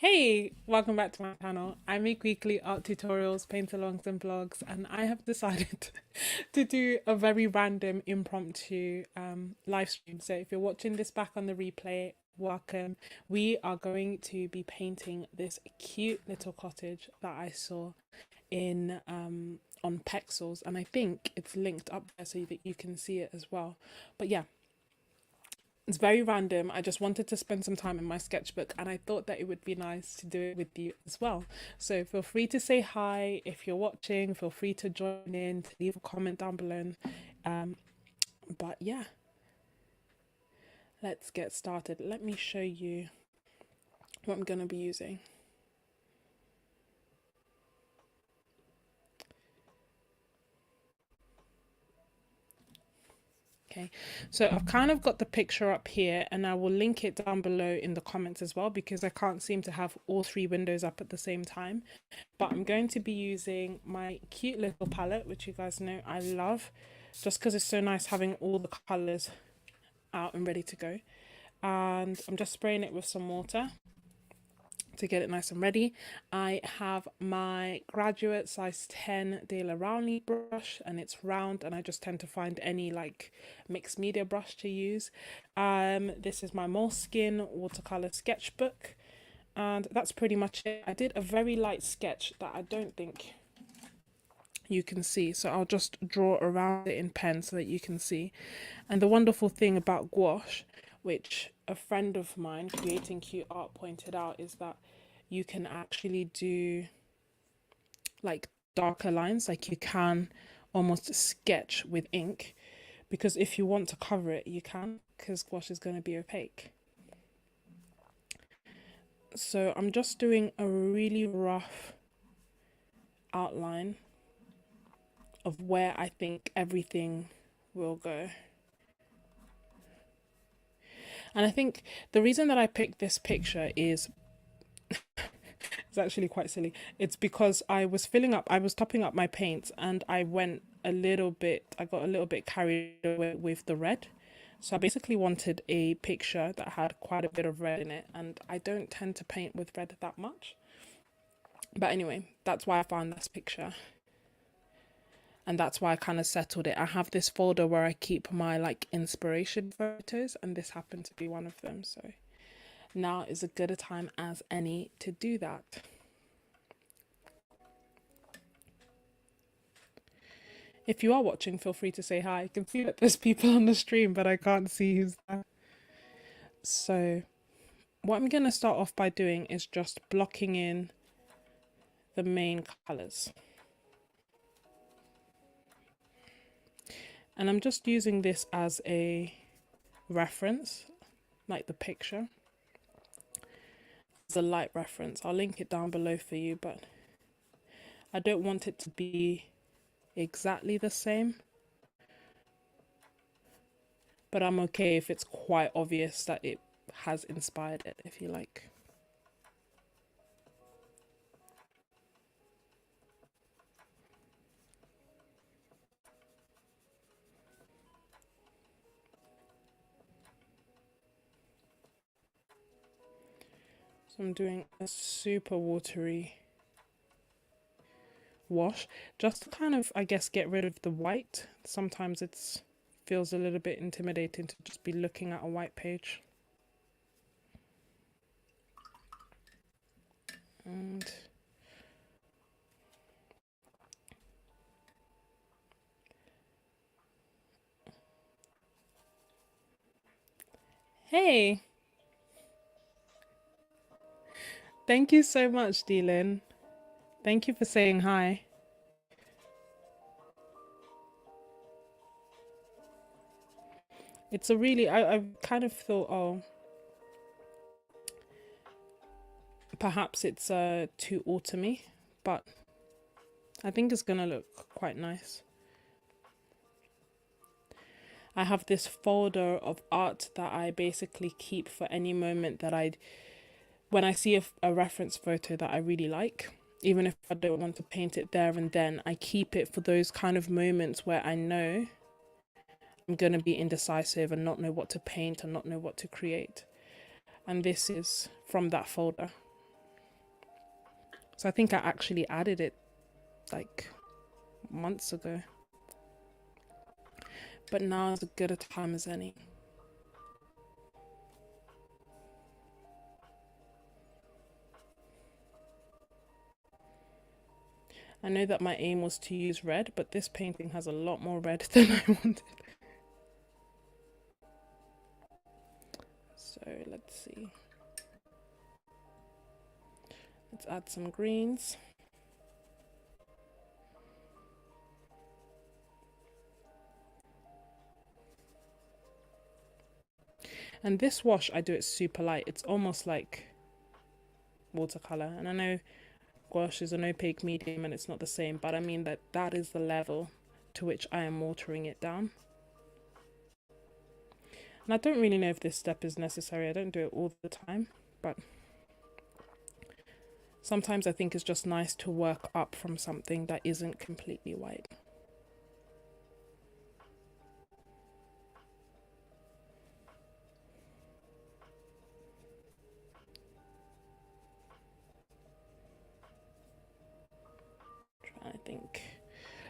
Hey, welcome back to my channel. I make weekly art tutorials, paint alongs, and vlogs, and I have decided to do a very random impromptu live stream. So if you're watching this back on the replay, welcome. We are going to be painting this cute little cottage that I saw in on Pexels, and I think it's linked up there so that you can see it as well. But yeah, it's very random. I just wanted to spend some time in my sketchbook and I thought that it would be nice to do it with you as well. So feel free to say hi if you're watching, feel free to join in, to leave a comment down below. Um, but yeah, let's get started. Let me show you what I'm going to be using. Okay, so I've kind of got the picture up here and I will link it down below in the comments as well because I can't seem to have all three windows up at the same time. But I'm going to be using my cute little palette, which you guys know I love, just because it's so nice having all the colours out and ready to go. And I'm just spraying it with some water to get it nice and ready. I have my graduate size 10 De La Rowney brush and it's round, and I just tend to find any like mixed media brush to use. This is my Moleskine watercolour sketchbook, and that's pretty much it. I did a very light sketch that I don't think you can see, so I'll just draw around it in pen so that you can see. And the wonderful thing about gouache, which a friend of mine creating cute art pointed out, is that you can actually do like darker lines, like you can almost sketch with ink, because if you want to cover it you can, because gouache is going to be opaque. So I'm just doing a really rough outline of where I think everything will go. And I think the reason that I picked this picture is it's actually quite silly. It's because I was topping up my paints and I got a little bit carried away with the red. So I basically wanted a picture that had quite a bit of red in it, and I don't tend to paint with red that much. But anyway, that's why I found this picture. And that's why I kind of settled it. I have this folder where I keep my like inspiration photos, and this happened to be one of them. So now is as good a time as any to do that. If you are watching, feel free to say hi. I can see that there's people on the stream, but I can't see who's there. So what I'm going to start off by doing is just blocking in the main colors. And I'm just using this as a reference, like the picture. It's a light reference. I'll link it down below for you, but I don't want it to be exactly the same. But I'm okay if it's quite obvious that it has inspired it, if you like. So I'm doing a super watery wash, just to kind of, I guess, get rid of the white. Sometimes it feels a little bit intimidating to just be looking at a white page. And hey, thank you so much, Dylan. Thank you for saying hi. It's a really, I kind of thought, oh, perhaps it's too autumny, but I think it's gonna look quite nice. I have this folder of art that I basically keep for any moment that when I see a reference photo that I really like, even if I don't want to paint it there and then, I keep it for those kind of moments where I know I'm going to be indecisive and not know what to paint and not know what to create. And this is from that folder. So I think I actually added it like months ago. But now is as good a time as any. I know that my aim was to use red, but this painting has a lot more red than I wanted. So let's see. Let's add some greens. And this wash, I do it super light. It's almost like watercolor. And I know gouache is an opaque medium and it's not the same, but I mean that is the level to which I am watering it down. And I don't really know if this step is necessary. I don't do it all the time, but sometimes I think it's just nice to work up from something that isn't completely white. I think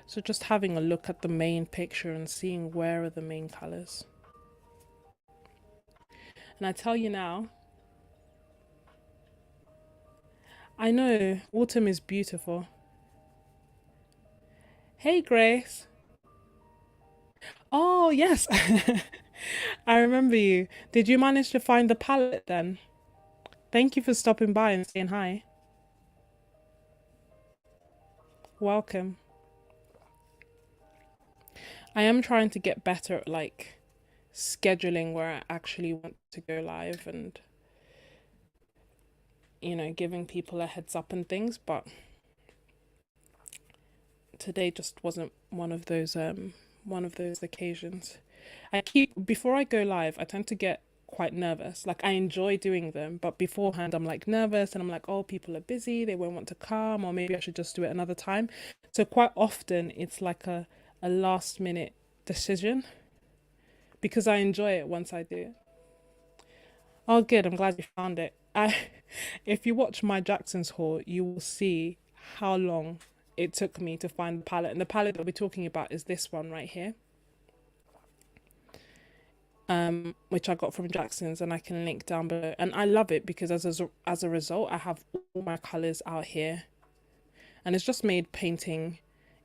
so, just having a look at the main picture and seeing where are the main colors. And I tell you now, I know autumn is beautiful. Hey Grace. Oh yes. I remember you. Did you manage to find the palette then? Thank you for stopping by and saying hi. Welcome. I am trying to get better at like scheduling where I actually want to go live and, you know, giving people a heads up and things, but today just wasn't one of those occasions. Before I go live, I tend to get quite nervous. Like I enjoy doing them, but beforehand I'm like nervous and I'm like, oh, people are busy, they won't want to come, or maybe I should just do it another time. So quite often it's like a last minute decision because I enjoy it once I do it. Oh good, I'm glad you found it. If you watch my Jackson's haul, you will see how long it took me to find the palette. And the palette that we're talking about is this one right here. Which I got from Jackson's and I can link down below. And I love it because as a result, I have all my colors out here. And it's just made painting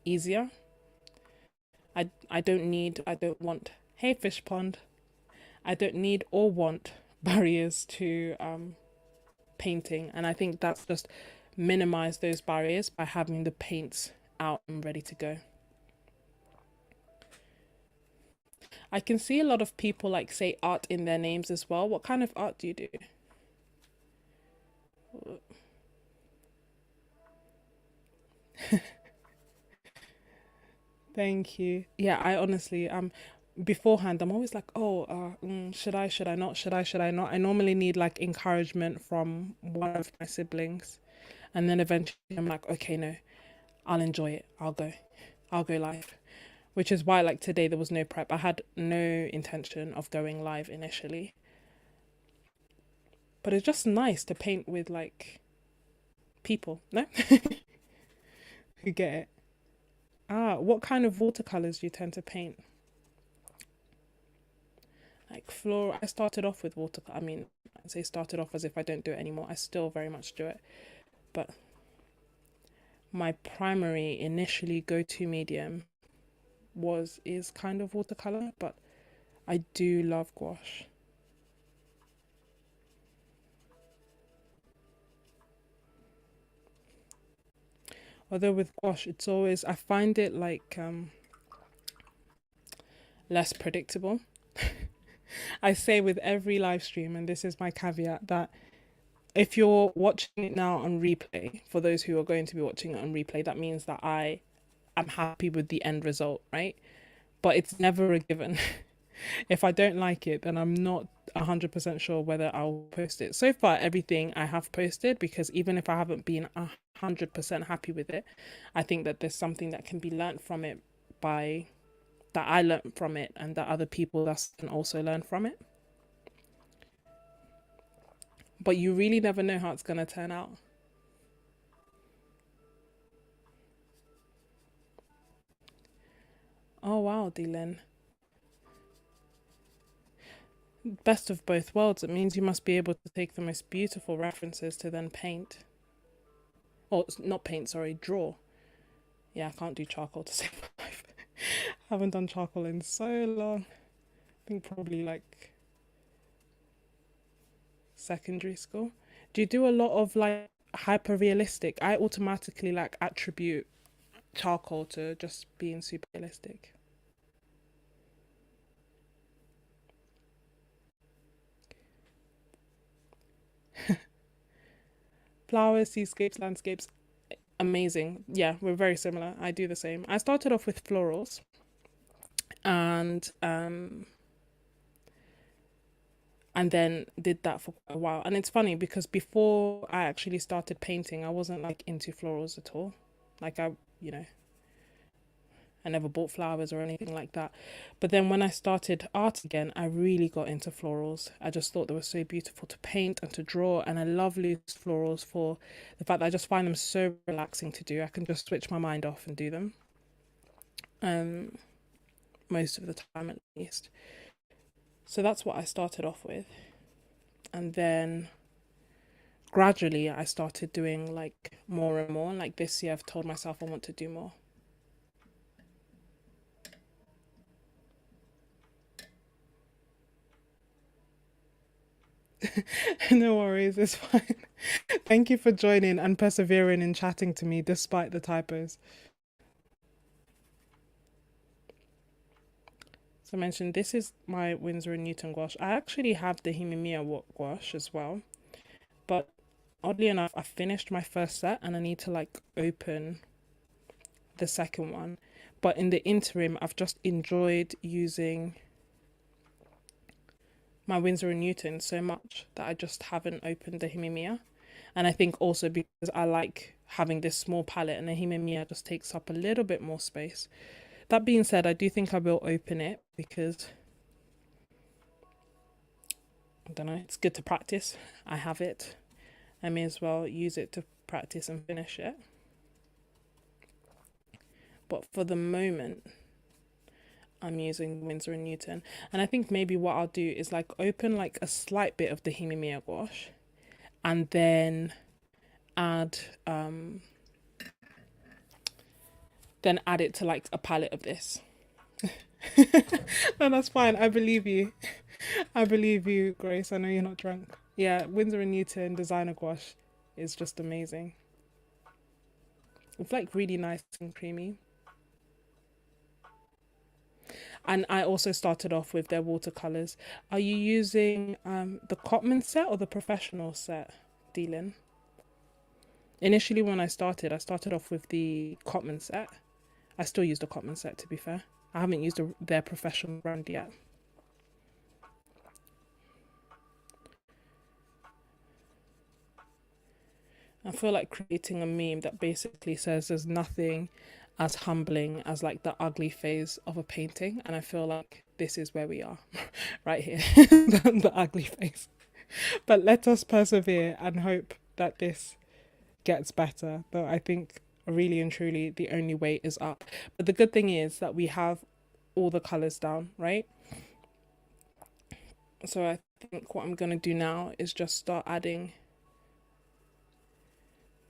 easier. I don't want, hey fish pond. I don't need or want barriers to painting. And I think that's just minimize those barriers by having the paints out and ready to go. I can see a lot of people like say art in their names as well. What kind of art do you do? Thank you. Yeah, I honestly beforehand I'm always like, oh, should I not? Should I not? I normally need like encouragement from one of my siblings, and then eventually I'm like, okay, no, I'll enjoy it. I'll go live. Which is why like today there was no prep. I had no intention of going live initially. But it's just nice to paint with like people, no? Who get it. Ah, what kind of watercolors do you tend to paint? Like floral. I started off with watercolor. I mean, I say started off as if I don't do it anymore. I still very much do it. But my primary initially go-to medium is kind of watercolor, but I do love gouache. Although with gouache, it's always I find it like less predictable. I say with every live stream, and this is my caveat, that if you're watching it now on replay, for those who are going to be watching it on replay, that means that I am happy with the end result, right? But it's never a given. If I don't like it, then I'm not 100% sure whether I'll post it. So far, everything I have posted, because even if I haven't been 100% happy with it, I think that there's something that can be learnt from it that I learned from it and that other people thus can also learn from it. But you really never know how it's going to turn out. Oh wow, Dylan. Best of both worlds. It means you must be able to take the most beautiful references to then paint. Or not paint, sorry, draw. Yeah, I can't do charcoal to save my life. I haven't done charcoal in so long. I think probably like secondary school. Do you do a lot of like hyper realistic? I automatically like attribute charcoal to just being super realistic. Flowers, seascapes, landscapes, amazing. Yeah, we're very similar. I do the same. I started off with florals and and then did that for quite a while. And it's funny because before I actually started painting, I wasn't like into florals at all. Like you know, I never bought flowers or anything like that. But then when I started art again, I really got into florals. I just thought they were so beautiful to paint and to draw. And I love loose florals for the fact that I just find them so relaxing to do. I can just switch my mind off and do them. Um, Most of the time at least. So that's what I started off with. And then gradually I started doing like more and more. Like this year I've told myself I want to do more. No worries, it's fine. Thank you for joining and persevering in chatting to me despite the typos. So I mentioned this is my Winsor and Newton gouache. I actually have the Himimiya gouache as well, but oddly enough, I finished my first set and I need to like open the second one. But in the interim, I've just enjoyed using my Winsor and Newton so much that I just haven't opened the Himimiya. And I think also because I like having this small palette and the Himimiya just takes up a little bit more space. That being said, I do think I will open it because I don't know, it's good to practice. I have it. I may as well use it to practice and finish it. But for the moment, I'm using Winsor and Newton. And I think maybe what I'll do is like open like a slight bit of the Himimiya gouache and add um add it to like a palette of this. No, that's fine. I believe you. I believe you, Grace. I know you're not drunk. Yeah, Winsor and Newton designer gouache is just amazing. It's like really nice and creamy. And I also started off with their watercolors. Are you using the Cotman set or the professional set, Dylan? Initially, when I started off with the Cotman set. I still use the Cotman set, to be fair. I haven't used their professional brand yet. I feel like creating a meme that basically says there's nothing as humbling as like the ugly phase of a painting, and I feel like this is where we are right here. The ugly phase. But let us persevere and hope that this gets better. Though I think really and truly the only way is up. But the good thing is that we have all the colors down, right? So I think what I'm gonna do now is just start adding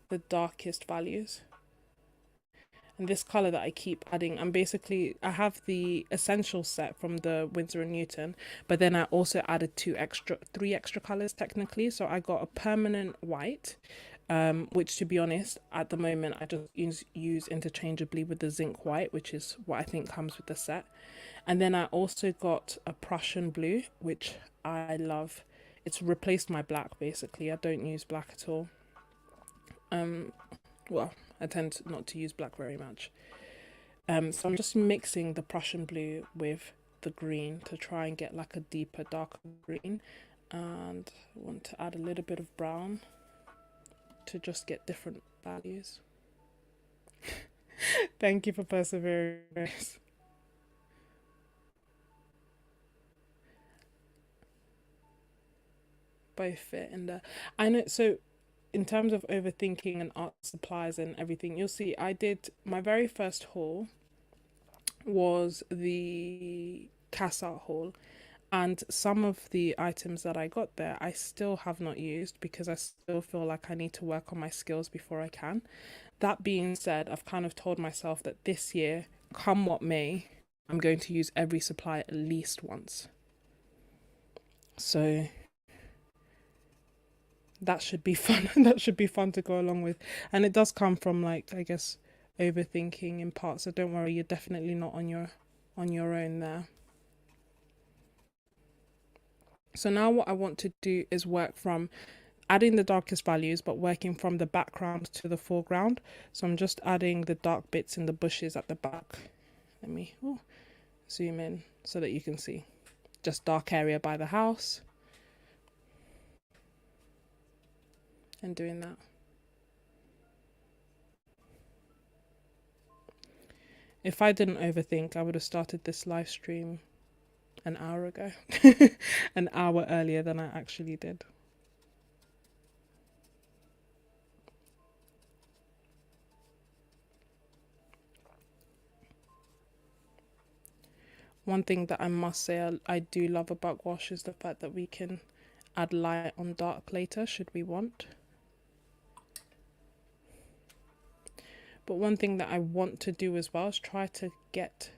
the darkest values. And this color that I keep adding, I have the essential set from the Winsor and Newton, but then I also added three extra colors technically. So I got a permanent white, which to be honest, at the moment I just use interchangeably with the zinc white, which is what I think comes with the set. And then I also got a Prussian blue, which I love. It's replaced my black basically. I don't use black at all. Well, I tend not to use black very much. So I'm just mixing the Prussian blue with the green to try and get like a deeper, darker green. And I want to add a little bit of brown to just get different values. Thank you for persevering. Both fit in there. I know, so in terms of overthinking and art supplies and everything, you'll see I did my very first haul was the Casa haul. And some of the items that I got there, I still have not used because I still feel like I need to work on my skills before I can. That being said, I've kind of told myself that this year, come what may, I'm going to use every supply at least once. So that should be fun. That should be fun to go along with. And it does come from, like, I guess, overthinking in part. So don't worry, you're definitely not on your own there. So now what I want to do is work from adding the darkest values but working from the background to the foreground. So I'm just adding the dark bits in the bushes at the back. Let me zoom in so that you can see. Just dark area by the house. And doing that. If I didn't overthink, I would have started this live stream an hour ago. An hour earlier than I actually did. One thing that I must say I do love about gouache is the fact that we can add light on dark later should we want. But one thing that I want to do as well is try to get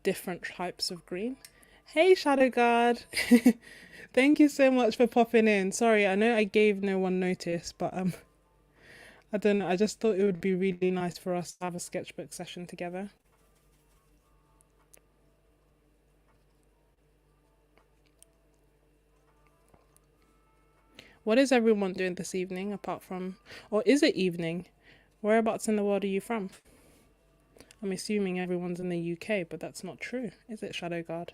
different types of green. Hey Shadow Guard! Thank you so much for popping in. Sorry, I know I gave no one notice, but I don't know, I just thought it would be really nice for us to have a sketchbook session together. What is everyone doing this evening apart from, or is it evening? Whereabouts in the world are you from? I'm assuming everyone's in the UK, but that's not true, is it, Shadow Guard?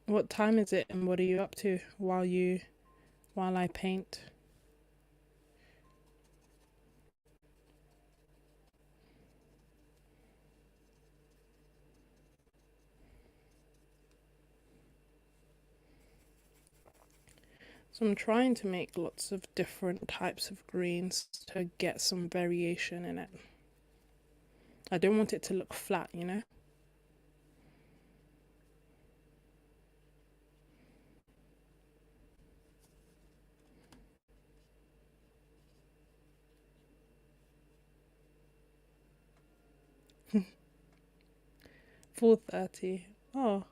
What time is it and what are you up to while I paint? So I'm trying to make lots of different types of greens to get some variation in it. I don't want it to look flat, you know? "4:30. Oh,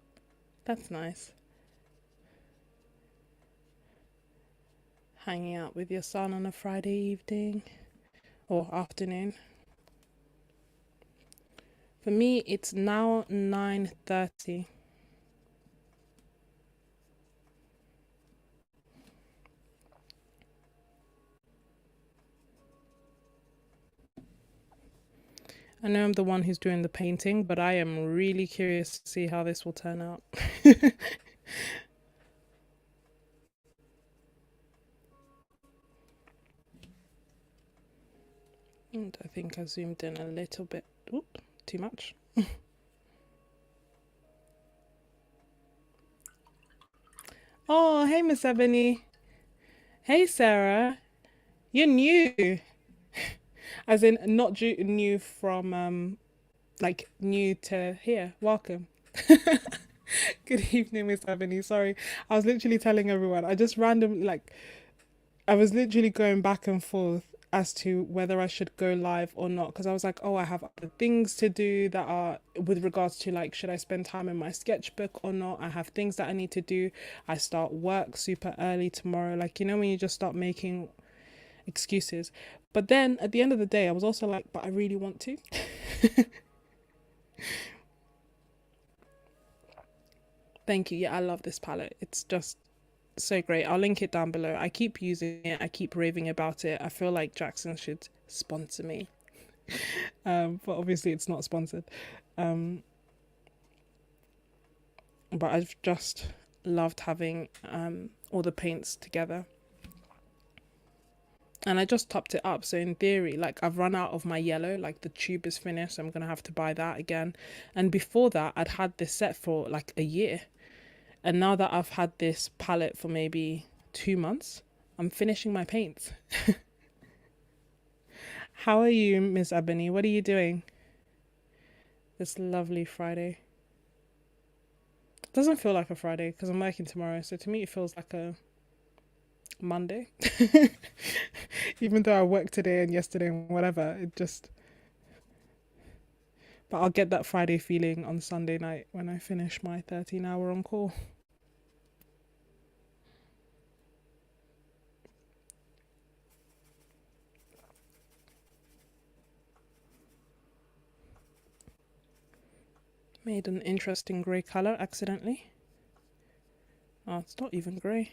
that's nice. Hanging out with your son on a Friday evening or afternoon. For me, it's now 9:30. I know I'm the one who's doing the painting, but I am really curious to see how this will turn out. And I think I zoomed in a little bit. Oop, too much. Oh, hey, Miss Ebony. Hey, Sarah. You're new. As in, not new from, like, new to here. Welcome. Good evening, Miss Ebony. Sorry. I was literally telling everyone. I just randomly, like, I was literally going back and forth as to whether I should go live or not because I was like, oh, I have other things to do that are with regards to like, should I spend time in my sketchbook or not? I have things that I need to do. I start work super early tomorrow. Like, you know, when you just start making excuses. But then at the end of the day, I was also like, but I really want to. Thank you. Yeah, I love this palette. It's just so great. I'll link it down below. I keep using it. I keep raving about it. I feel like Jackson should sponsor me. But obviously it's not sponsored. Um, but I've just loved having all the paints together. And I just topped it up. So in theory, like I've run out of my yellow, like the tube is finished. So I'm gonna have to buy that again. And before that, I'd had this set for like a year. And now that I've had this palette for maybe 2 months, I'm finishing my paints. How are you, Miss Ebony? What are you doing this lovely Friday? It doesn't feel like a Friday because I'm working tomorrow, so to me it feels like a Monday. Even though I worked today and yesterday and whatever, it just. But I'll get that Friday feeling on Sunday night when I finish my 13-hour on call. Made an interesting grey colour accidentally. Oh, it's not even grey.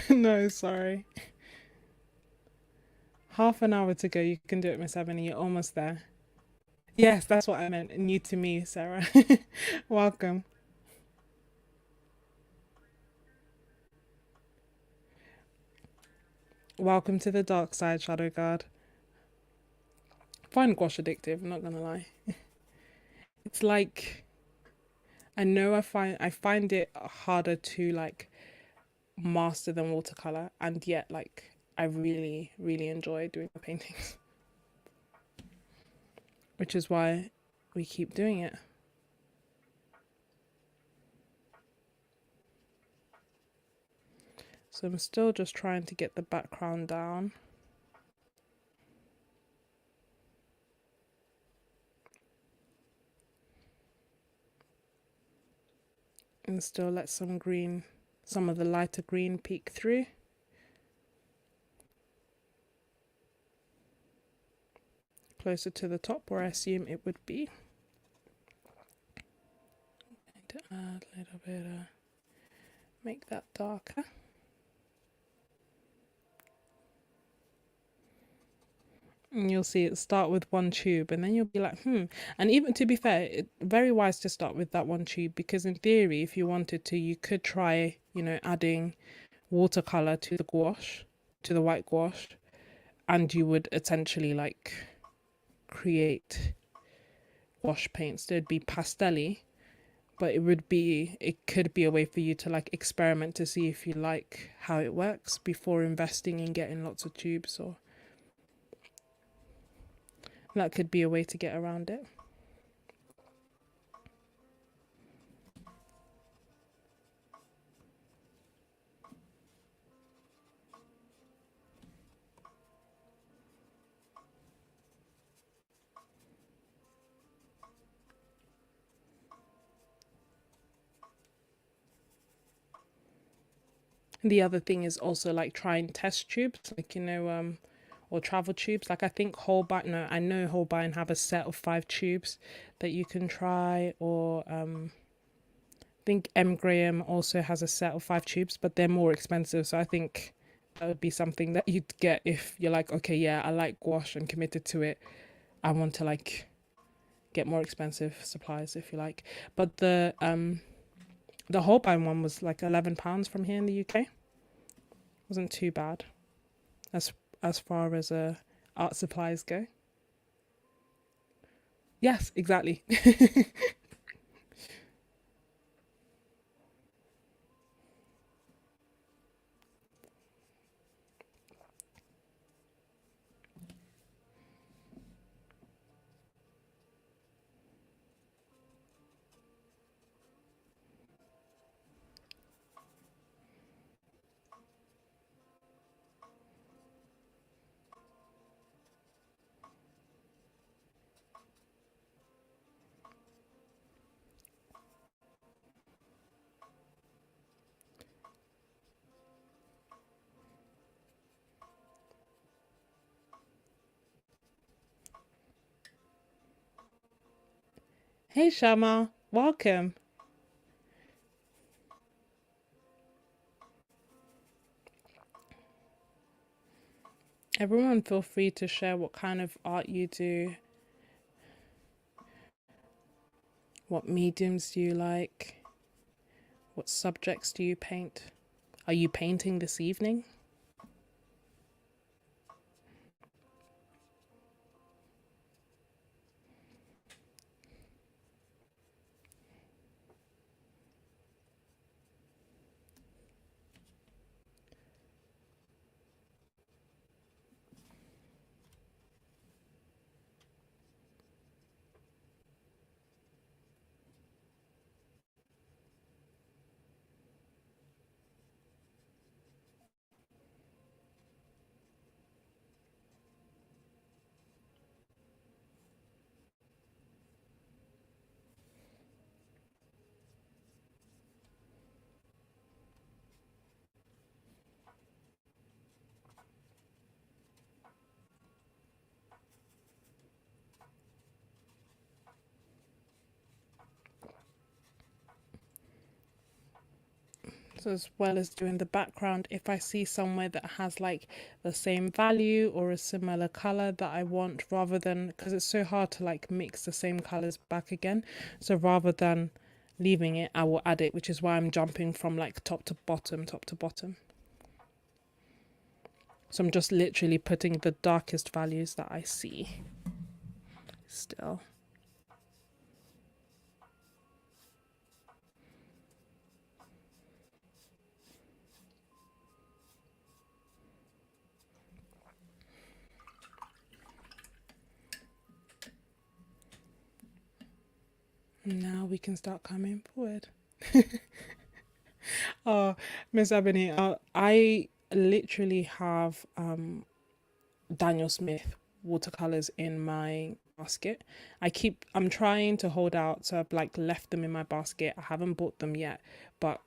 No, sorry. Half an hour to go. You can do it, Miss Ebony. You're almost there. Yes, that's what I meant. New to me, Sarah. Welcome. Welcome to the dark side, Shadow Guard. I find gouache addictive, I'm not gonna lie. It's like I find it harder to like master than watercolor, and yet like I really, really enjoy doing the paintings, which is why we keep doing it. So I'm still just trying to get the background down. And still let some of the lighter green peek through. Closer to the top where I assume it would be. Need to add a little bit of, make that darker. And you'll see it start with one tube and then you'll be like, And even to be fair, it's very wise to start with that one tube, because in theory, if you wanted to, you could try, adding watercolor to the gouache, to the white gouache, and you would essentially like create wash paints. They'd be pastelly, but it could be a way for you to like experiment to see if you like how it works before investing in getting lots of tubes, or that could be a way to get around it. The other thing is also like trying test tubes, like or travel tubes. Like I think Holbein, no, I know Holbein have a set of 5 tubes that you can try, or I think M. Graham also has a set of 5 tubes, but they're more expensive. So I think that would be something that you'd get if you're like, okay, yeah, I like gouache and committed to it. I want to like get more expensive supplies, if you like. But the Holbein one was like £11 from here in the UK. Wasn't too bad as far as art supplies go. Yes, exactly. Hey Shama, welcome. Everyone feel free to share what kind of art you do, what mediums do you like, what subjects do you paint? Are you painting this evening? So as well as doing the background, if I see somewhere that has like the same value or a similar color that I want, rather than, because it's so hard to like mix the same colors back again, so rather than leaving it, I will add it, which is why I'm jumping from like top to bottom, top to bottom. So I'm just literally putting the darkest values that I see still. Now we can start coming forward. Oh, Miss Ebony, I literally have Daniel Smith watercolors in my basket. I'm trying to hold out, so I've like left them in my basket. I haven't bought them yet, but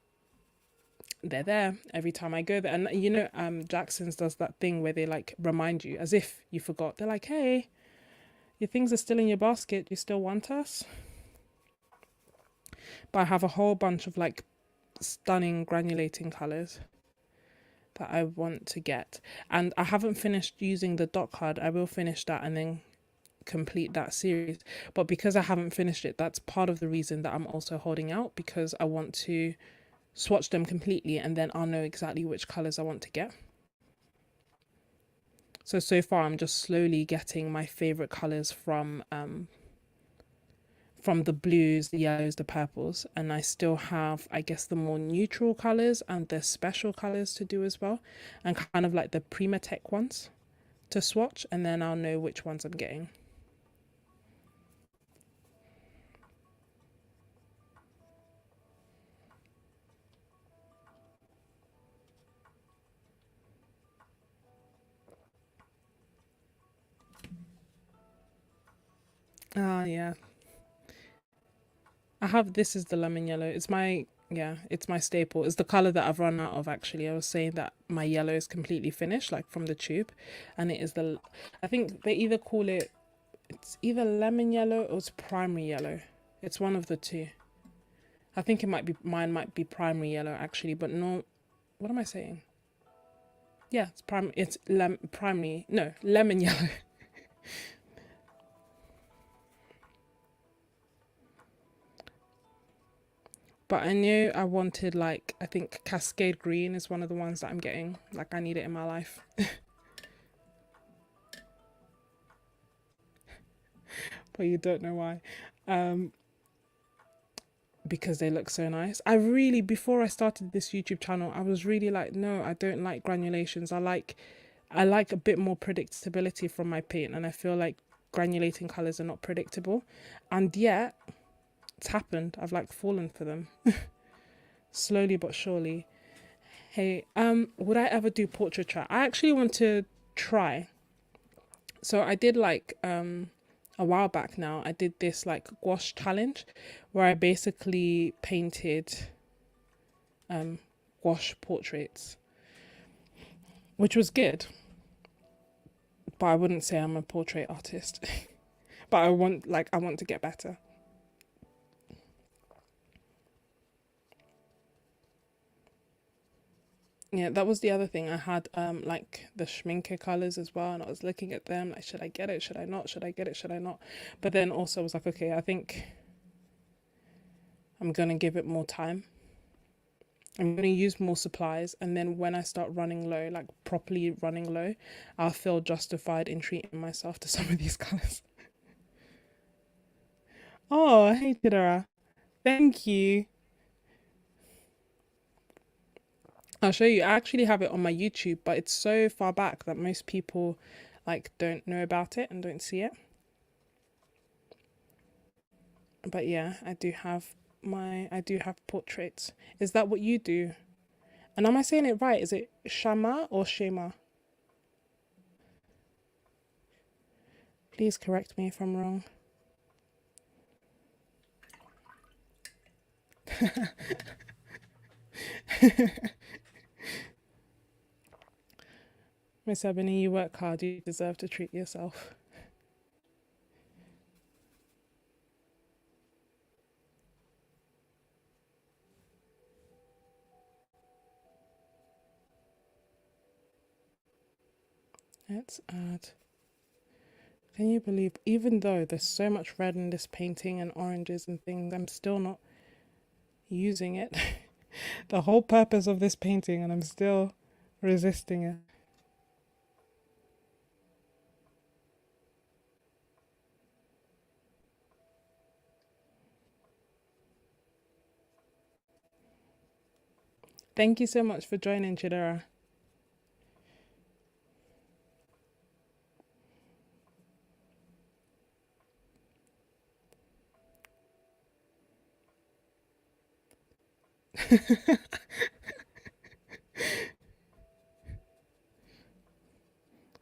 they're there every time I go there. And you know, Jackson's does that thing where they like remind you as if you forgot. They're like, hey, your things are still in your basket. You still want us? But I have a whole bunch of like stunning granulating colors that I want to get. And I haven't finished using the dot card. I will finish that and then complete that series. But because I haven't finished it, that's part of the reason that I'm also holding out, because I want to swatch them completely and then I'll know exactly which colors I want to get. So far I'm just slowly getting my favorite colors from the blues, the yellows, the purples, and I still have, I guess, the more neutral colors and the special colors to do as well, and kind of like the Primatech ones to swatch, and then I'll know which ones I'm getting. Ah, yeah. I have, this is the lemon yellow. It's my, yeah, it's my staple. It's the color that I've run out of actually. I was saying that my yellow is completely finished, like from the tube, and it is the, I think they either call it, it's either lemon yellow or it's primary yellow. It's one of the two. I think it might be, mine might be primary yellow actually, but no, what am I saying? Yeah, it's primary, no, lemon yellow. But I knew I wanted like, I think Cascade Green is one of the ones that I'm getting. Like I need it in my life. But you don't know why. Um, because they look so nice. I really, before I started this YouTube channel, I was really like, no, I don't like granulations. I like a bit more predictability from my paint, and I feel like granulating colors are not predictable. And yet, it's happened. I've like fallen for them. Slowly but surely. Hey, would I ever do portraiture? I actually want to try. So I did like a while back now, I did this like gouache challenge where I basically painted gouache portraits, which was good, but I wouldn't say I'm a portrait artist. But I want to get better. Yeah, that was the other thing. I had like the schminke colors as well, and I was looking at them like, should I get it? Should I not? Should I get it? Should I not? But then also I was like, okay, I think I'm gonna give it more time. I'm gonna use more supplies, and then when I start running low, like properly running low, I'll feel justified in treating myself to some of these colors. Oh, hey Chidera. Thank you. I'll show you. I actually have it on my YouTube, but it's so far back that most people like don't know about it and don't see it. But yeah, I do have portraits. Is that what you do? And am I saying it right? Is it Shama or Shema? Please correct me if I'm wrong. Miss Ebony, you work hard, you deserve to treat yourself. Let's add. Can you believe, even though there's so much red in this painting and oranges and things, I'm still not using it. The whole purpose of this painting, and I'm still resisting it. Thank you so much for joining, Chidera.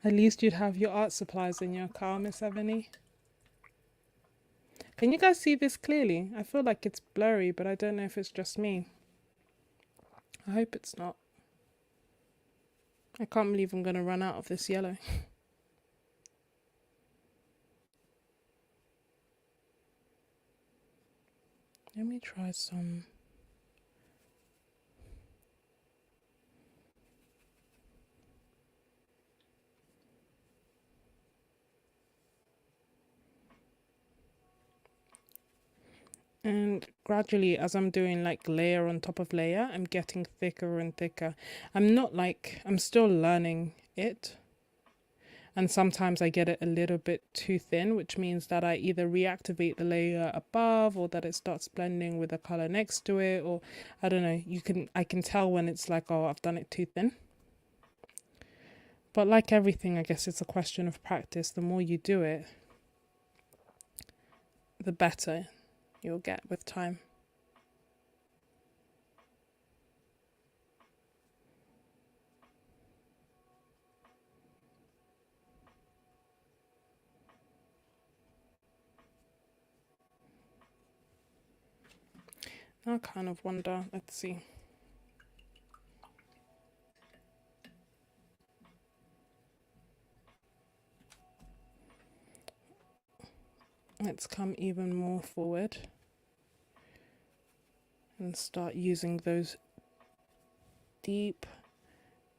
At least you'd have your art supplies in your car, Miss Ebony. Can you guys see this clearly? I feel like it's blurry, but I don't know if it's just me. I hope it's not. I can't believe I'm going to run out of this yellow. Let me try some. And gradually, as I'm doing like layer on top of layer, I'm getting thicker and thicker. I'm still learning it. And sometimes I get it a little bit too thin, which means that I either reactivate the layer above or that it starts blending with the color next to it, or I don't know. I can tell when it's like, oh, I've done it too thin. But like everything, I guess it's a question of practice. The more you do it, the better you'll get with time. I kind of wonder, let's see. Let's come even more forward and start using those deep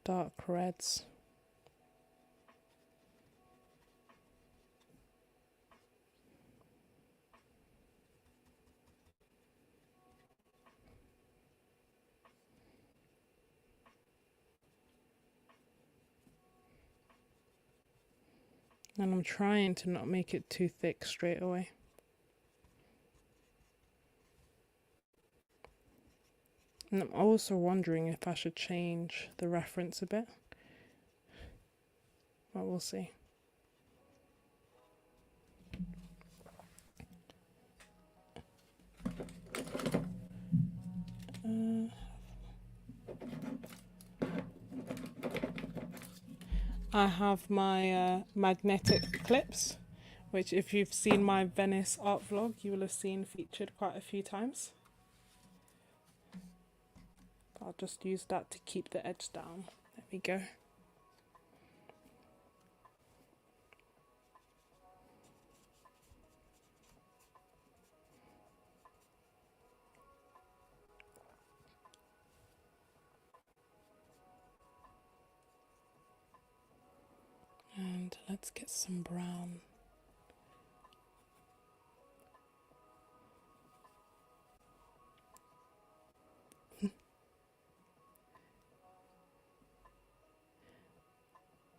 dark reds. And I'm trying to not make it too thick straight away. And I'm also wondering if I should change the reference a bit. But we'll see. I have my magnetic clips, which if you've seen my Venice art vlog, you will have seen featured quite a few times. I'll just use that to keep the edge down. There we go. And let's get some brown.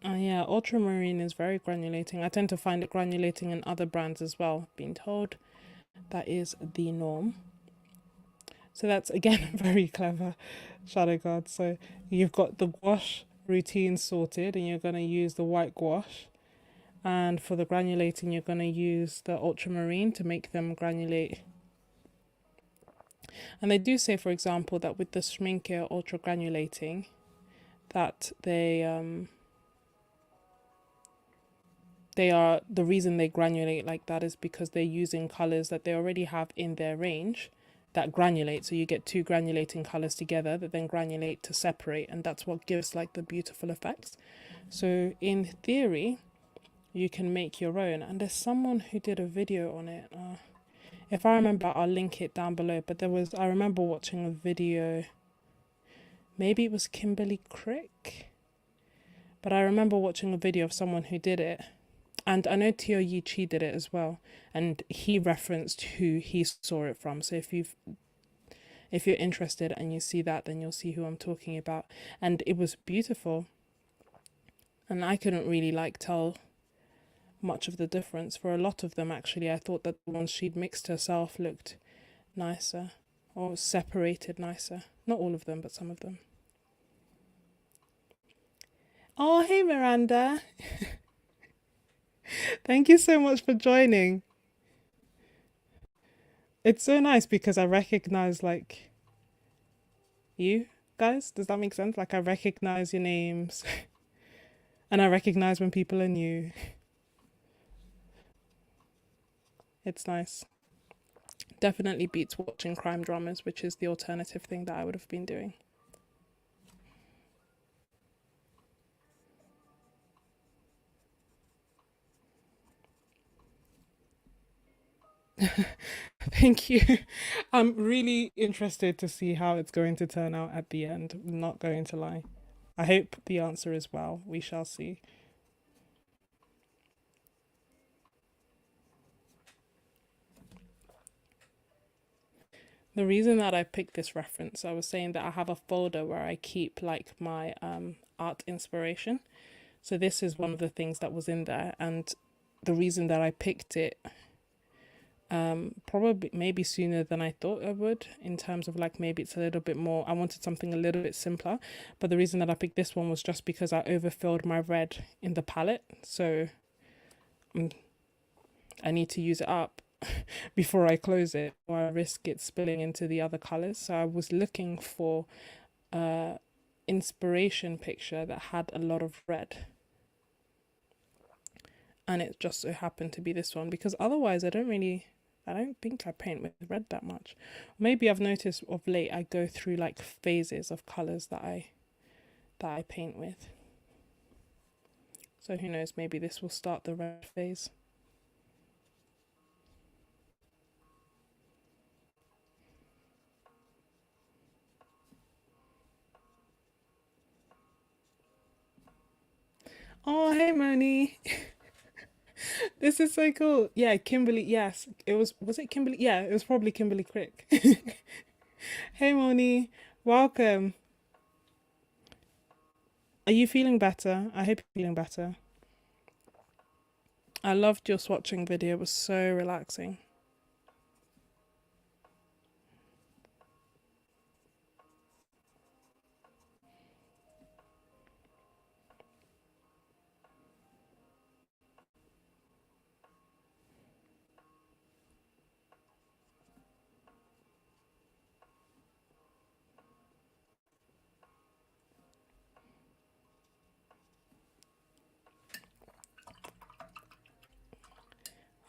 Yeah, ultramarine is very granulating. I tend to find it granulating in other brands as well. Being told that is the norm. So that's again very clever, Shadow God. So you've got the gouache routine sorted, and you're going to use the white gouache. And for the granulating, you're going to use the ultramarine to make them granulate. And they do say, for example, that with the Schminke ultra granulating, that they are, the reason they granulate like that is because they're using colors that they already have in their range that granulate. So you get two granulating colors together that then granulate to separate, and that's what gives like the beautiful effects. So in theory, you can make your own, and there's someone who did a video on it. If I remember, I'll link it down below. But I remember watching a video, maybe it was Kimberly Crick, but I remember watching a video of someone who did it. And I know Teo Yi Chi did it as well, and he referenced who he saw it from. So if you're interested and you see that, then you'll see who I'm talking about. And it was beautiful, and I couldn't really tell much of the difference. For a lot of them, actually, I thought that the ones she'd mixed herself looked nicer or separated nicer. Not all of them, but some of them. Oh, hey Miranda. Thank you so much for joining. It's so nice because I recognize you guys. Does that make sense? I recognize your names and I recognize when people are new. It's nice. Definitely beats watching crime dramas, which is the alternative thing that I would have been doing. Thank you. I'm really interested to see how it's going to turn out at the end. I'm not going to lie. I hope the answer is well. We shall see. The reason that I picked this reference, I was saying that I have a folder where I keep my art inspiration. So this is one of the things that was in there, and the reason that I picked it probably maybe sooner than I thought I would, in terms of maybe it's a little bit more, I wanted something a little bit simpler, but the reason that I picked this one was just because I overfilled my red in the palette, so I need to use it up before I close it, or I risk it spilling into the other colors. So I was looking for a inspiration picture that had a lot of red, and it just so happened to be this one, because otherwise I don't think I paint with red that much. Maybe I've noticed of late I go through phases of colors that I paint with. So who knows, maybe this will start the red phase. Oh, hey Moni. This is so cool. Yeah, Kimberly, yes. Was it Kimberly? Yeah, it was probably Kimberly Crick. Hey Moni, welcome. Are you feeling better? I hope you're feeling better. I loved your swatching video. It was so relaxing.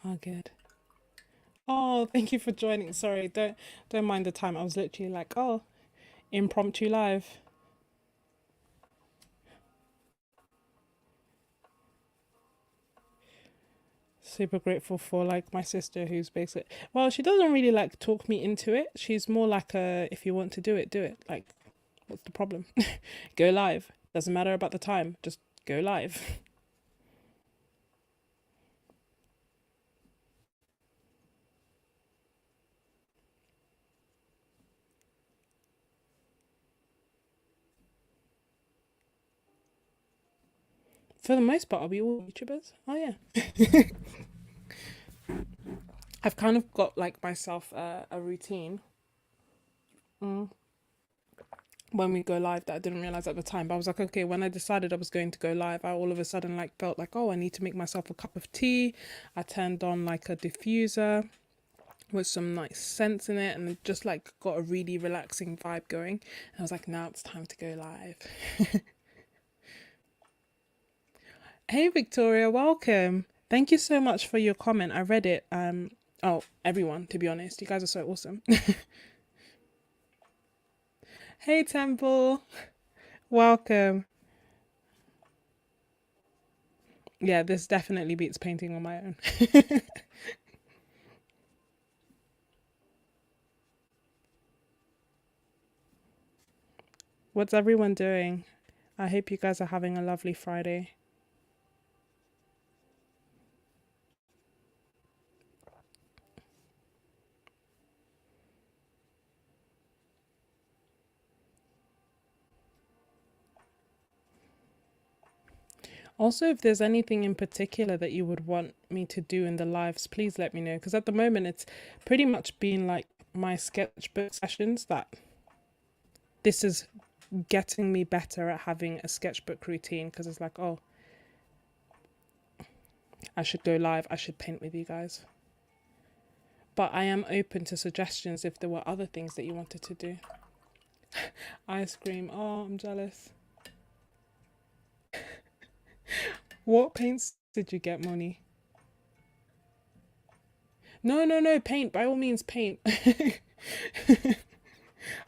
Oh, good. Oh, thank you for joining. Sorry, don't mind the time. I was literally impromptu live. Super grateful for my sister, who's basically, well, she doesn't really talk me into it. She's more if you want to do it, do it. What's the problem? Go live. Doesn't matter about the time. Just go live. For the most part, are we all YouTubers? Oh yeah. I've kind of got like myself a routine when we go live that I didn't realize at the time. But I was like, okay, when I decided I was going to go live, I all of a sudden like felt like, oh, I need to make myself a cup of tea. I turned on like a diffuser with some nice scents in it, and it just like got a really relaxing vibe going. And I was like, now it's time to go live. Hey Victoria, welcome. Thank you so much for your comment. I read it. Oh, everyone, to be honest, you guys are so awesome. Hey Temple, welcome. Yeah, this definitely beats painting on my own. What's everyone doing? I hope you guys are having a lovely Friday. Also, if there's anything in particular that you would want me to do in the lives, please let me know. Because at the moment, it's pretty much been like my sketchbook sessions that this is getting me better at having a sketchbook routine. Because it's like, oh, I should go live, I should paint with you guys. But I am open to suggestions if there were other things that you wanted to do. Ice cream, oh, I'm jealous. What paints did you get, Moni? No, no, no, paint. By all means, paint.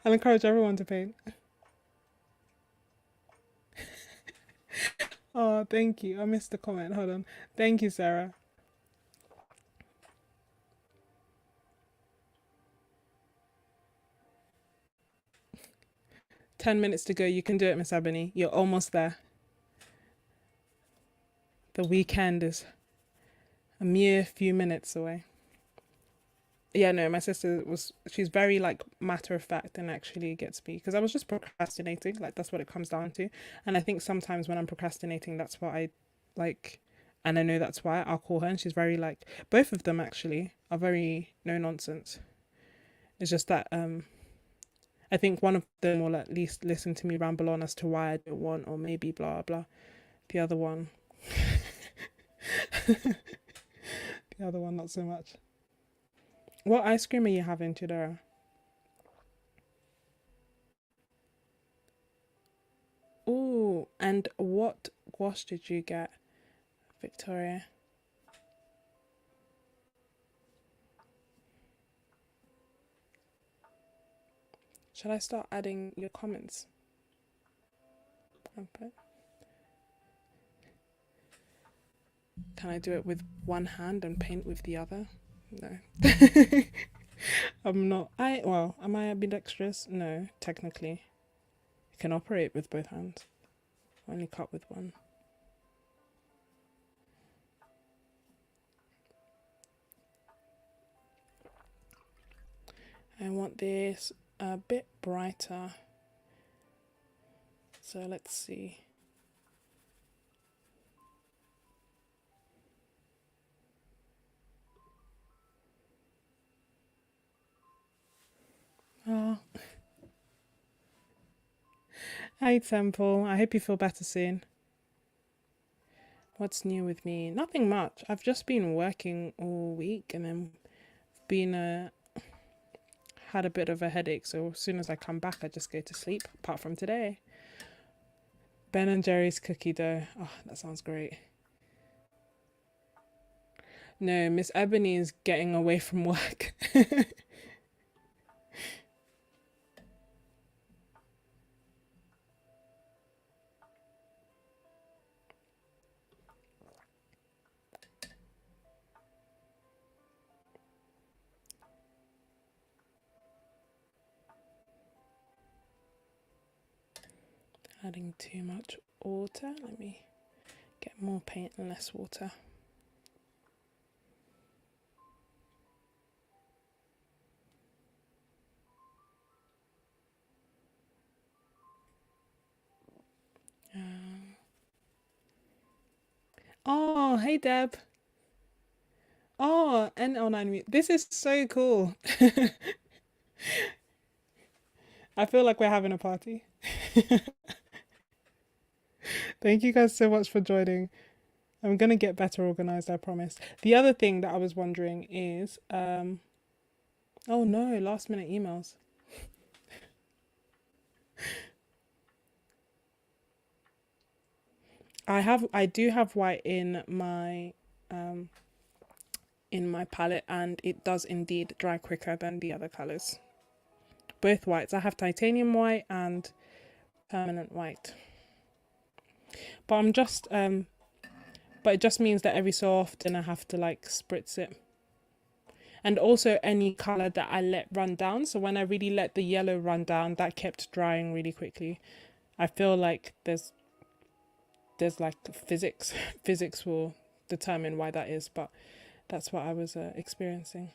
I'll encourage everyone to paint. Oh, thank you. I missed the comment. Hold on. Thank you, Sarah. 10 minutes to go. You can do it, Miss Ebony. You're almost there. The weekend is a mere few minutes away. Yeah, no, my sister was, she's very like matter of fact and actually gets me because I was just procrastinating. Like, that's what it comes down to. And I think sometimes when I'm procrastinating, that's what I like. And I know that's why I'll call her, and she's very like, both of them actually are very no nonsense. It's just that I think one of them will at least listen to me ramble on as to why I don't want, or maybe blah blah. The other one, the other one, not so much. What ice cream are you having, Chidora? Ooh, and what gouache did you get, Victoria? Should I start adding your comments? Okay. Can I do it with one hand and paint with the other? No. I'm not. Well, am I ambidextrous? No, technically. I can operate with both hands. Only cut with one. I want this a bit brighter. So let's see. Oh. Hi, Temple. I hope you feel better soon. What's new with me? Nothing much. I've just been working all week and then been had a bit of a headache. So as soon as I come back, I just go to sleep. Apart from today, Ben and Jerry's cookie dough. Oh, that sounds great. No, Miss Ebony is getting away from work. Adding too much water. Let me get more paint and less water. Um, Oh, hey Deb. Oh, NL9. This is so cool. I feel like we're having a party. Thank you guys so much for joining. I'm gonna get better organized, I promise. The other thing that I was wondering is, oh no, last minute emails. I do have white in my palette, and it does indeed dry quicker than the other colors. Both whites. I have titanium white and permanent white. But I'm just but it just means that every so often I have to like spritz it. And also any color that I let run down. So when I really let the yellow run down, that kept drying really quickly. I feel like there's like physics. Physics will determine why that is, but that's what I was experiencing.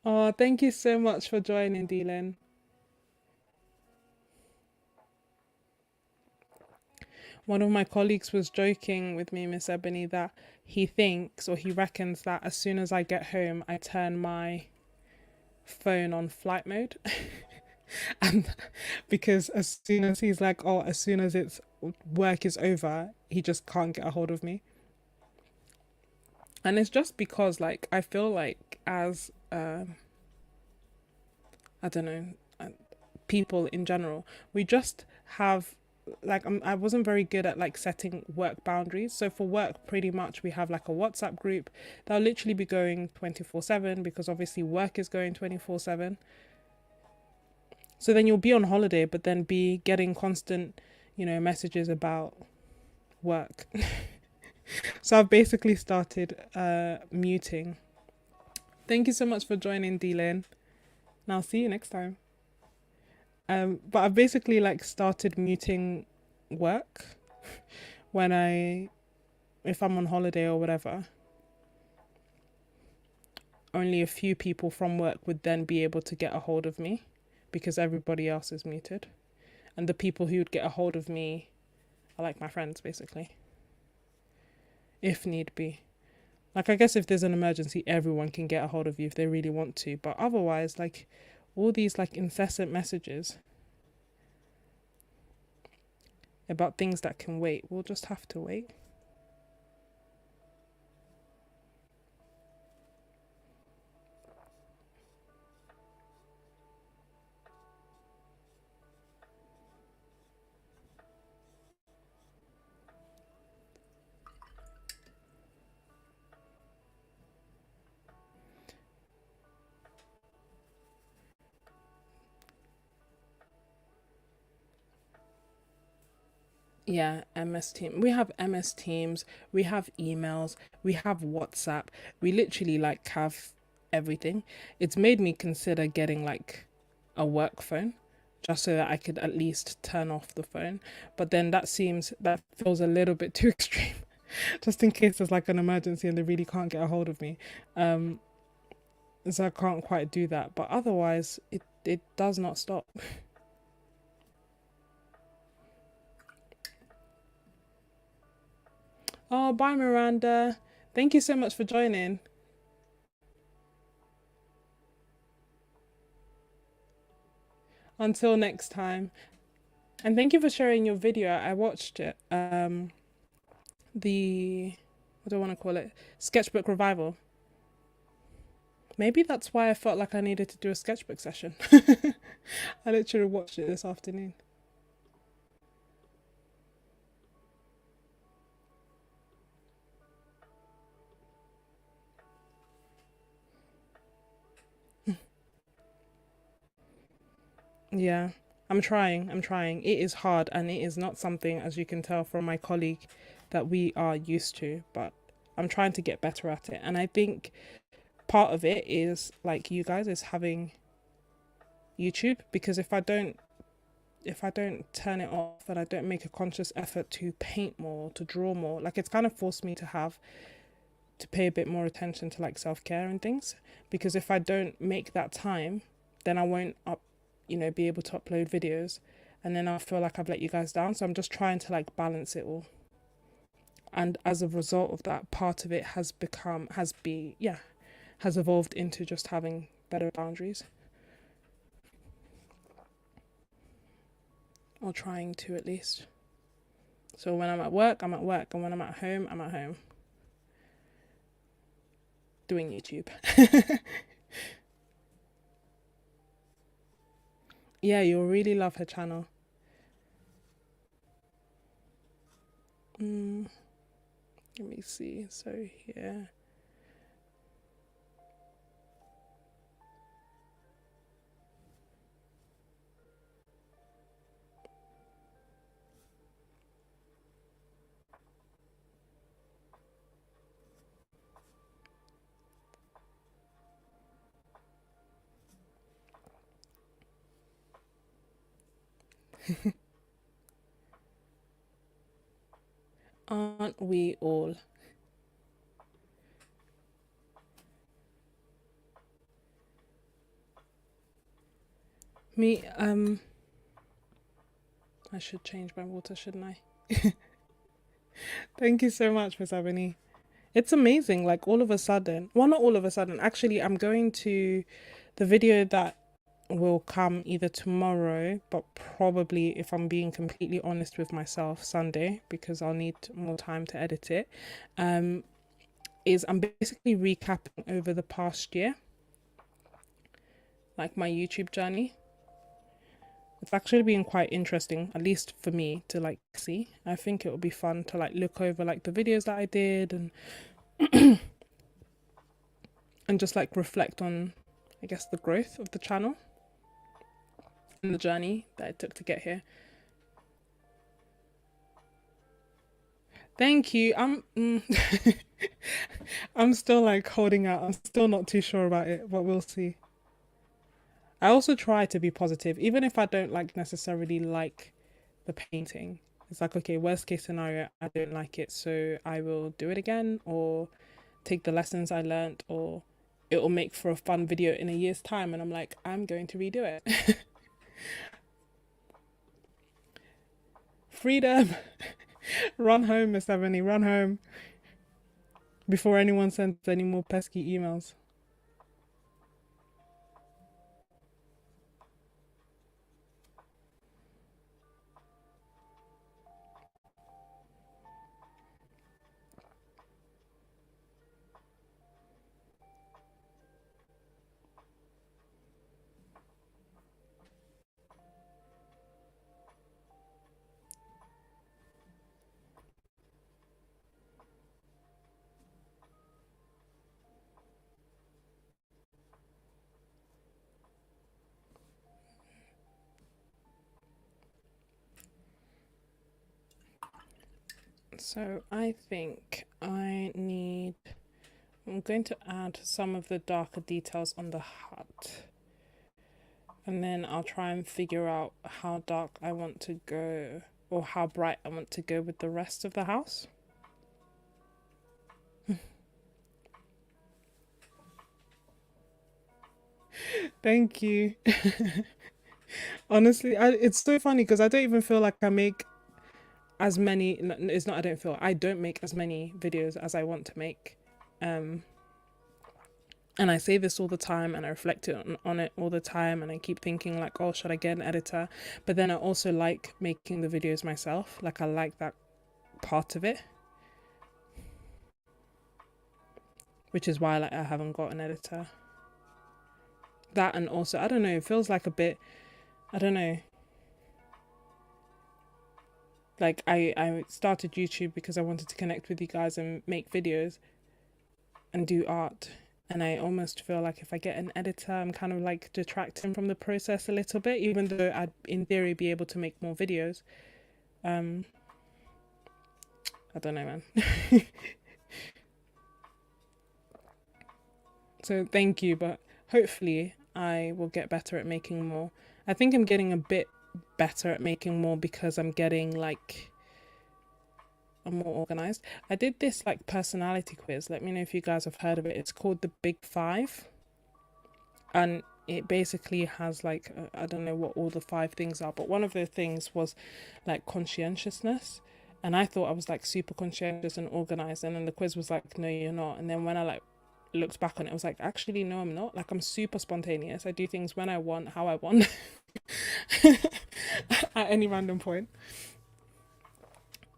Oh, thank you so much for joining, Dylan. One of my colleagues was joking with me, Miss Ebony, that he thinks or he reckons that as soon as I get home, I turn my phone on flight mode. And because as soon as he's like, oh, as soon as it's work is over, he just can't get a hold of me. And it's just because, like, I feel like as, I don't know, people in general, we just have like I wasn't very good at like setting work boundaries. So for work, pretty much we have like a WhatsApp group that'll literally be going 24/7 because obviously work is going 24/7. So then you'll be on holiday, but then be getting constant, messages about work. So I've basically started muting. Thank you so much for joining, Dylan. And I'll see you next time. But I've basically like started muting work when if I'm on holiday or whatever. Only a few people from work would then be able to get a hold of me because everybody else is muted. And the people who would get a hold of me are like my friends, basically, if need be. Like, I guess if there's an emergency, everyone can get a hold of you if they really want to. But otherwise, like, all these, like, incessant messages about things that can wait, we'll just have to wait. Yeah, MS Team. We have MS Teams, we have emails, we have WhatsApp. We literally like have everything. It's made me consider getting like a work phone just so that I could at least turn off the phone. But then that feels a little bit too extreme. Just in case there's like an emergency and they really can't get a hold of me. Um so I can't quite do that. But otherwise it does not stop. Oh, bye, Miranda. Thank you so much for joining. Until next time. And thank you for sharing your video. I watched it. The what do I want to call it? Sketchbook revival. Maybe that's why I felt like I needed to do a sketchbook session. I literally watched it this afternoon. Yeah, I'm trying. I'm trying. It is hard and it is not something, as you can tell from my colleague, that we are used to, but I'm trying to get better at it. And I think part of it is like you guys is having YouTube, because if I don't turn it off and I don't make a conscious effort to paint more, to draw more, like it's kind of forced me to pay a bit more attention to like self-care and things, because if I don't make that time, then I won't be able to upload videos, and then I feel like I've let you guys down. So I'm just trying to like balance it all. And as a result of that, part of it has evolved into just having better boundaries. Or trying to, at least. So when I'm at work, I'm at work. And when I'm at home, I'm at home. Doing YouTube. Yeah, you'll really love her channel. Let me see. So here. Aren't we all? Me, I should change my water, shouldn't I? Thank you so much, Miss Ebony. It's amazing, like all of a sudden. Well, not all of a sudden. Actually, I'm going to the video that will come either tomorrow, but probably, if I'm being completely honest with myself, Sunday, because I'll need more time to edit it. Is I'm basically recapping over the past year, like my YouTube journey. It's actually been quite interesting, at least for me, to like see. I think it would be fun to like look over like the videos that I did and and just like reflect on, I guess, the growth of the channel and the journey that it took to get here. Thank you. I'm still like holding out. I'm still not too sure about it, but we'll see. I also try to be positive, even if I don't like necessarily like the painting. It's like, okay, worst case scenario, I don't like it, so I will do it again or take the lessons I learned, or it will make for a fun video in a year's time, and I'm like, I'm going to redo it. Freedom. Run home, Miss Ebony, run home before anyone sends any more pesky emails. So I think I'm going to add some of the darker details on the hut. And then I'll try and figure out how dark I want to go, or how bright I want to go with the rest of the house. Thank you. Honestly, it's so funny because I don't even feel like I make as many, it's not, I don't make as many videos as I want to make. And I say this all the time, and I reflect on it all the time, and I keep thinking like, oh, should I get an editor? But then I also like making the videos myself. Like I like that part of it, which is why like I haven't got an editor. That, and also, I don't know, it feels like a bit, I don't know. Like I started YouTube because I wanted to connect with you guys and make videos and do art. And I almost feel like if I get an editor, I'm kind of like detracting from the process a little bit, even though I'd in theory be able to make more videos. I don't know, man. So thank you, but hopefully I will get better at making more. I think I'm getting a bit better at making more because I'm getting like, I'm more organized. I did this like personality quiz. Let me know if you guys have heard of it. It's called the Big Five. And it basically has like I don't know what all the 5 things are, but one of the things was like conscientiousness. And I thought I was like super conscientious and organized, and then the quiz was like, no, you're not. And then when I like looked back on it, I was like, actually, no, I'm not. Like, I'm super spontaneous. I do things when I want, how I want, at any random point.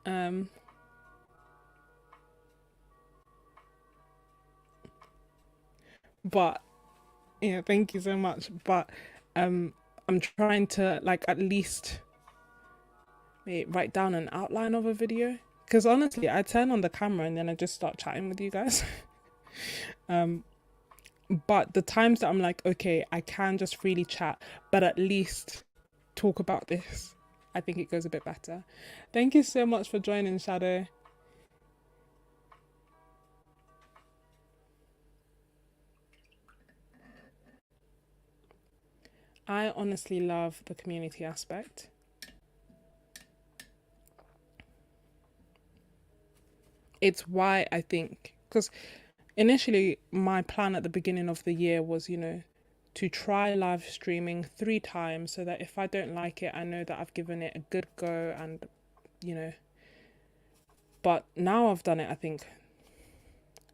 Um, but yeah, thank you so much. But um, I'm trying to like at least write down an outline of a video. Because honestly, I turn on the camera and then I just start chatting with you guys. um, but the times that I'm like, okay, I can just freely chat, but at least talk about this, I think it goes a bit better. Thank you so much for joining, Shadow. I honestly love the community aspect. It's why I think, because initially my plan at the beginning of the year was, to try live streaming 3 times so that if I don't like it, I know that I've given it a good go and, you know, but now I've done it, I think,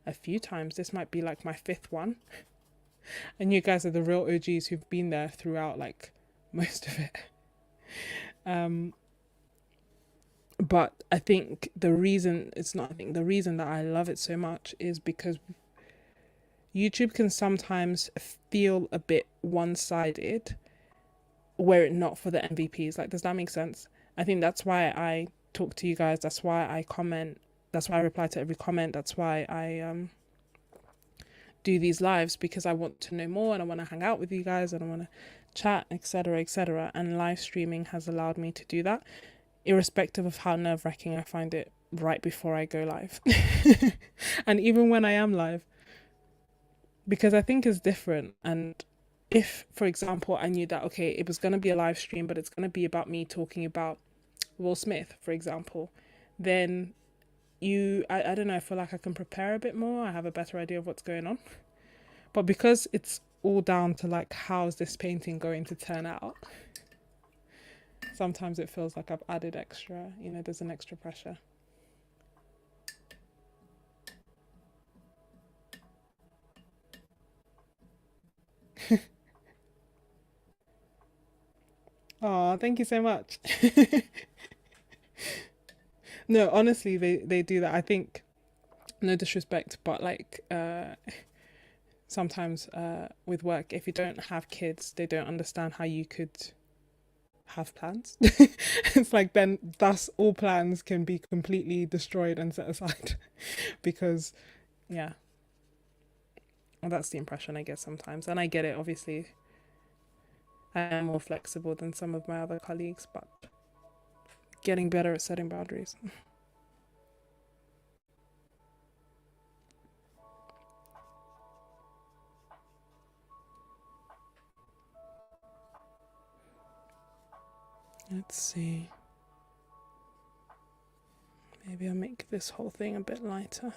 a few times. This might be like my 5th one. And you guys are the real OGs who've been there throughout like most of it. But I think the reason the reason that I love it so much is because YouTube can sometimes feel a bit one-sided were it not for the MVPs. Like, does that make sense? I think that's why I talk to you guys. That's why I comment. That's why I reply to every comment. That's why I do these lives, because I want to know more and I want to hang out with you guys and I want to chat, etc., etc. And live streaming has allowed me to do that, irrespective of how nerve-wracking I find it right before I go live. And even when I am live, because I think it's different. And if, for example, I knew that, okay, it was going to be a live stream, but it's going to be about me talking about Will Smith, for example, then I don't know, I feel like I can prepare a bit more. I have a better idea of what's going on. But because it's all down to like, how's this painting going to turn out? Sometimes it feels like I've added extra, there's an extra pressure. Oh, thank you so much. No, honestly, they do that. I think, no disrespect, but like sometimes with work, if you don't have kids, they don't understand how you could have plans. It's like then thus all plans can be completely destroyed and set aside because yeah, well, that's the impression I get sometimes. And I get it, obviously. I am more flexible than some of my other colleagues, but getting better at setting boundaries. Let's see. Maybe I'll make this whole thing a bit lighter.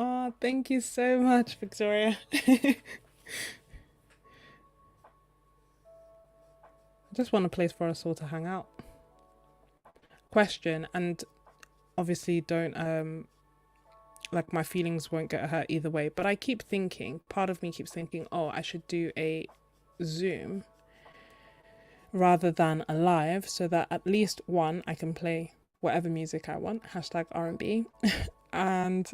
Oh, thank you so much, Victoria. I just want a place for us all to hang out. Question, and obviously don't like, my feelings won't get hurt either way, but I keep thinking, part of me keeps thinking, oh, I should do a Zoom rather than a live, so that at least one, I can play whatever music I want, hashtag R&B, and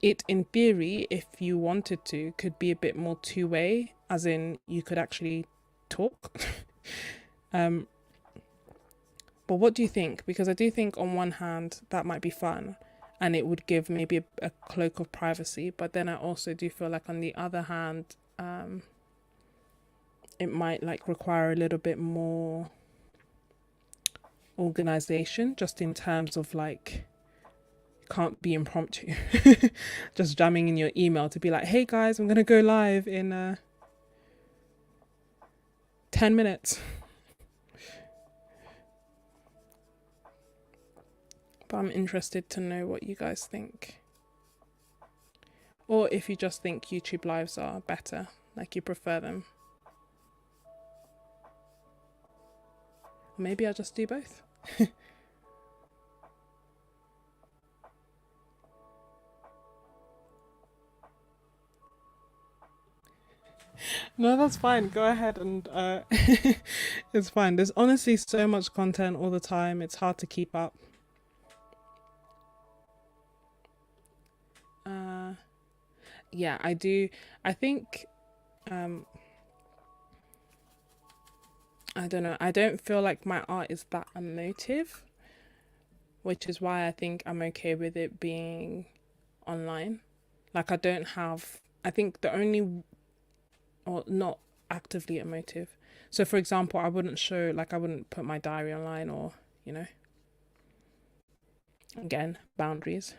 it in theory, if you wanted to, could be a bit more two-way, as in you could actually talk. But what do you think? Because I do think on one hand that might be fun and it would give maybe a cloak of privacy, but then I also do feel like on the other hand it might like require a little bit more organization, just in terms of like, can't be impromptu. Just jamming in your email to be like, hey guys, I'm gonna go live in 10 minutes. But I'm interested to know what you guys think. Or if you just think YouTube lives are better, like you prefer them. Maybe I'll just do both. No, that's fine. Go ahead and it's fine. There's honestly so much content all the time. It's hard to keep up. Yeah, I do. I think I don't know. I don't feel like my art is that emotive, which is why I think I'm okay with it being online. Like I think the only, or not actively emotive. So for example, I wouldn't put my diary online or, you know, again, boundaries.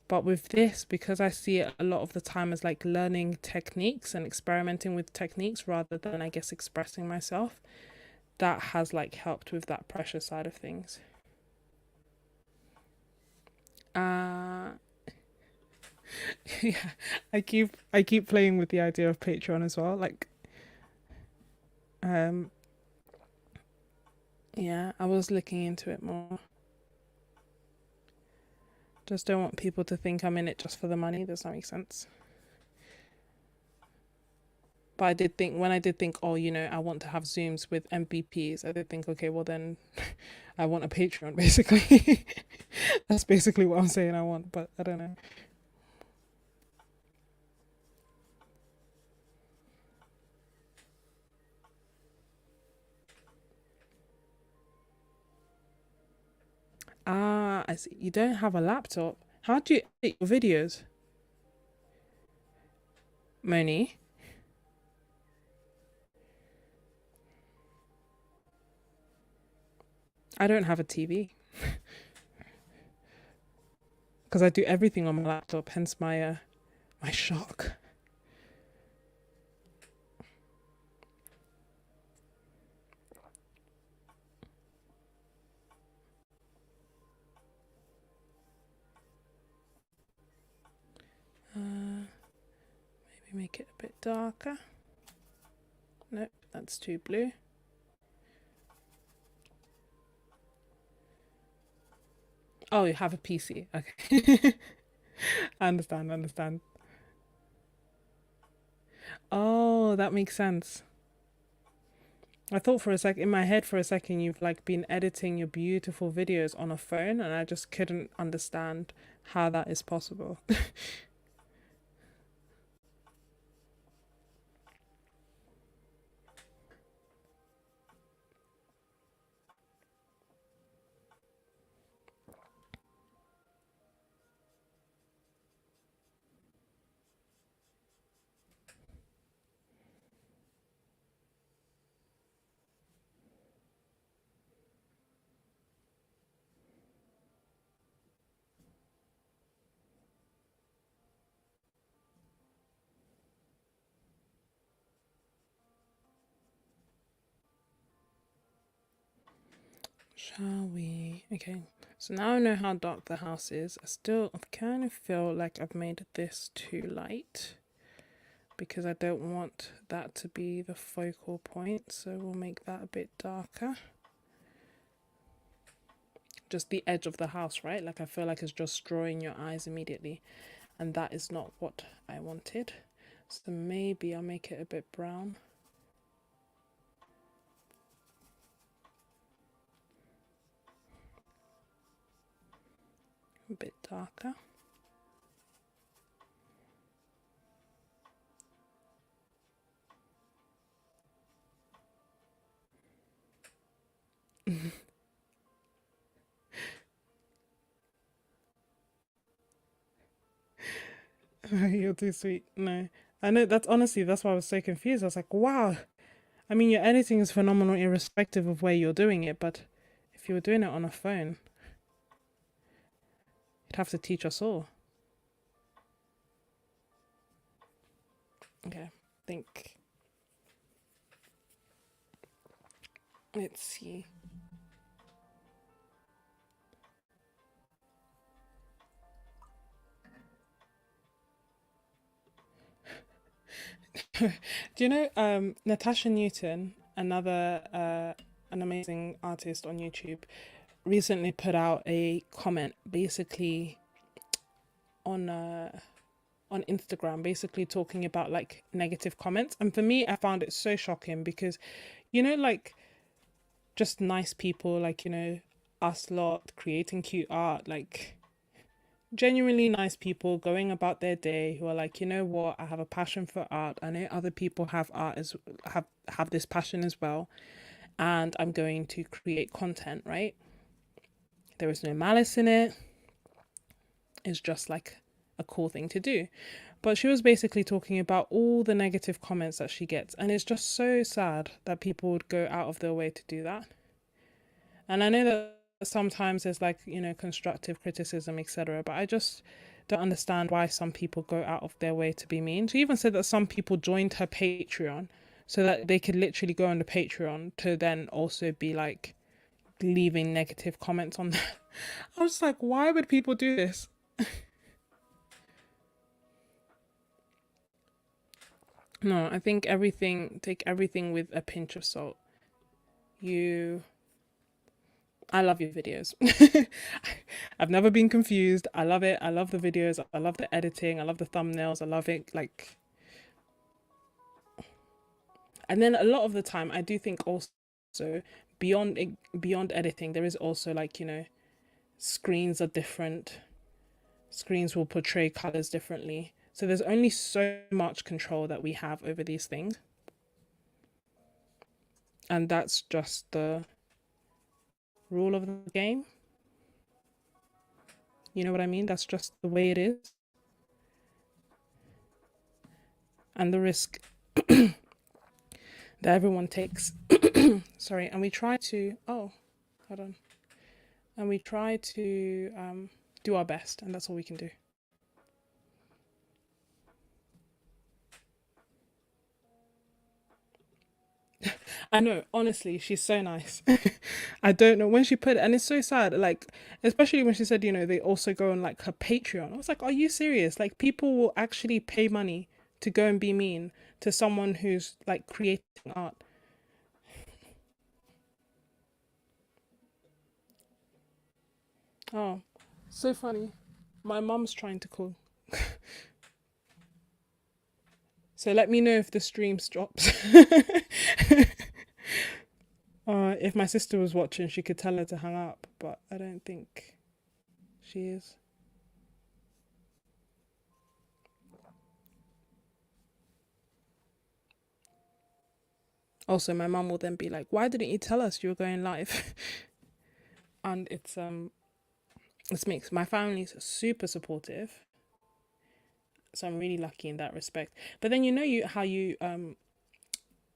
But with this, because I see it a lot of the time as like learning techniques and experimenting with techniques rather than, I guess, expressing myself, that has like helped with that pressure side of things. Uh yeah, I keep playing with the idea of Patreon as well. Like um yeah, I was looking into it more. Just don't want people to think I'm in it just for the money. Does that make sense? But I did think, oh, you know, I want to have Zooms with MVPs. I did think, okay, well then I want a Patreon, basically. That's basically what I'm saying I want, but I don't know. Ah, I see. You don't have a laptop. How do you edit your videos, Moni? I don't have a TV because I do everything on my laptop, hence my shock. Maybe make it a bit darker. Nope, that's too blue. Oh, you have a PC. Okay. I understand. Oh, that makes sense. I thought for a sec in my head for a second you've like been editing your beautiful videos on a phone and I just couldn't understand how that is possible. Shall we? Okay. So now I know how dark the house is. I kind of feel like I've made this too light because I don't want that to be the focal point. So we'll make that a bit darker. Just the edge of the house, right? Like I feel like it's just drawing your eyes immediately. And that is not what I wanted. So maybe I'll make it a bit brown. A bit darker. You're too sweet. No. I know that's why I was so confused. I was like, wow. I mean, your editing is phenomenal irrespective of where you're doing it, but if you were doing it on a phone, you'd have to teach us all. Okay, think. Let's see. Do you know Natasha Newton, another an amazing artist on YouTube, recently put out a comment basically on on Instagram, basically talking about like negative comments. And for me, I found it so shocking because, like just nice people, like, us lot creating cute art, like genuinely nice people going about their day who are like, you know what, I have a passion for art. I know other people have art as have this passion as well, and I'm going to create content, right? There is no malice in it. It's just like a cool thing to do. But she was basically talking about all the negative comments that she gets, and it's just so sad that people would go out of their way to do that. And I know that sometimes there's like, constructive criticism, etc. But I just don't understand why some people go out of their way to be mean. She even said that some people joined her Patreon so that they could literally go on the Patreon to then also be like leaving negative comments on there. I was like, why would people do this? No, I think take everything with a pinch of salt. You I love your videos. I've never been confused. I love it. I love the videos. I love the editing. I love the thumbnails. I love it. Like, and then a lot of the time, I do think also beyond editing, there is also like, screens are different. Screens will portray colors differently. So there's only so much control that we have over these things, and that's just the rule of the game. You know what I mean? That's just the way it is, and the risk that everyone takes. Sorry, and we try to. Oh, hold on. And we try to do our best, and that's all we can do. I know, honestly, she's so nice. I don't know when she put it, and it's so sad. Like, especially when she said, they also go on like her Patreon. I was like, are you serious? Like, people will actually pay money to go and be mean to someone who's like creating art. Oh, so funny. My mum's trying to call. So let me know if the stream stops. If my sister was watching, she could tell her to hang up, but I don't think she is. Also, my mum will then be like, "Why didn't you tell us you were going live?" And this makes my family's super supportive, so I'm really lucky in that respect. But then how you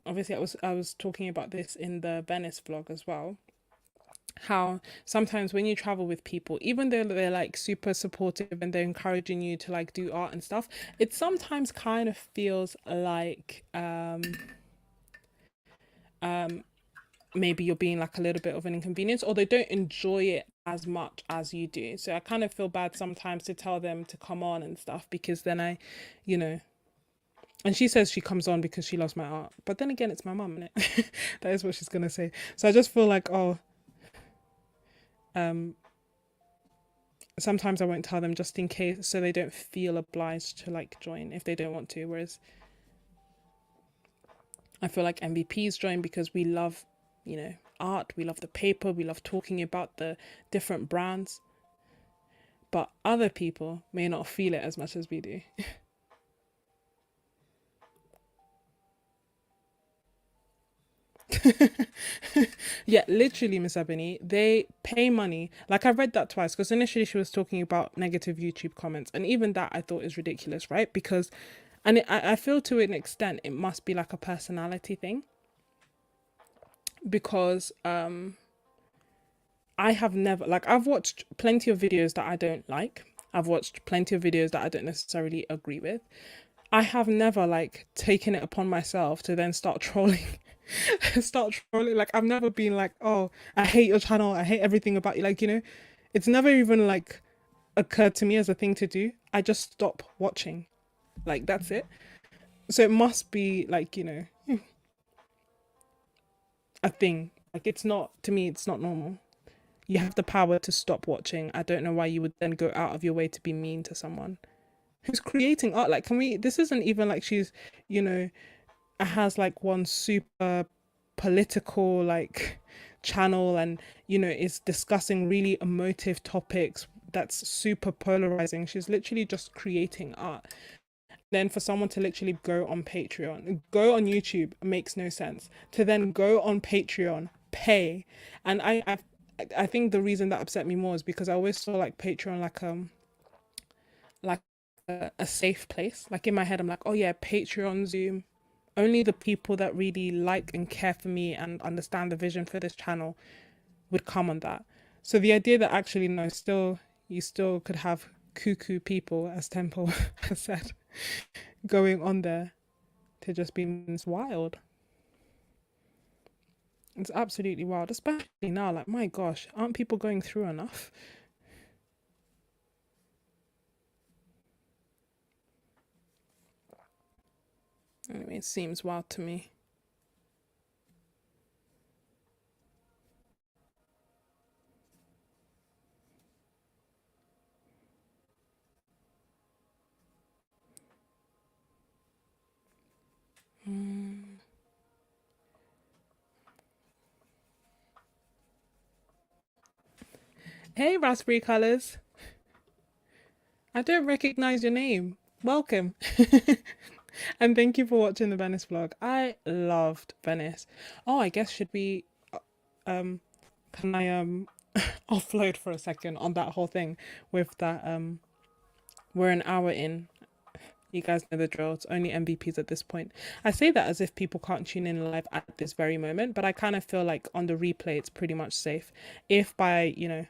obviously I was talking about this in the Venice vlog as well. How sometimes when you travel with people, even though they're like super supportive and they're encouraging you to like do art and stuff, it sometimes kind of feels like um maybe you're being like a little bit of an inconvenience, or they don't enjoy it as much as you do. So I kind of feel bad sometimes to tell them to come on and stuff, because then you know and she says she comes on because she loves my art, but then again, it's my mum, innit? That is what she's gonna say. So I just feel like, um sometimes I won't tell them just in case, so they don't feel obliged to like join if they don't want to. Whereas I feel like MVPs join because we love, art, we love the paper, we love talking about the different brands. But other people may not feel it as much as we do. Yeah, literally, Miss Ebony, they pay money. Like, I read that twice because initially she was talking about negative YouTube comments, and even that I thought is ridiculous, right? Because, I feel to an extent it must be like a personality thing, because I have never, like, I've watched plenty of videos that I don't like. I've watched plenty of videos that I don't necessarily agree with. I have never like taken it upon myself to then start trolling. Start trolling. Like, I've never been like, oh, I hate your channel, I hate everything about you. Like, it's never even like occurred to me as a thing to do. I just stop watching. Like, that's it. So it must be like, you know, a thing. Like it's not, to me, it's not normal. You have the power to stop watching. I don't know why you would then go out of your way to be mean to someone who's creating art. Like, can we, this isn't even like she's, you know, has like one super political like channel and, you know, is discussing really emotive topics that's super polarizing. She's literally just creating art. Then for someone to literally go on Patreon, go on YouTube makes no sense. To then go on Patreon, pay, and I think the reason that upset me more is because I always saw like Patreon like a safe place. Like in my head, I'm like, oh yeah, Patreon, Zoom. Only the people that really like and care for me and understand the vision for this channel would come on that. So the idea that actually no, still you still could have cuckoo people, as Temple has said, going on there to just be wild. It's absolutely wild, especially now. Like, my gosh, aren't people going through enough? Anyway, it seems wild to me. Hey, Raspberry Colors. I don't recognize your name. Welcome. And thank you for watching the Venice vlog. I loved Venice. Oh, I guess should we um can I offload for a second on that whole thing with that we're an hour in. You guys know the drill. It's only MVPs at this point. I say that as if people can't tune in live at this very moment, but I kind of feel like on the replay it's pretty much safe. If by, you know,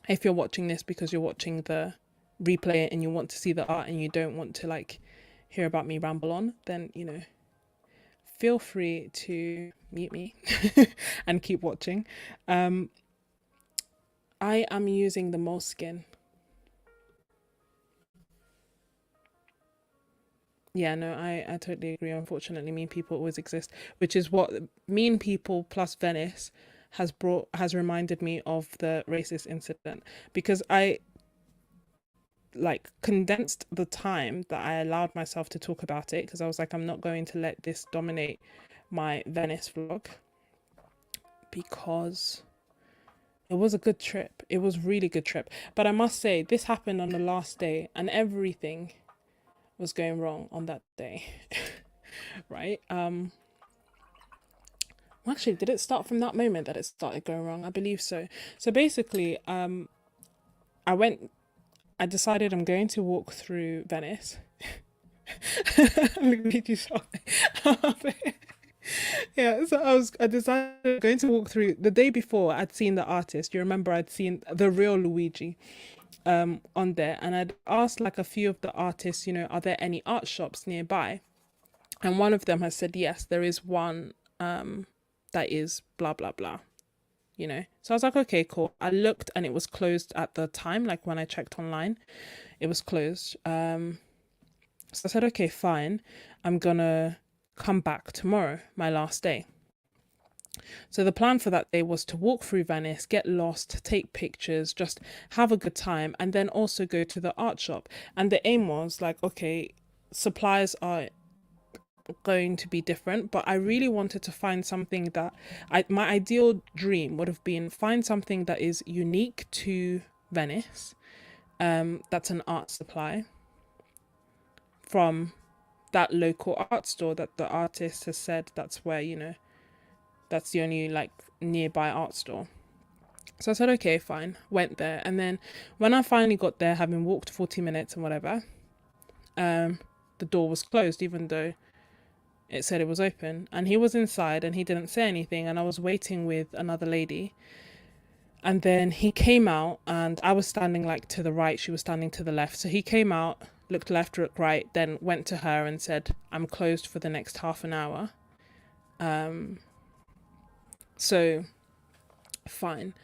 if you're watching this because you're watching the replay and you want to see the art and you don't want to like hear about me ramble on, then, you know, feel free to mute me and keep watching. I am using the Moleskine. Yeah, no, I totally agree. Unfortunately, mean people always exist, which is what mean people plus Venice has reminded me of the racist incident, because I like condensed the time that I allowed myself to talk about it, because I was like, I'm not going to let this dominate my Venice vlog, because it was a good trip. It was really good trip. But I must say, this happened on the last day and everything was going wrong on that day. Right? Well, actually, did it start from that moment that it started going wrong? I believe so. So basically, I went I decided I'm going to walk through Venice. Look at you, yeah, so I decided I'm going to walk through. The day before I'd seen the artist. You remember I'd seen the real Luigi on there, and I'd asked like a few of the artists, you know, are there any art shops nearby? And one of them has said yes, there is one that is blah blah blah, you know. So I was like, okay, cool. I looked and it was closed at the time, like when I checked online, it was closed. So I said, okay, fine. I'm gonna come back tomorrow, my last day. So the plan for that day was to walk through Venice, get lost, take pictures, just have a good time, and then also go to the art shop. And the aim was like, okay, supplies are going to be different, but I really wanted to find something that my ideal dream would have been find something that is unique to Venice. That's an art supply from that local art store that the artist has said that's where, you know, that's the only like nearby art store. So I said, okay, fine. Went there. And then when I finally got there, having walked 40 minutes and whatever, the door was closed, even though it said it was open. And he was inside and he didn't say anything. And I was waiting with another lady. And then he came out and I was standing like to the right. She was standing to the left. So he came out, looked left, looked right, then went to her and said, I'm closed for the next half an hour. So fine.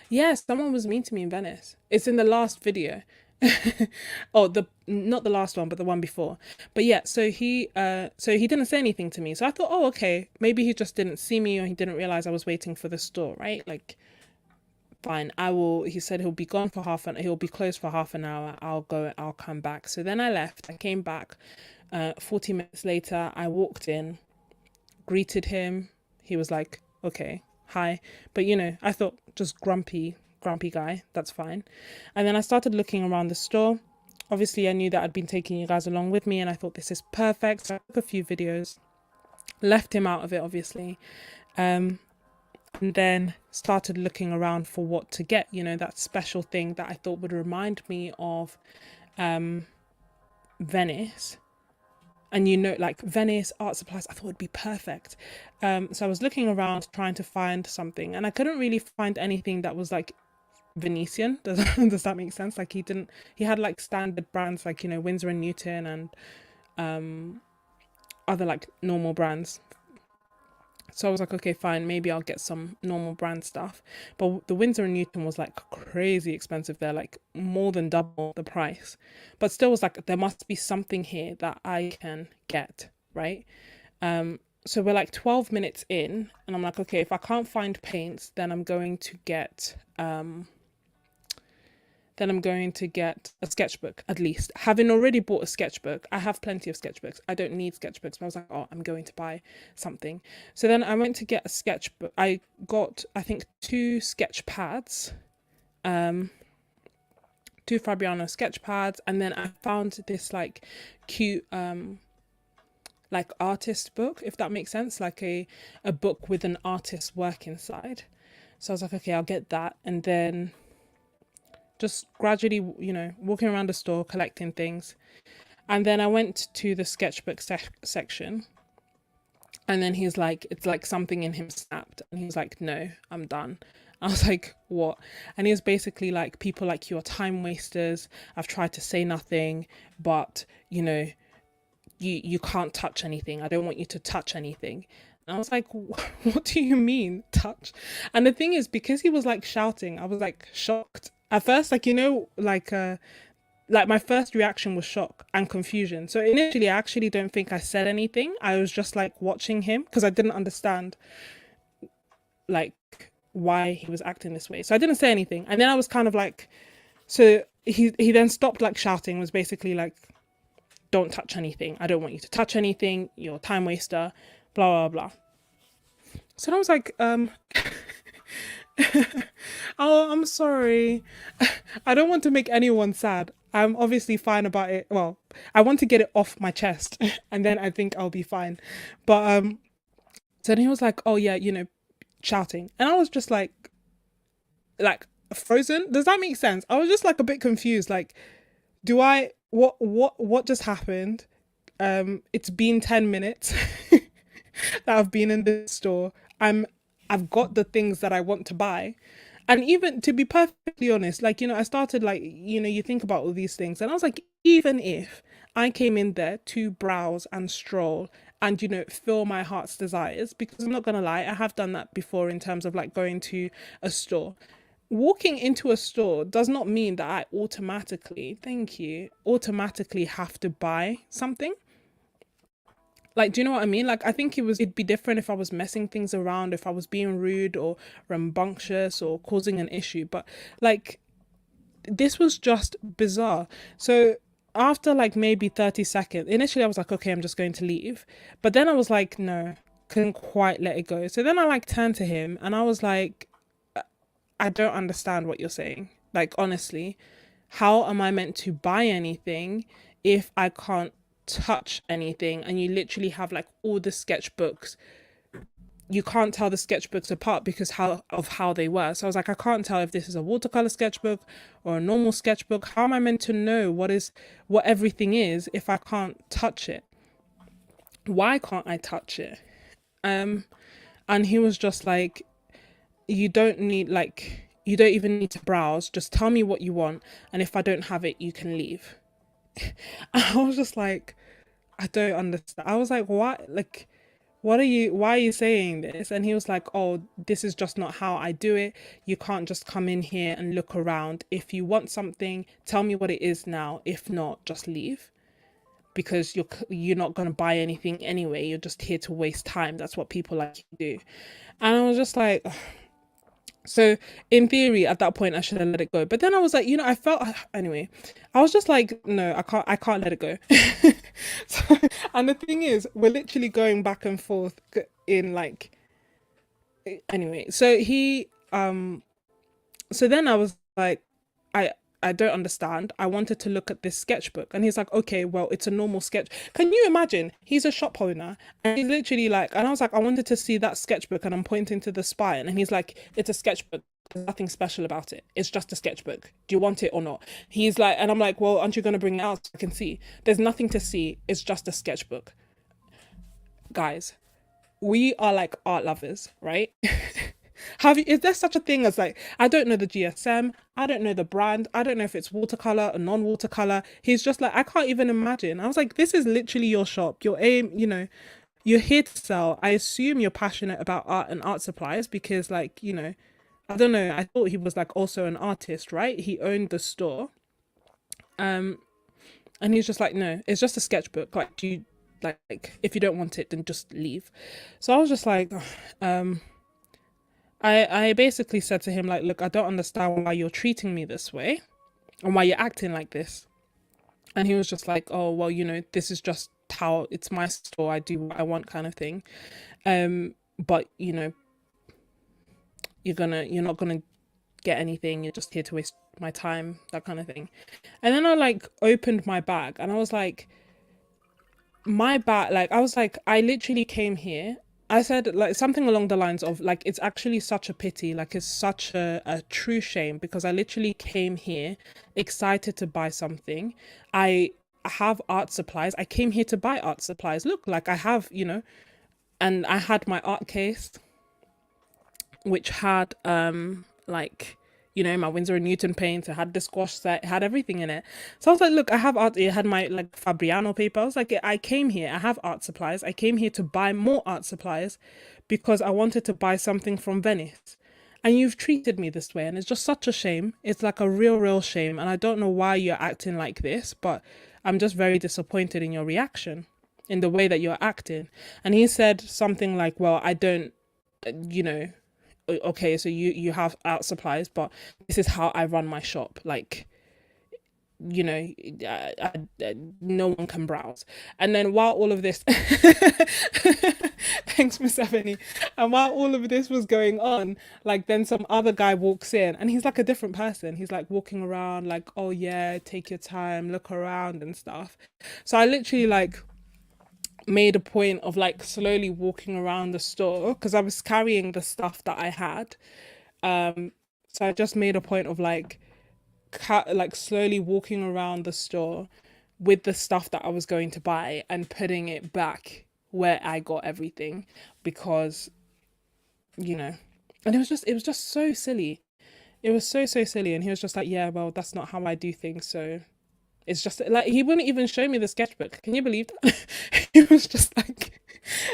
Yes, someone was mean to me in Venice. It's in the last video. Oh, the not the last one, but the one before. But yeah, so he didn't say anything to me. So I thought, oh, okay, maybe he just didn't see me or he didn't realize I was waiting for the store, right? Like, fine, I will. He said he'll be gone for he'll be closed for half an hour. I'll go, I'll come back. So then I left. I came back. 40 minutes later, I walked in, greeted him. He was like, okay, hi. But I thought just grumpy guy, that's fine. And then I started looking around the store. Obviously, I knew that I'd been taking you guys along with me, and I thought this is perfect. So I took a few videos, left him out of it, obviously, and then started looking around for what to get, that special thing that I thought would remind me of Venice. And like Venice art supplies, I thought would be perfect. So I was looking around trying to find something, and I couldn't really find anything that was like Venetian. Does that make sense? Like he had like standard brands like Winsor and Newton and other like normal brands. So I was like, okay, fine, maybe I'll get some normal brand stuff. But the Winsor and Newton was like crazy expensive. They're like more than double the price. But still was like, there must be something here that I can get, right? So we're like 12 minutes in, and I'm like, okay, if I can't find paints, then I'm going to get a sketchbook at least. Having already bought a sketchbook, I have plenty of sketchbooks. I don't need sketchbooks, but I was like, oh, I'm going to buy something. So then I went to get a sketchbook. I got, I think, two sketch pads, two Fabriano sketch pads, and then I found this like cute like artist book, if that makes sense, like a book with an artist's work inside. So I was like, okay, I'll get that, and then just gradually, walking around the store, collecting things. And then I went to the sketchbook section. And then he's like, it's like something in him snapped. And he was like, no, I'm done. I was like, what? And he was basically like, people like you are time wasters. I've tried to say nothing, but, you can't touch anything. I don't want you to touch anything. And I was like, what do you mean touch? And the thing is, because he was like shouting, I was like shocked at first, like like my first reaction was shock and confusion. So initially I actually don't think I said anything. I was just like watching him because I didn't understand like why he was acting this way. So I didn't say anything. And then I was kind of like, so he then stopped like shouting, was basically like, don't touch anything. I don't want you to touch anything. You're a time waster, blah, blah, blah. So I was like, oh, I'm sorry. I don't want to make anyone sad. I'm obviously fine about it. Well, I want to get it off my chest and then I think I'll be fine. But so then he was like, oh yeah, shouting. And I was just like frozen. Does that make sense? I was just like a bit confused. Like, do I what just happened? It's been 10 minutes that I've been in this store. I've got the things that I want to buy. And even to be perfectly honest, like, I started like, you think about all these things. And I was like, even if I came in there to browse and stroll and, fill my heart's desires, because I'm not going to lie, I have done that before in terms of like going to a store. Walking into a store does not mean that I automatically have to buy something. Like, do you know what I mean? Like, I think it'd be different if I was messing things around, if I was being rude or rambunctious or causing an issue. But like, this was just bizarre. So after like maybe 30 seconds, initially I was like, okay, I'm just going to leave. But then I was like, no, couldn't quite let it go. So then I like turned to him and I was like, I don't understand what you're saying. Like, honestly, how am I meant to buy anything if I can't touch anything? And you literally have like all the sketchbooks. You can't tell the sketchbooks apart because how they were. So I was like, I can't tell if this is a watercolor sketchbook or a normal sketchbook. How am I meant to know what everything is if I can't touch it? Why can't I touch it? And he was just like, you don't even need to browse. Just tell me what you want, and if I don't have it, you can leave. And I was just like, I don't understand. I was like, what? Like, why are you saying this? And he was like, oh, this is just not how I do it. You can't just come in here and look around. If you want something, tell me what it is now. If not, just leave, because you're not going to buy anything anyway. You're just here to waste time. That's what people like you do. And I was just like, so in theory, at that point, I should have let it go. But then I was like, I felt anyway. I was just like, no, I can't let it go. So, and the thing is, we're literally going back and forth in like, anyway. So then I was like, I I don't understand. I wanted to look at this sketchbook. And he's like, okay, well, it's a normal sketch. Can you imagine? He's a shop owner. And he's literally like, and I was like, I wanted to see that sketchbook. And I'm pointing to the spine. And he's like, it's a sketchbook. There's nothing special about it. It's just a sketchbook. Do you want it or not? He's like, and I'm like, well, aren't you going to bring it out so I can see? There's nothing to see. It's just a sketchbook. Guys, we are like art lovers, right? Is there such a thing as like, I don't know the GSM, I don't know the brand, I don't know if it's watercolor or non-watercolor. He's just like, I can't even imagine. I was like, this is literally your shop. Your aim, you're here to sell. I assume you're passionate about art and art supplies because like, I don't know, I thought he was like also an artist, right? He owned the store. Um, and he's just like, no, it's just a sketchbook. Like, do you like if you don't want it, then just leave. So I was just like, I basically said to him, like, look, I don't understand why you're treating me this way and why you're acting like this. And he was just like, oh, well, this is just how it's my store. I do what I want kind of thing. But you're not gonna get anything. You're just here to waste my time, that kind of thing. And then I like opened my bag and I was like, my bag, like, I was like, I literally came here. I said like something along the lines of like, it's actually such a pity, like it's such a true shame because I literally came here excited to buy something. I have art supplies. I came here to buy art supplies. Look, like I have, and I had my art case, which had like my Winsor and Newton paints. It had the Gouache set. It had everything in it. So I was like, look, I have art. It had my like Fabriano paper. I was like, I came here. I have art supplies. I came here to buy more art supplies because I wanted to buy something from Venice. And you've treated me this way, and it's just such a shame. It's like a real shame. And I don't know why you're acting like this, but I'm just very disappointed in your reaction, in the way that you're acting. And he said something like, well, I don't, you know, okay, so you have art supplies, but this is how I run my shop. Like, no one can browse. And then while all of this, thanks, Miss Ebony. And while all of this was going on, like then some other guy walks in, and he's like a different person. He's like walking around, like, oh yeah, take your time, look around and stuff. So I literally like made a point of like slowly walking around the store because I was carrying the stuff that I had. So I just made a point of like like slowly walking around the store with the stuff that I was going to buy and putting it back where I got everything because you know and it was just so silly. It was so silly, and he was just like, yeah, well, that's not how I do things, so it's just like he wouldn't even show me the sketchbook. Can you believe that? He was just like,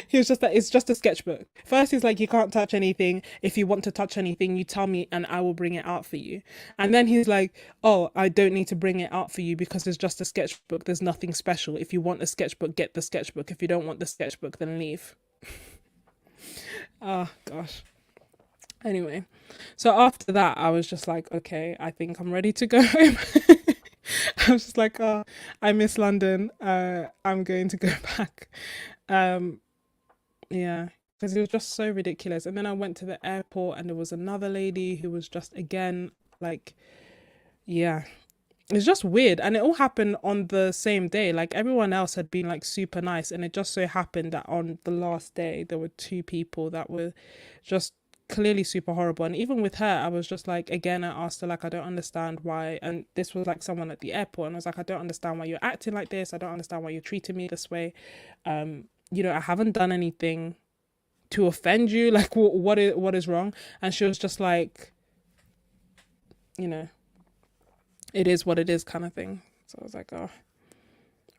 he was just like, it's just a sketchbook. First, he's like, you can't touch anything. If you want to touch anything, you tell me and I will bring it out for you. And then he's like, oh, I don't need to bring it out for you because it's just a sketchbook. There's nothing special. If you want a sketchbook, get the sketchbook. If you don't want the sketchbook, then leave. Oh, gosh. Anyway, so after that, I was just like, okay, I think I'm ready to go home. I was just like, oh, I miss London. I'm going to go back. Um, yeah, because it was just so ridiculous. And then I went to the airport, and there was another lady who was just again like, yeah, it's just weird. And it all happened on the same day. Like everyone else had been like super nice, and it just so happened that on the last day there were two people that were just clearly super horrible. And even with her, I was just like, again, I asked her like, I don't understand why. And this was like someone at the airport, and I was like, I don't understand why you're acting like this. I don't understand why you're treating me this way. I haven't done anything to offend you. Like, what is wrong? And she was just like, you know, it is what it is, kind of thing. So I was like, oh,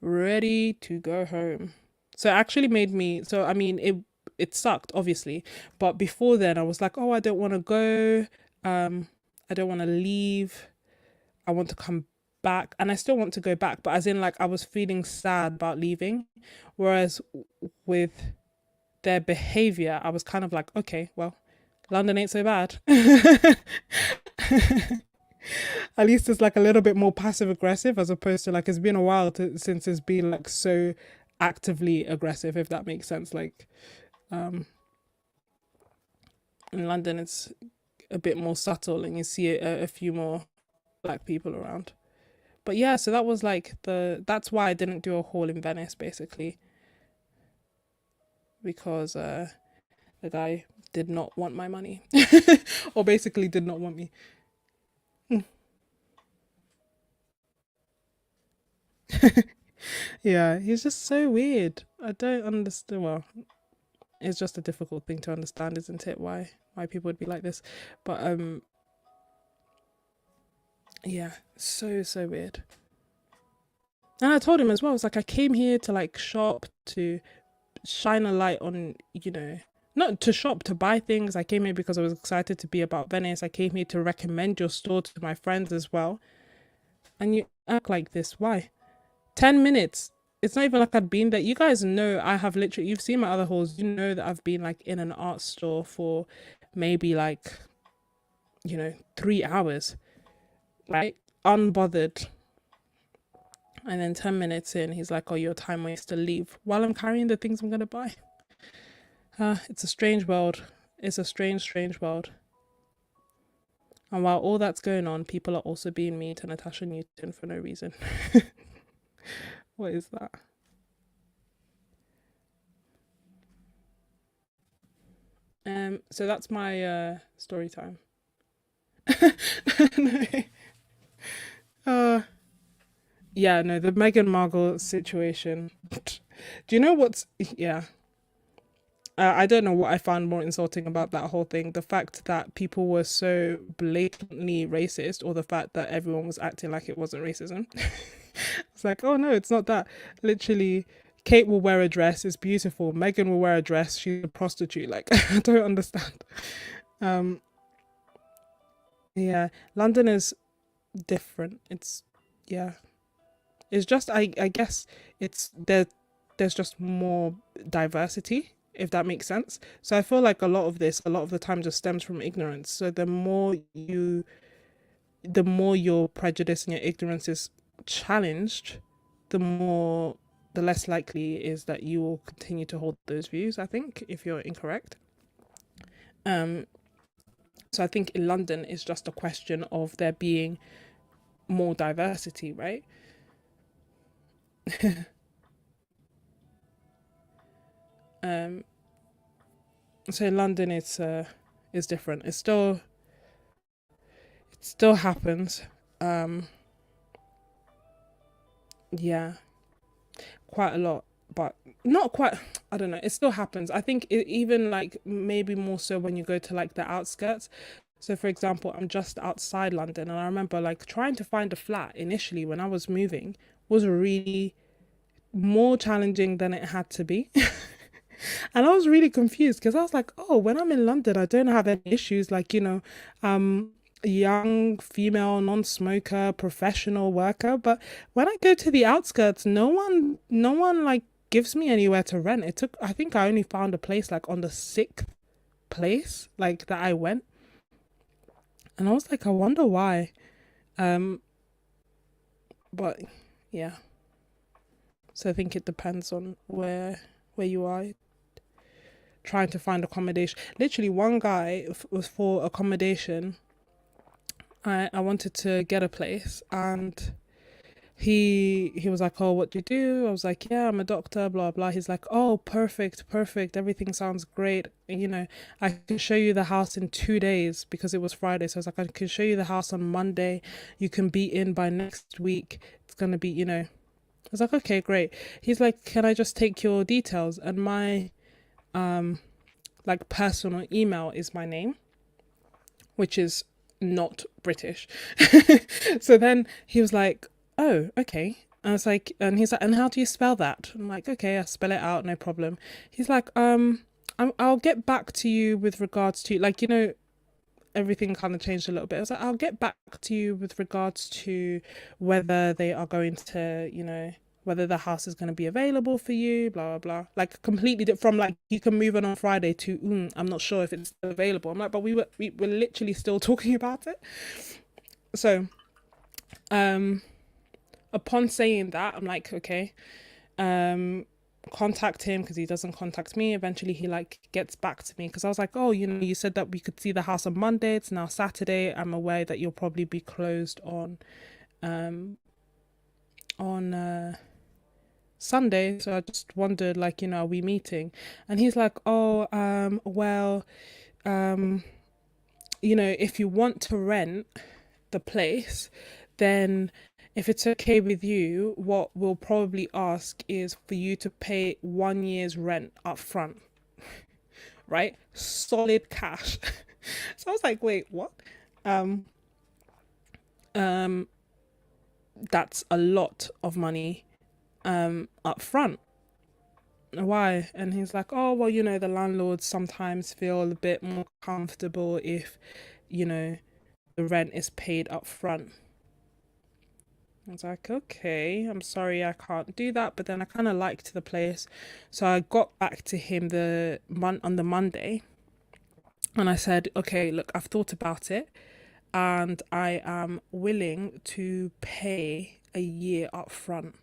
ready to go home. So it actually made me. So I mean, it sucked, obviously. But before then, I was like, oh, I don't want to go. I don't want to leave. I want to come back, and I still want to go back, but as in like I was feeling sad about leaving. Whereas with their behavior, I was kind of like, okay, well, London ain't so bad. At least it's like a little bit more passive aggressive as opposed to like it's been a while since it's been like so actively aggressive, if that makes sense. Like um in London, it's a bit more subtle, and you see a few more black people around. But yeah, so that was like that's why I didn't do a haul in Venice, basically, because the guy did not want my money, or basically did not want me. Yeah, he's just so weird. I don't understand. Well, it's just a difficult thing to understand, isn't it? Why people would be like this? But yeah, so weird. And I told him as well. I was like, I came here to like shop, to shine a light on, not to shop, to buy things. I came here because I was excited to be about Venice. I came here to recommend your store to my friends as well. And you act like this. Why? 10 minutes. It's not even like I'd been there. You guys know I have literally, you've seen my other hauls. You know that I've been like in an art store for maybe like, 3 hours, right? Unbothered. And then 10 minutes in, he's like, oh, your time waster, leave. While I'm carrying the things I'm going to buy. It's a strange world. It's a strange world. And while all that's going on, people are also being mean to Natasha Newton for no reason. What is that? So that's my story time. No. Uh, yeah, no, the Meghan Markle situation. Do you know what's yeah? I don't know what I found more insulting about that whole thing. The fact that people were so blatantly racist, or the fact that everyone was acting like it wasn't racism. It's like, oh no, it's not that. Literally, Kate will wear a dress, it's beautiful. Meghan will wear a dress, she's a prostitute. Like, I don't understand. Um, yeah, London is different. Yeah, it's just, I guess it's there's just more diversity, if that makes sense. So I feel like a lot of the time just stems from ignorance. So the more your prejudice and your ignorance is challenged, the more the less likely it is that you will continue to hold those views, I think, if you're incorrect. Um so I think in London it's just a question of there being more diversity, right? Um so in London it's different. It still happens. Um yeah, quite a lot, but not quite. I don't know, it still happens. I think even like maybe more so when you go to like the outskirts. So for example, I'm just outside London, and I remember like trying to find a flat initially when I was moving was really more challenging than it had to be. And I was really confused because I was like, oh, when I'm in London, I don't have any issues. Like, young, female, non smoker, professional worker. But when I go to the outskirts, no one like gives me anywhere to rent. I think I only found a place like on the sixth place, like that I went. And I was like, I wonder why. Um, but yeah. So I think it depends on where you are trying to find accommodation. Literally, one guy was for accommodation. I wanted to get a place, and he was like, "Oh, what do you do?" I was like, "Yeah, I'm a doctor." Blah blah. He's like, "Oh, perfect. Everything sounds great. I can show you the house in 2 days because it was Friday. So I was like, I can show you the house on Monday. You can be in by next week. It's gonna be, I was like, okay, great. He's like, can I just take your details? And my um like personal email is my name, which is not British. So then he was like, oh, okay. I was like, and he's like, and how do you spell that? I'm like, okay, I spell it out, no problem. He's like, I'll get back to you with regards to, like, everything kind of changed a little bit. I was like, I'll get back to you with regards to whether they are going to, whether the house is going to be available for you, blah, blah, blah. Like, completely from, like, you can move on Friday to, I'm not sure if it's still available. I'm like, but we were literally still talking about it. So, um, upon saying that, I'm like, okay, um, contact him because he doesn't contact me. Eventually, he like gets back to me because I was like, oh, you said that we could see the house on Monday. It's now Saturday. I'm aware that you'll probably be closed um on Sunday, so I just wondered, like, are we meeting? And he's like, oh, well, um, if you want to rent the place, then if it's okay with you, what we'll probably ask is for you to pay 1 year's rent up front, right? Solid cash. So I was like, wait, what? Um, um, that's a lot of money up front. Why? And he's like, oh, well, the landlords sometimes feel a bit more comfortable if, you know, the rent is paid up front. I was like, okay, I'm sorry I can't do that, but then I kind of liked the place, so I got back to him on the Monday, and I said, okay, look, I've thought about it, and I am willing to pay a year up front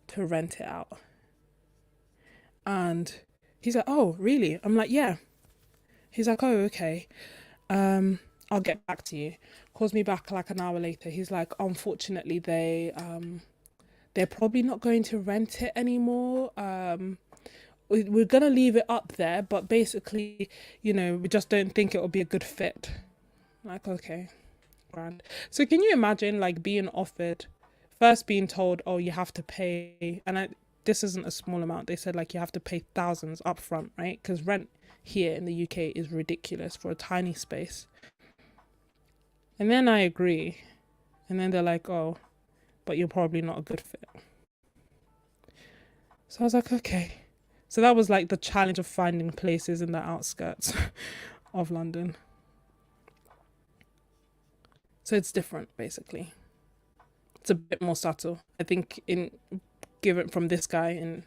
to rent it out. And he's like, oh, really? I'm like, yeah. He's like, oh, okay. I'll get back to you. Calls me back like an hour later. He's like, unfortunately, they're probably not going to rent it anymore. We're gonna leave it up there, but basically, we just don't think it'll be a good fit. Like, okay, grand. So can you imagine, like, being offered, first being told, oh, you have to pay, and this isn't a small amount. They said, like, you have to pay thousands up front, right? Because rent here in the UK is ridiculous for a tiny space. And then I agree, and then they're like, oh, but you're probably not a good fit. So I was like, okay. So that was like the challenge of finding places in the outskirts of London. So it's different, basically. It's a bit more subtle. I think given from this guy, and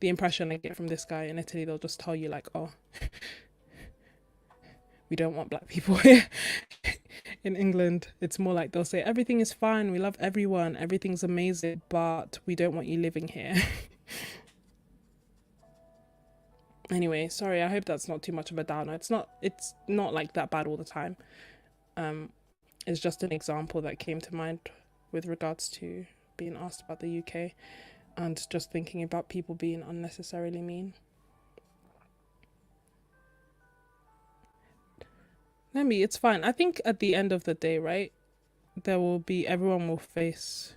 the impression I get from this guy in Italy, they'll just tell you like, oh, we don't want black people here. In England, it's more like they'll say everything is fine, we love everyone, everything's amazing, but we don't want you living here. Anyway, sorry, I hope that's not too much of a downer. It's not like that bad all the time. It's just an example that came to mind with regards to being asked about the UK and just thinking about people being unnecessarily mean. Maybe it's fine. I think at the end of the day, right, everyone will face,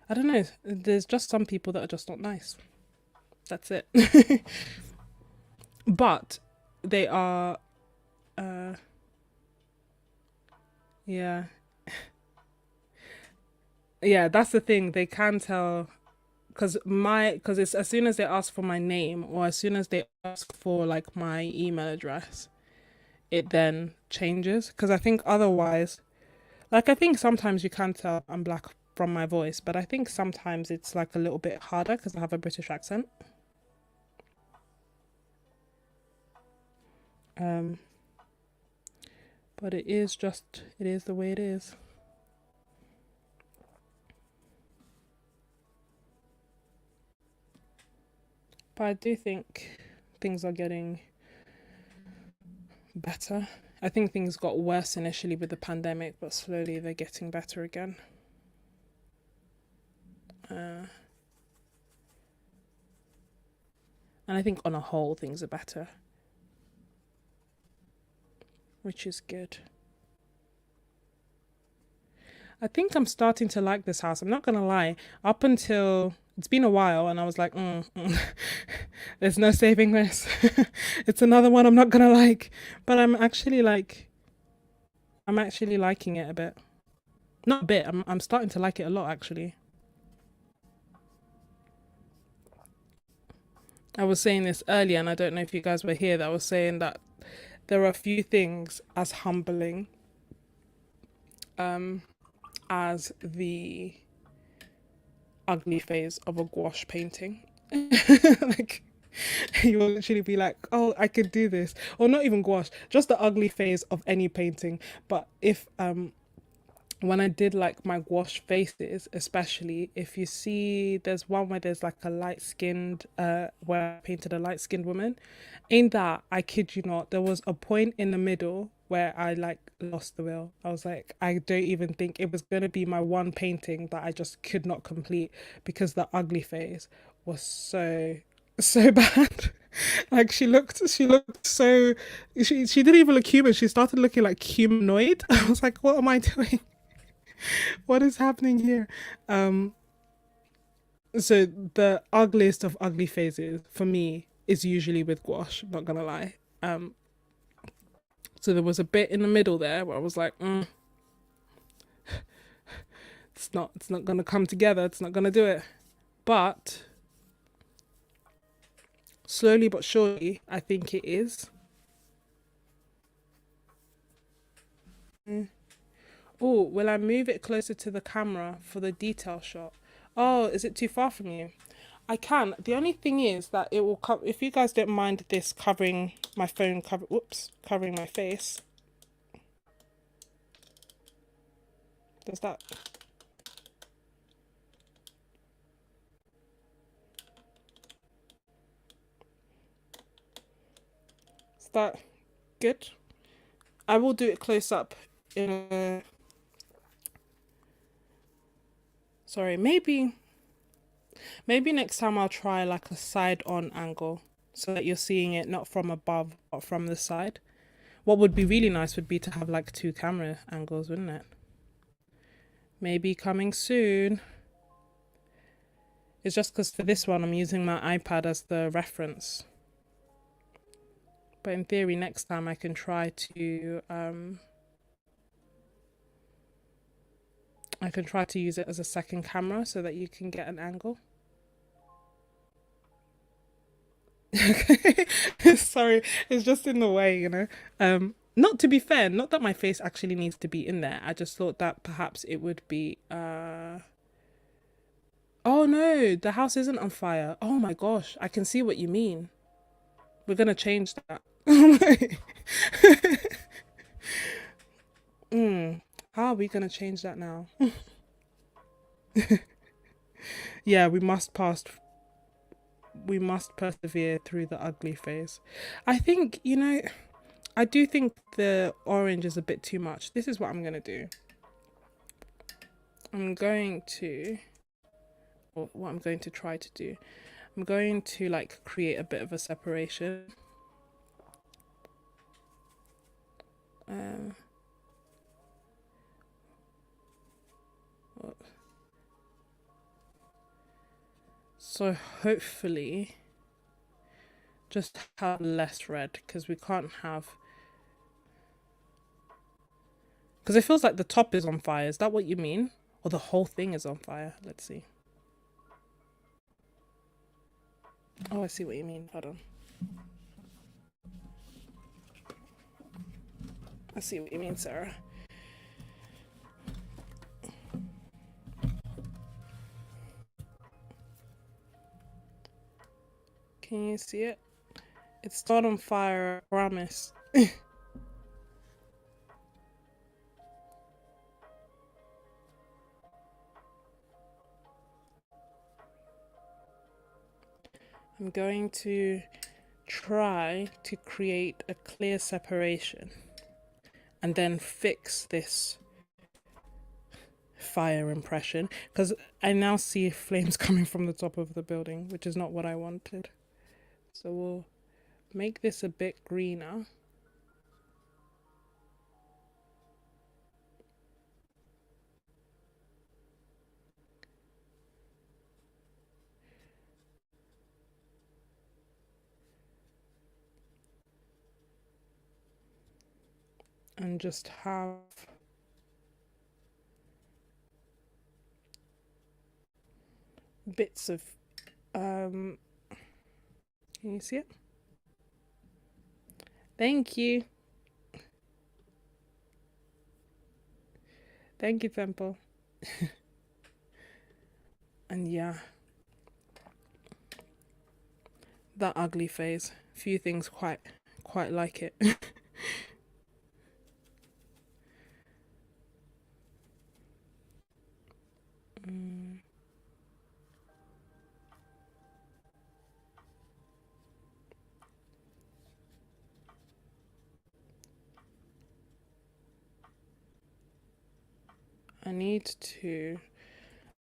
I don't know, there's just some people that are just not nice. That's it. But they are, uh, yeah. Yeah, that's the thing. They can tell because it's as soon as they ask for my name or as soon as they ask for like my email address, it then changes. Because I think otherwise, like, I think sometimes you can tell I'm black from my voice, but I think sometimes it's like a little bit harder because I have a British accent. Um, but it is the way it is. But I do think things are getting better. I think things got worse initially with the pandemic, but slowly they're getting better again. Uh, and I think on a whole, things are better, which is good. I think I'm starting to like this house. I'm not gonna lie. Up until it's been a while, and I was like, there's no saving this. It's another one I'm not gonna like. But I'm actually liking it a bit. Not a bit. I'm starting to like it a lot actually. I was saying this earlier, and I don't know if you guys were here, that I was saying that there are a few things as humbling um, as the ugly phase of a gouache painting. Like, you will literally be like, oh, I could do this. Or not even gouache, just the ugly phase of any painting. But if when I did like my gouache faces, especially if you see there's one where there's like a light skinned where I painted a light skinned woman. In that, I kid you not, there was a point in the middle where I like lost the will. I was like, I don't even think it was gonna be my one painting that I just could not complete because the ugly face was so bad. Like she looked so she didn't even look human. She started looking like humanoid. I was like, what am I doing? What is happening here? Um, so the ugliest of ugly phases for me is usually with gouache. Not gonna lie. So there was a bit in the middle there where I was like, it's not gonna come together. It's not gonna do it. But slowly but surely, I think it is. Mm. Oh, will I move it closer to the camera for the detail shot? Oh, is it too far from you? I can. The only thing is that it will cover. If you guys don't mind this covering my phone, covering my face. Does that? Is that good? I will do it close up. In a, sorry, maybe next time I'll try like a side on angle so that you're seeing it not from above but from the side. What would be really nice would be to have like two camera angles, wouldn't it? Maybe coming soon. It's just because for this one I'm using my iPad as the reference. But in theory, next time I can try to use it as a second camera so that you can get an angle. Sorry, it's just in the way, you know. Not to be fair, not that my face actually needs to be in there. I just thought that perhaps it would be oh no, the house isn't on fire. Oh my gosh, I can see what you mean. We're gonna change that. How are we gonna change that now? Yeah, we must persevere through the ugly phase. I think, I do think the orange is a bit too much. This is what I'm gonna do. What I'm going to try to do. I'm going to like create a bit of a separation. Um, so hopefully just have less red because we can't have, because it feels like the top is on fire. Is that what you mean? Or the whole thing is on fire? Let's see. Oh, I see what you mean. Hold on. I see what you mean, Sarah. Can you see it? It's not on fire, I promise. I'm going to try to create a clear separation and then fix this fire impression because I now see flames coming from the top of the building, which is not what I wanted. So we'll make this a bit greener. And just have bits of Can you see it? Thank you. Thank you, Temple. And yeah, that ugly phase. Few things quite like it.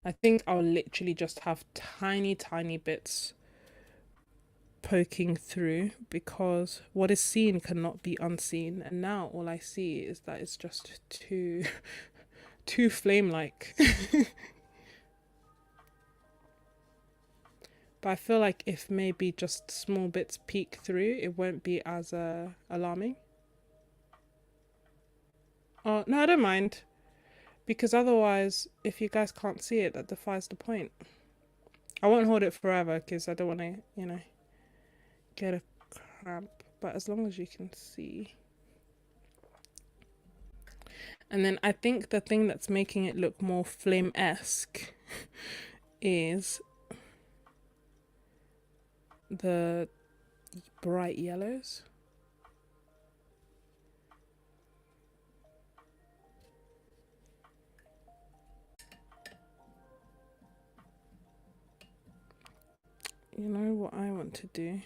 I think I'll literally just have tiny bits poking through, because what is seen cannot be unseen, and now all I see is that it's just too flame like. But I feel like if maybe just small bits peek through, it won't be as alarming. Oh no, I don't mind, because otherwise if you guys can't see it, that defies the point. I won't hold it forever because I don't want to, get a cramp, but as long as you can see. And then I think the thing that's making it look more flame-esque is the bright yellows. You know what I want to do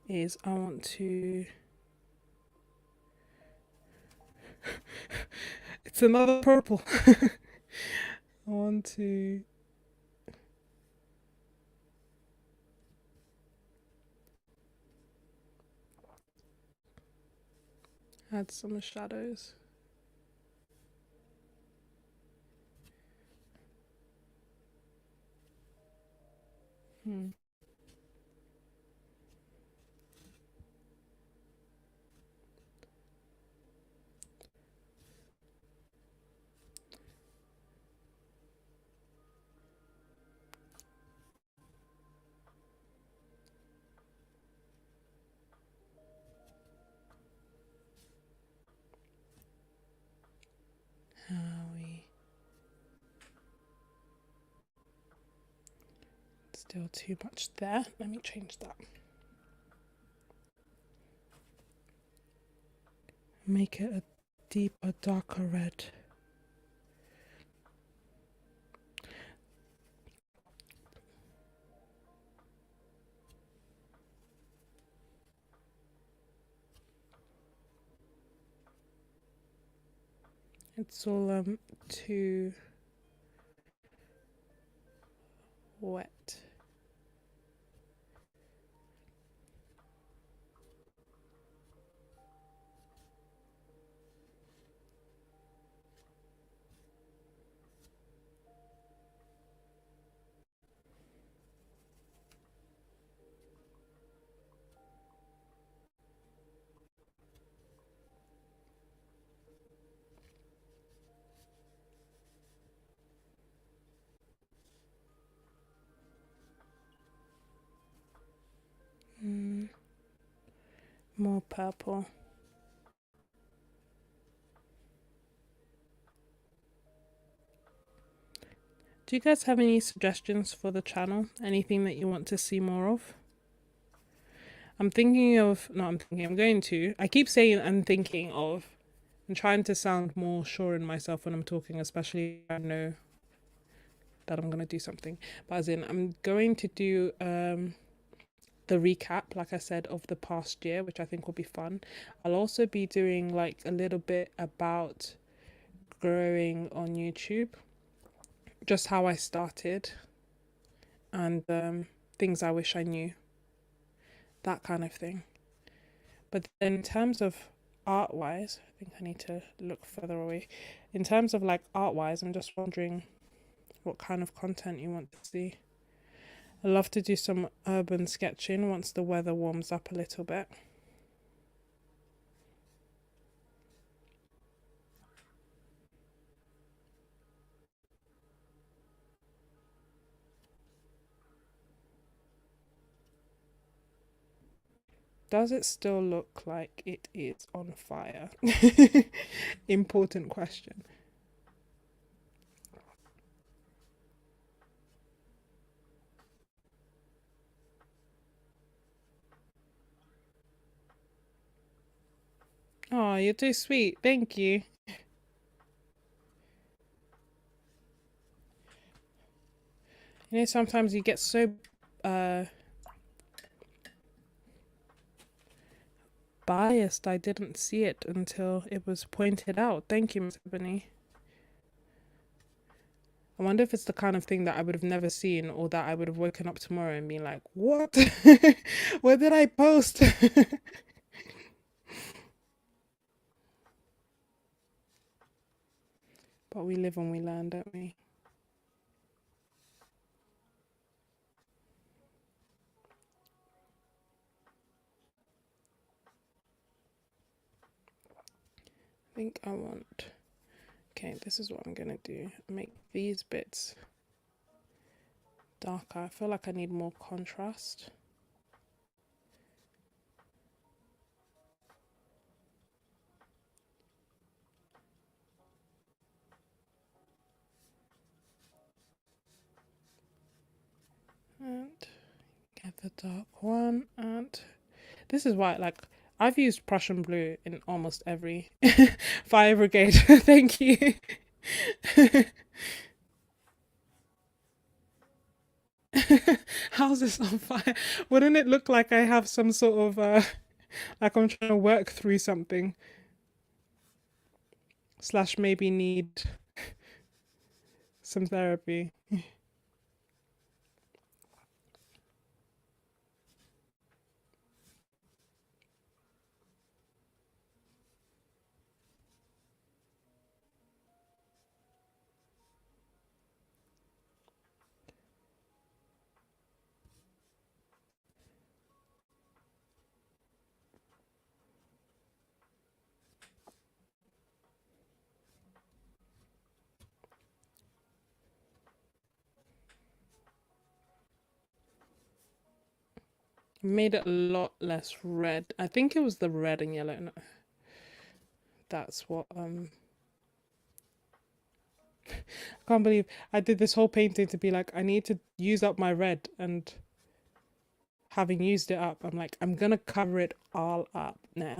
is I want to it's another purple. I want to add some shadows. Still too much there. Let me change that. Make it a deeper, darker red. It's all too wet. More purple. Do you guys have any suggestions for the channel? Anything that you want to see more of? I'm thinking of, no, I'm thinking, I'm going to. I keep saying I'm thinking of. I'm trying to sound more sure in myself when I'm talking, especially if I know that I'm going to do something. But as in, I'm going to do the recap, like I said, of the past year, which I think will be fun. I'll also be doing like a little bit about growing on YouTube, just how I started, and things I wish I knew, that kind of thing. But then in terms of art wise, I think I need to look further away. In terms of like art wise, I'm just wondering what kind of content you want to see. I love to do some urban sketching once the weather warms up a little bit. Does it still look like it is on fire? Important question. Oh, you're too sweet. Thank you. You know, sometimes you get so uh biased. I didn't see it until it was pointed out. Thank you, Miss Ebony. I wonder if it's the kind of thing that I would have never seen, or that I would have woken up tomorrow and been like, what? Where did I post? But we live and we learn, don't we? I think I want... Okay, this is what I'm gonna do. Make these bits darker. I feel like I need more contrast. And get the dark one. And this is why, like, I've used Prussian blue in almost every fire brigade. Thank you. How's this on fire? Wouldn't it look like I have some sort of like I'm trying to work through something? Slash maybe need some therapy. Made it a lot less red. I think it was the red and yellow. No, that's what I can't believe I did this whole painting to be like, I need to use up my red, and having used it up, I'm like, I'm gonna cover it all up now.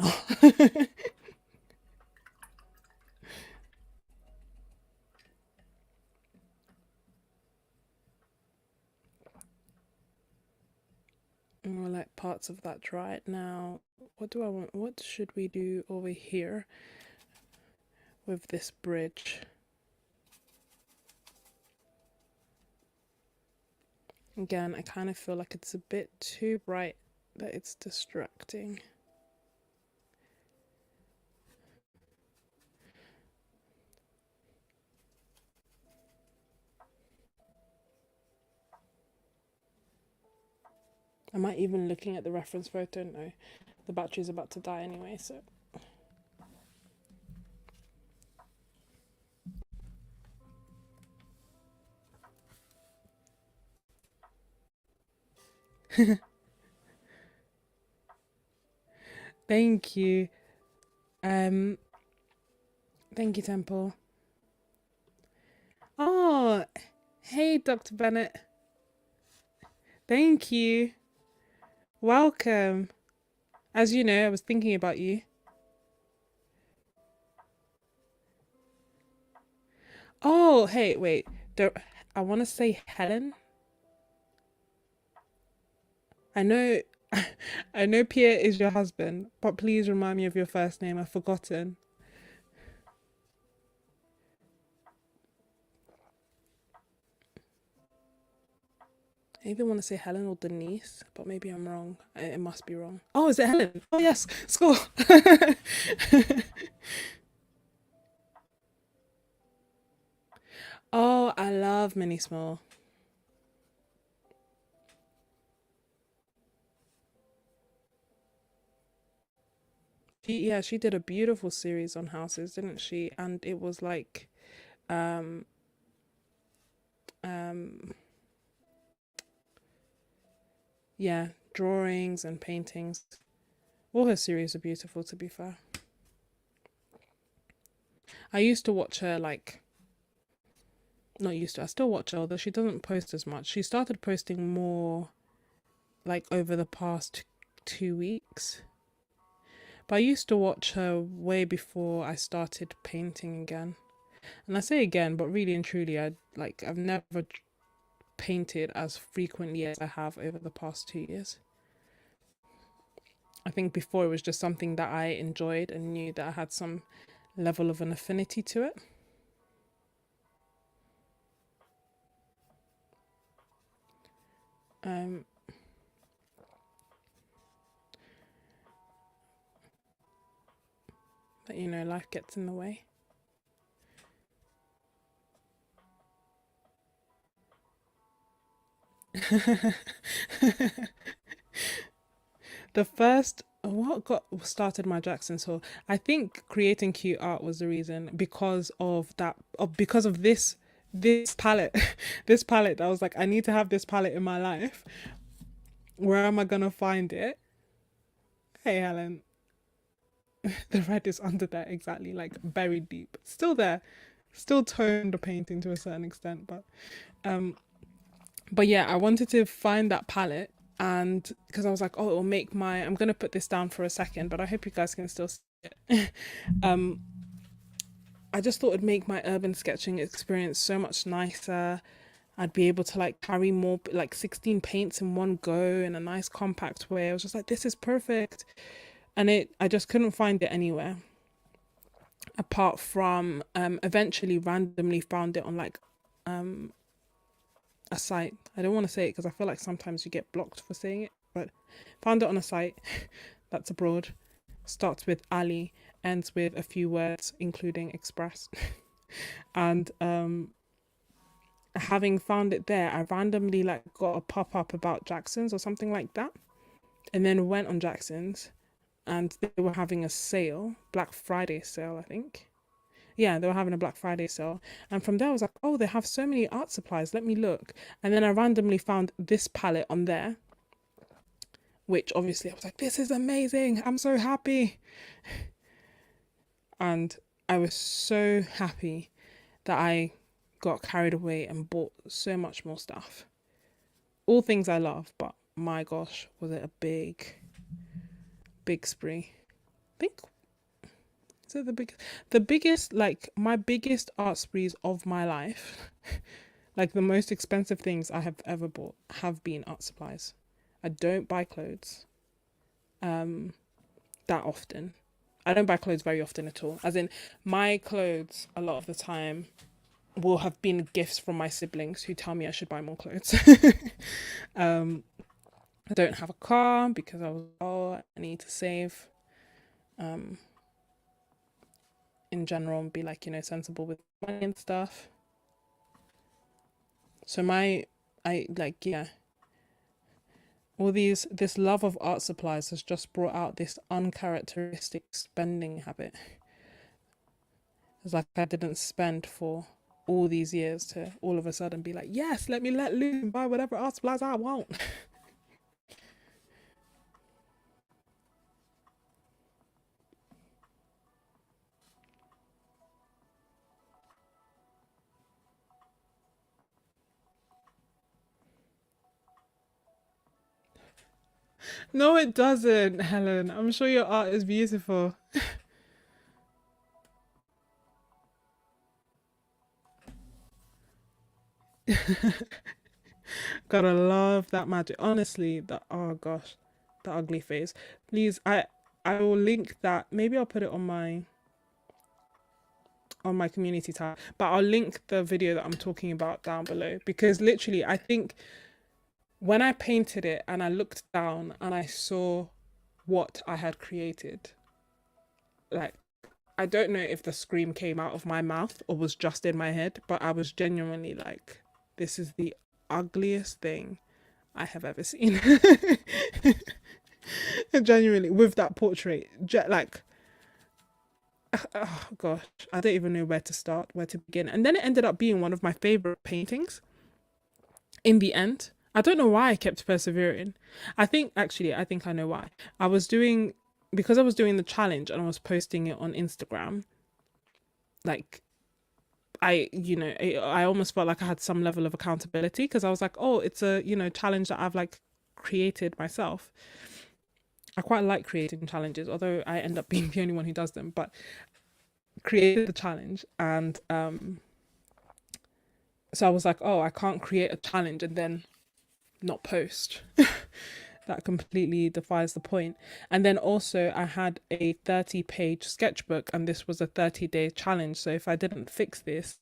And we'll let parts of that dry. Now, what do I want? What should we do over here with this bridge? Again, I kind of feel like it's a bit too bright, that it's distracting. Am I even looking at the reference photo? No, the battery's about to die anyway, so. Thank you. Um, thank you, Temple. Oh, hey, Dr. Bennett. Thank you. Welcome. As you know, I was thinking about you. Oh, hey, wait. Don't, I want to say Helen. I know, I know Pierre is your husband, but please remind me of your first name. I've forgotten. I either want to say Helen or Denise, but maybe I'm wrong. It must be wrong. Oh, is it Helen? Oh, yes. Score. Oh, I love Mini Small. She did a beautiful series on houses, didn't she? And it was like, um, um, yeah, drawings and paintings. All her series are beautiful, to be fair. I used to watch her, like, not used to, I still watch her, although she doesn't post as much. She started posting more, like, over the past 2 weeks. But I used to watch her way before I started painting again. And I say again, but really and truly, I've never painted as frequently as I have over the past 2 years. I think before it was just something that I enjoyed and knew that I had some level of an affinity to it. But you know, life gets in the way. The first what got started my Jackson's haul, I think creating cute art was the reason, because of that, because of this palette. This palette, I was like, I need to have this palette in my life. Where am I gonna find it? Hey Helen, the red is under there, exactly, like buried deep, still there, still toned the painting to a certain extent, um but yeah, I wanted to find that palette, and because I was like, oh, it'll make my, I'm gonna put this down for a second, but I hope you guys can still see it. I just thought it'd make my urban sketching experience so much nicer. I'd be able to like carry more, like 16 paints in one go in a nice compact way. I was just like, this is perfect. And I just couldn't find it anywhere apart from eventually randomly found it on like a site. I don't want to say it because I feel like sometimes you get blocked for saying it, but found it on a site that's abroad. Starts with Ali, ends with a few words, including express. And having found it there, I randomly like got a pop up about Jackson's or something like that, and then went on Jackson's, and they were having a sale, Black Friday sale, I think. Yeah, they were having a Black Friday sale. And from there, I was like, oh, they have so many art supplies. Let me look. And then I randomly found this palette on there, which obviously I was like, this is amazing. I'm so happy. And I was so happy that I got carried away and bought so much more stuff. All things I love, but my gosh, was it a big spree. I think, is it the biggest, like my biggest art sprees of my life, like the most expensive things I have ever bought have been art supplies. I don't buy clothes that often. I don't buy clothes very often at all. As in, my clothes a lot of the time will have been gifts from my siblings who tell me I should buy more clothes. I don't have a car because I was, oh, I need to save in general and be like, you know, sensible with money and stuff. So yeah, all this love of art supplies has just brought out this uncharacteristic spending habit. It's like I didn't spend for all these years to all of a sudden be like, yes, let me let loose and buy whatever art supplies I want. No, it doesn't, Helen. I'm sure your art is beautiful. Gotta love that magic. Honestly, that, oh gosh, the ugly face. Please, I will link that. Maybe I'll put it on my community tab, but I'll link the video that I'm talking about down below, because literally I think when I painted it and I looked down and I saw what I had created, like, I don't know if the scream came out of my mouth or was just in my head, but I was genuinely like, this is the ugliest thing I have ever seen. Genuinely, with that portrait, like, oh gosh, I don't even know where to start, where to begin. And then it ended up being one of my favorite paintings in the end. I don't know why I kept persevering. I think I know why. I was doing because I was doing the challenge and I was posting it on Instagram, like I almost felt like I had some level of accountability because I was like, oh, it's a, challenge that I've like created myself. I quite like creating challenges, although I end up being the only one who does them, but created the challenge. And so I was like, oh, I can't create a challenge and then not post. That completely defies the point. And then also I had a 30-page sketchbook and this was a 30-day challenge. So if I didn't fix this,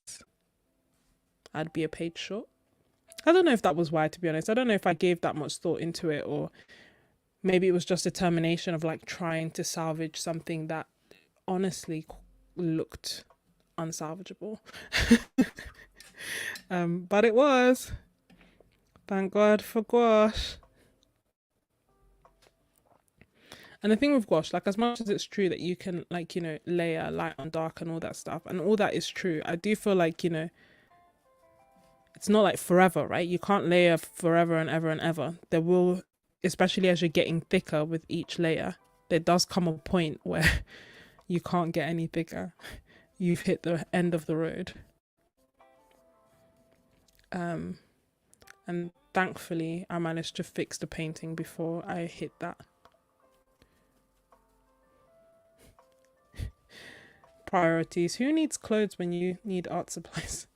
I'd be a page short. I don't know if that was why, to be honest. I don't know if I gave that much thought into it, or maybe it was just determination of like trying to salvage something that honestly looked unsalvageable. But it was. Thank God for gouache. And the thing with gouache, like as much as it's true that you can like, layer light on dark and all that stuff, and all that is true, I do feel like, it's not like forever, right? You can't layer forever and ever and ever. There will, especially as you're getting thicker with each layer, there does come a point where you can't get any thicker. You've hit the end of the road. And thankfully I managed to fix the painting before I hit that. Priorities. Who needs clothes when you need art supplies?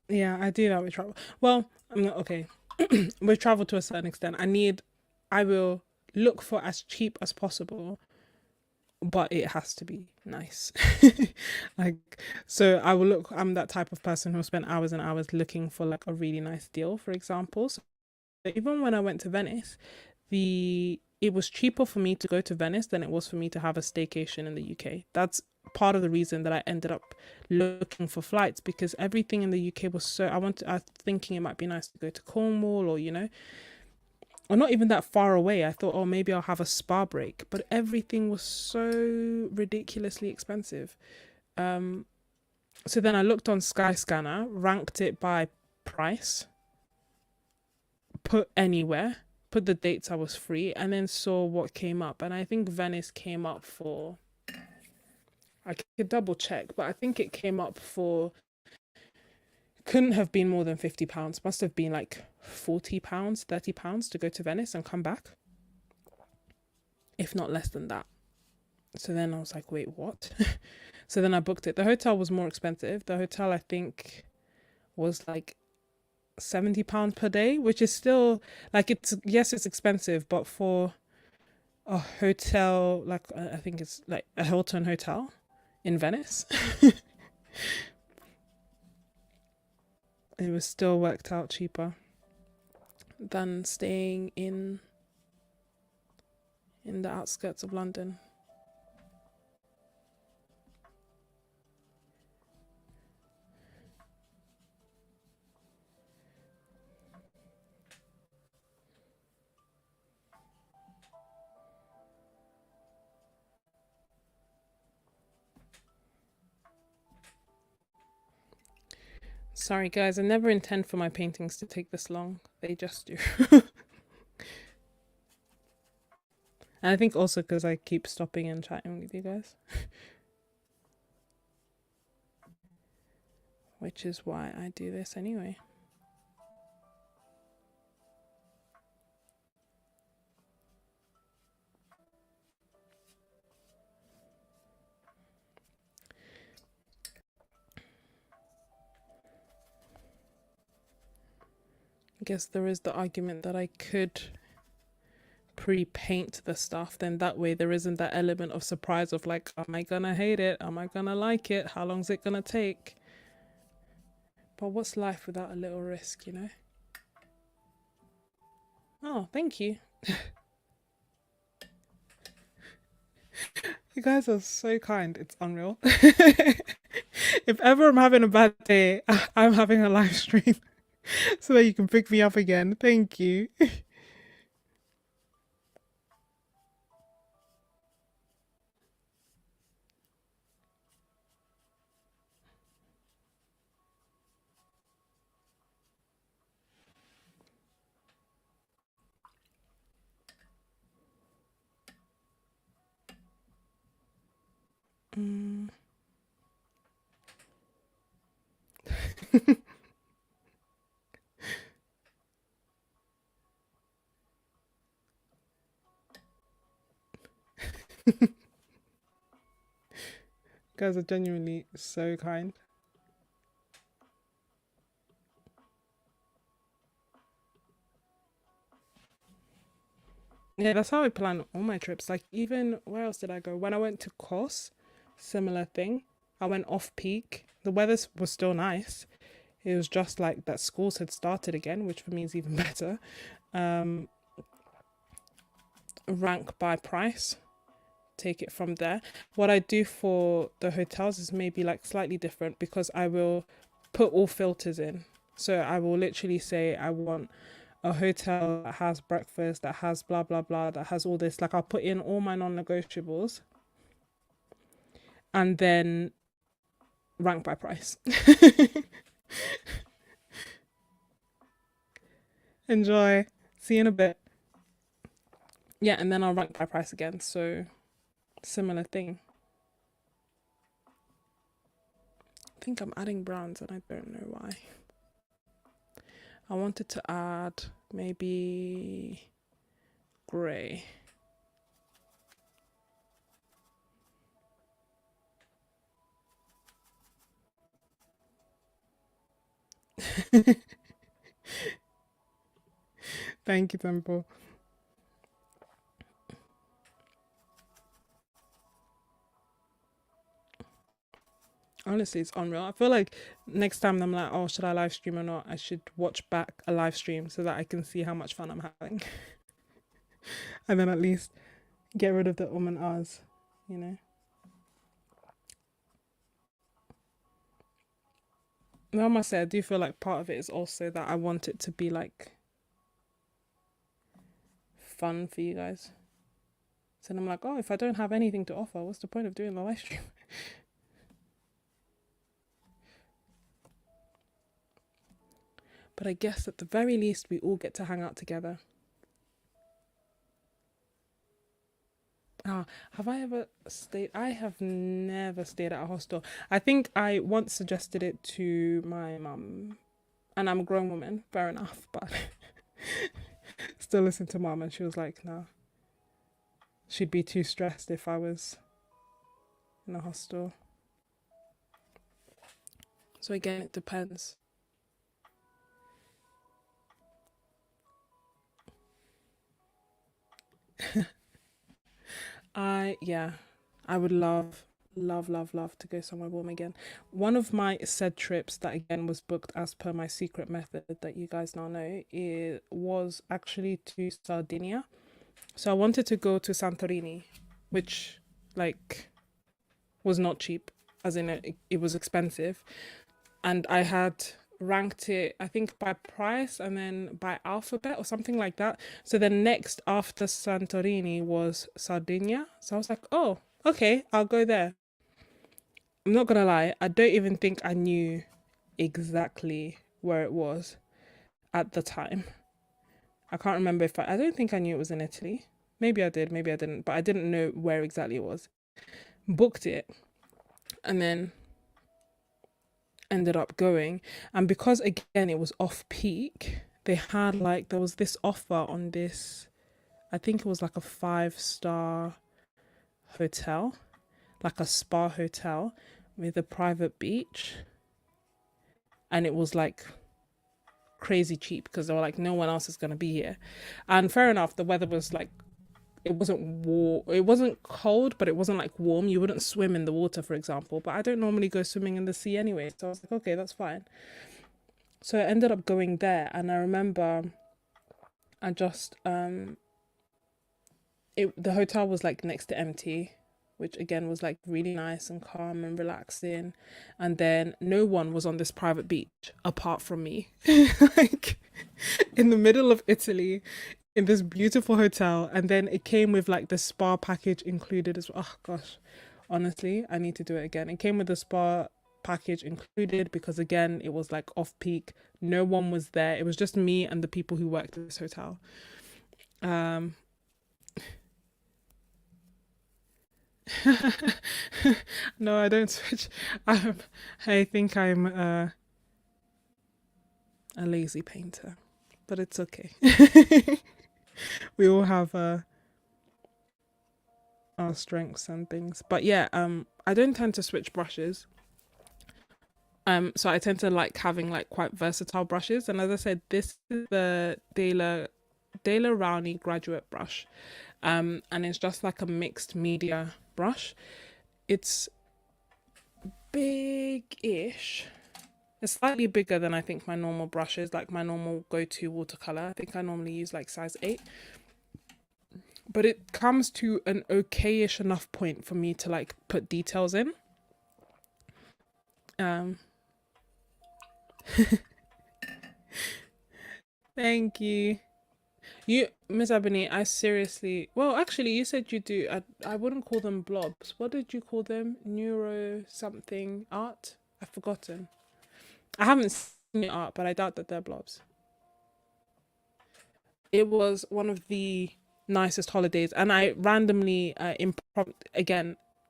Yeah, I do that with travel. Well, I'm not okay. With travel to a certain extent, I will look for as cheap as possible, but it has to be nice. Like, so I will look, I'm that type of person who spent hours and hours looking for like a really nice deal, for example. So even when I went to Venice, it was cheaper for me to go to Venice than it was for me to have a staycation in the UK. That's part of the reason that I ended up looking for flights, because everything in the UK was so I was thinking it might be nice to go to Cornwall, or or not even that far away. I thought, oh, maybe I'll have a spa break, but everything was so ridiculously expensive. So then I looked on Skyscanner, ranked it by price, put anywhere, put the dates I was free, and then saw what came up. And I think Venice came up for, I could double check, but I think it came up for, couldn't have been more than £50. Must have been like £40, £30 to go to Venice and come back, if not less than that. So then I was like, wait, what? So then I booked it. The hotel was more expensive. The hotel, I think, was like £70 per day, which is still like, yes, it's expensive, but for a hotel, like I think it's like a Hilton hotel in Venice, it was still worked out cheaper than staying in the outskirts of London. Sorry guys, I never intend for my paintings to take this long. They just do. And I think also because I keep stopping and chatting with you guys. Which is why I do this anyway. I guess there is the argument that I could pre-paint the stuff, then that way there isn't that element of surprise of like, am I gonna hate it? Am I gonna like it? How long's it gonna take? But what's life without a little risk, Oh, thank you. You guys are so kind. It's unreal. If ever I'm having a bad day, I'm having a live stream so that you can pick me up again. Thank you. Mm. Guys are genuinely so kind. Yeah, that's how I plan all my trips. Like, even where else did I go? When I went to Kos, similar thing. I went off peak. The weather was still nice. It was just like that schools had started again, which for me is even better. Um, rank by price, take it from there. What I do for the hotels is maybe like slightly different because I will put all filters in. So I will literally say I want a hotel that has breakfast, that has blah blah blah, that has all this. Like, I'll put in all my non-negotiables and then rank by price. Enjoy. See you in a bit. Yeah, and then I'll rank by price again. So similar thing. I think I'm adding browns and I don't know why. I wanted to add maybe grey. Thank you, Temple. Honestly, it's unreal. I feel like next time I'm like, oh, should I live stream or not? I should watch back a live stream so that I can see how much fun I'm having. And then at least get rid of the and ahs, you know? Now, I must say, I do feel like part of it is also that I want it to be like fun for you guys. So I'm like, oh, if I don't have anything to offer, what's the point of doing the live stream? But I guess at the very least, we all get to hang out together. Ah, have I ever stayed? I have never stayed at a hostel. I think I once suggested it to my mum, and I'm a grown woman, fair enough, but still listen to mum, and she was like, no, she'd be too stressed if I was in a hostel. So again, it depends. Yeah, I would love to go somewhere warm again. One of my said trips that again was booked as per my secret method that you guys now know, it was actually to Sardinia. So I wanted to go to Santorini, which like was not cheap, as in it was expensive, and I had ranked it, I think, by price and then by alphabet or something like that. So then next after Santorini was Sardinia. So I was like, oh, okay, I'll go there. I'm not gonna lie, I don't even think I knew exactly where it was at the time. I can't remember if I don't think I knew it was in Italy. Maybe I did, maybe I didn't, but I didn't know where exactly it was. Booked it and then ended up going. And because again it was off peak, they had like there was this offer on this, I think it was like a 5-star hotel, like a spa hotel with a private beach. And it was like crazy cheap because they were like, no one else is gonna be here. And fair enough, the weather was like, it wasn't warm, it wasn't cold, but it wasn't like warm. You wouldn't swim in the water, for example. But I don't normally go swimming in the sea anyway, so I was like, okay, that's fine. So I ended up going there, and I remember I just the hotel was like next to empty, which again was like really nice and calm and relaxing. And then no one was on this private beach apart from me. Like in the middle of Italy in this beautiful hotel, and then it came with like the spa package included as well. Oh gosh, honestly, I need to do it again. It came with the spa package included because again it was like off peak, no one was there, it was just me and the people who worked at this hotel. um No, I don't switch. Um, I think I'm a lazy painter, but it's okay. We all have our strengths and things. But yeah, I don't tend to switch brushes. So I tend to like having like quite versatile brushes. And as I said, this is the Dela Rowney graduate brush. And it's just like a mixed media brush. It's big-ish. It's slightly bigger than I think my normal brushes, like my normal go-to watercolor. I think I normally use like size 8. But it comes to an okay-ish enough point for me to like put details in. Um, Thank you. You, Miss Ebony, I seriously. Well, actually, you said you do. I wouldn't call them blobs. What did you call them? Neuro something art? I've forgotten. I haven't seen your art, but I doubt that they're blobs. It was one of the nicest holidays, and I randomly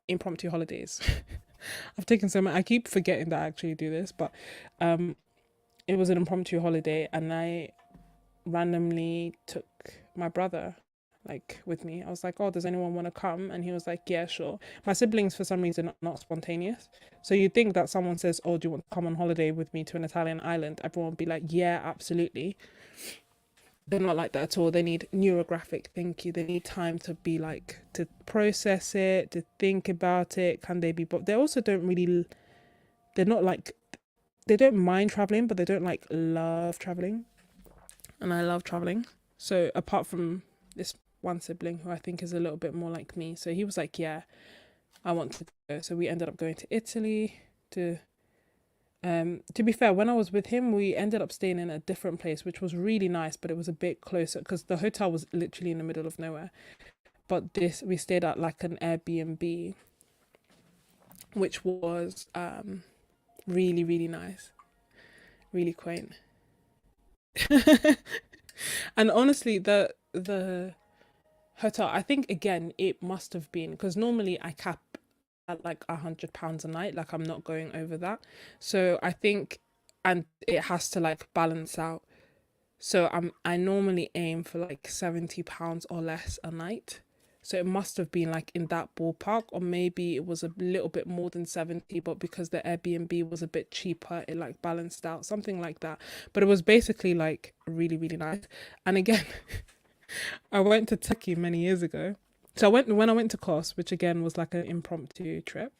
impromptu holidays. I've taken so many. I keep forgetting that I actually do this, but um, it was an impromptu holiday, and I randomly took my brother like with me. I was like, "Oh, does anyone want to come?" And he was like, "Yeah, sure." My siblings, for some reason, are not spontaneous. So you'd think that someone says, "Oh, do you want to come on holiday with me to an Italian island?" Everyone would be like, "Yeah, absolutely." They're not like that at all. They need neurographic thinking. They need time to be like to process it, to think about it. Can they be? But they also don't really. They're not like they don't mind traveling, but they don't like love traveling. And I love traveling. So apart from this one sibling who I think is a little bit more like me, so he was like, "Yeah, I want to go." So we ended up going to Italy. To be fair, when I was with him, we ended up staying in a different place, which was really nice, but it was a bit closer because the hotel was literally in the middle of nowhere. But this, we stayed at like an Airbnb, which was really, really nice, really quaint. And honestly, the hotel, I think again, it must have been because normally I cap at like £100 a night, like I'm not going over that. So I think, and it has to like balance out. So I normally aim for like £70 or less a night. So it must have been like in that ballpark, or maybe it was a little bit more than 70, but because the Airbnb was a bit cheaper, it like balanced out, something like that. But it was basically like really, really nice. And again, I went to Turkey many years ago. So I went when I went to Kos, which again was like an impromptu trip.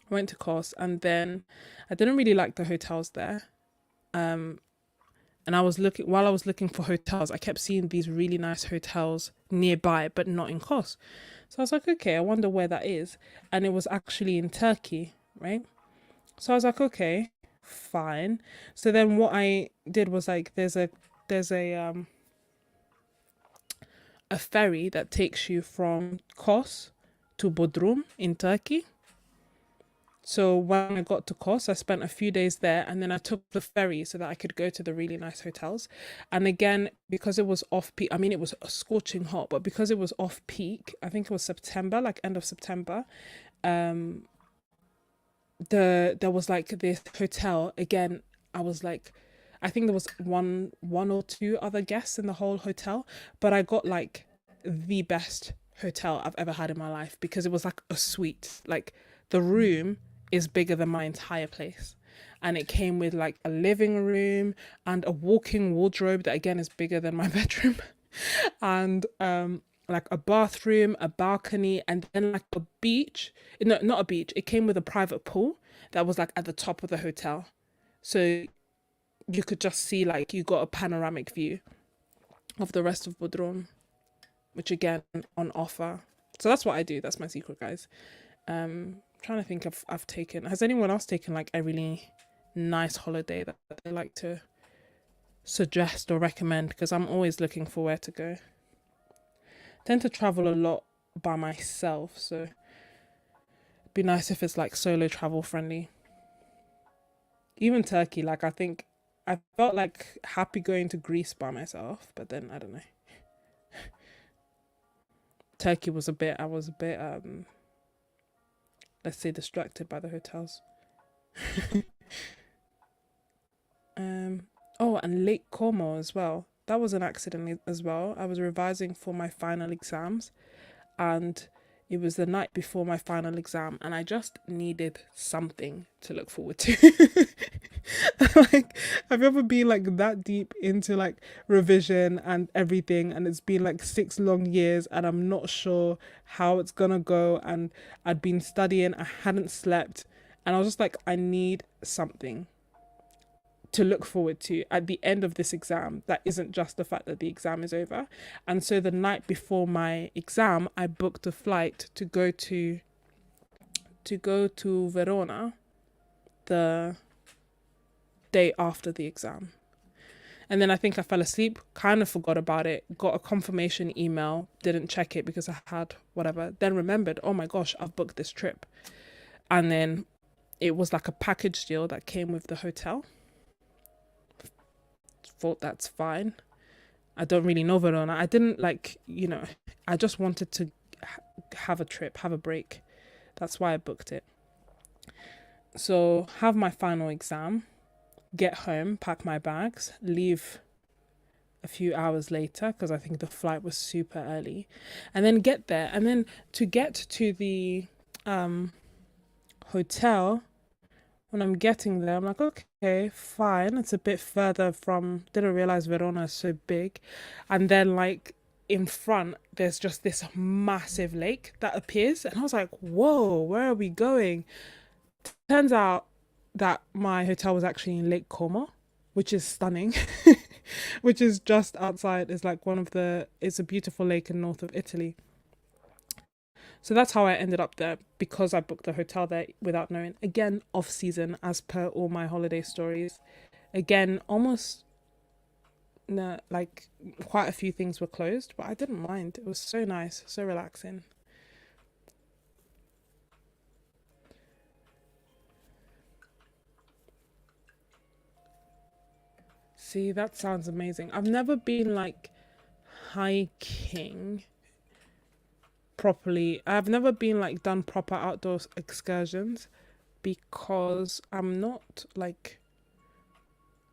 I went to Kos and then I didn't really like the hotels there. Um, and I was looking while I was looking for hotels, I kept seeing these really nice hotels nearby, but not in Kos. So I was like, okay, I wonder where that is. And it was actually in Turkey, right? So I was like, okay, fine. So then what I did was like there's a ferry that takes you from Kos to Bodrum in Turkey. So when I got to Kos, I spent a few days there and then I took the ferry so that I could go to the really nice hotels. And again, because it was off peak, I mean, it was scorching hot, but because it was off peak, I think it was September, like end of September, um, there was like this hotel again. I was like, I think there was one or two other guests in the whole hotel, but I got like the best hotel I've ever had in my life because it was like a suite. Like the room is bigger than my entire place. And it came with like a living room and a walk-in wardrobe that again is bigger than my bedroom. And like a bathroom, a balcony, and then like a beach. No, not a beach. It came with a private pool that was like at the top of the hotel. So you could just see like you got a panoramic view of the rest of Bodrum, which again on offer. So that's what I do. That's my secret, guys. Trying to think if I've taken. Has anyone else taken like a really nice holiday that they like to suggest or recommend? Because I'm always looking for where to go. I tend to travel a lot by myself, so it'd be nice if it's like solo travel friendly. Even Turkey, like I think I felt like happy going to Greece by myself, but then I don't know. Turkey was a bit. I was a bit. let's say, distracted by the hotels. Oh, and Lake Como as well. That was an accident as well. I was revising for my final exams, and it was the night before my final exam, and I just needed something to look forward to. Like, have you ever been like that deep into like revision and everything, and it's been like 6 long years, and I'm not sure how it's gonna go, and I'd been studying, I hadn't slept, and I was just like, I need something to look forward to at the end of this exam that isn't just the fact that the exam is over. And so the night before my exam, I booked a flight to Verona the day after the exam. And then I think I fell asleep, kind of forgot about it, got a confirmation email, didn't check it because I had whatever, then remembered, oh my gosh, I've booked this trip. And then it was like a package deal that came with the hotel. Thought that's fine. I don't really know Verona. I didn't like, I just wanted to have a trip, have a break. That's why I booked it. So, have my final exam, get home, pack my bags, leave a few hours later because I think the flight was super early, and then get there. And then to get to the hotel, when I'm getting there, I'm like, okay, fine. It's a bit further from, didn't realize Verona is so big. And then, like, in front, there's just this massive lake that appears. And I was like, whoa, where are we going? Turns out that my hotel was actually in Lake Como, which is stunning, which is just outside. It's like it's a beautiful lake in north of Italy. So that's how I ended up there, because I booked the hotel there without knowing. Again, off season, as per all my holiday stories. Again, almost no, like quite a few things were closed, but I didn't mind. It was so nice, so relaxing. See, that sounds amazing. I've never been like hiking properly. I've never been like done proper outdoor excursions because I'm not like,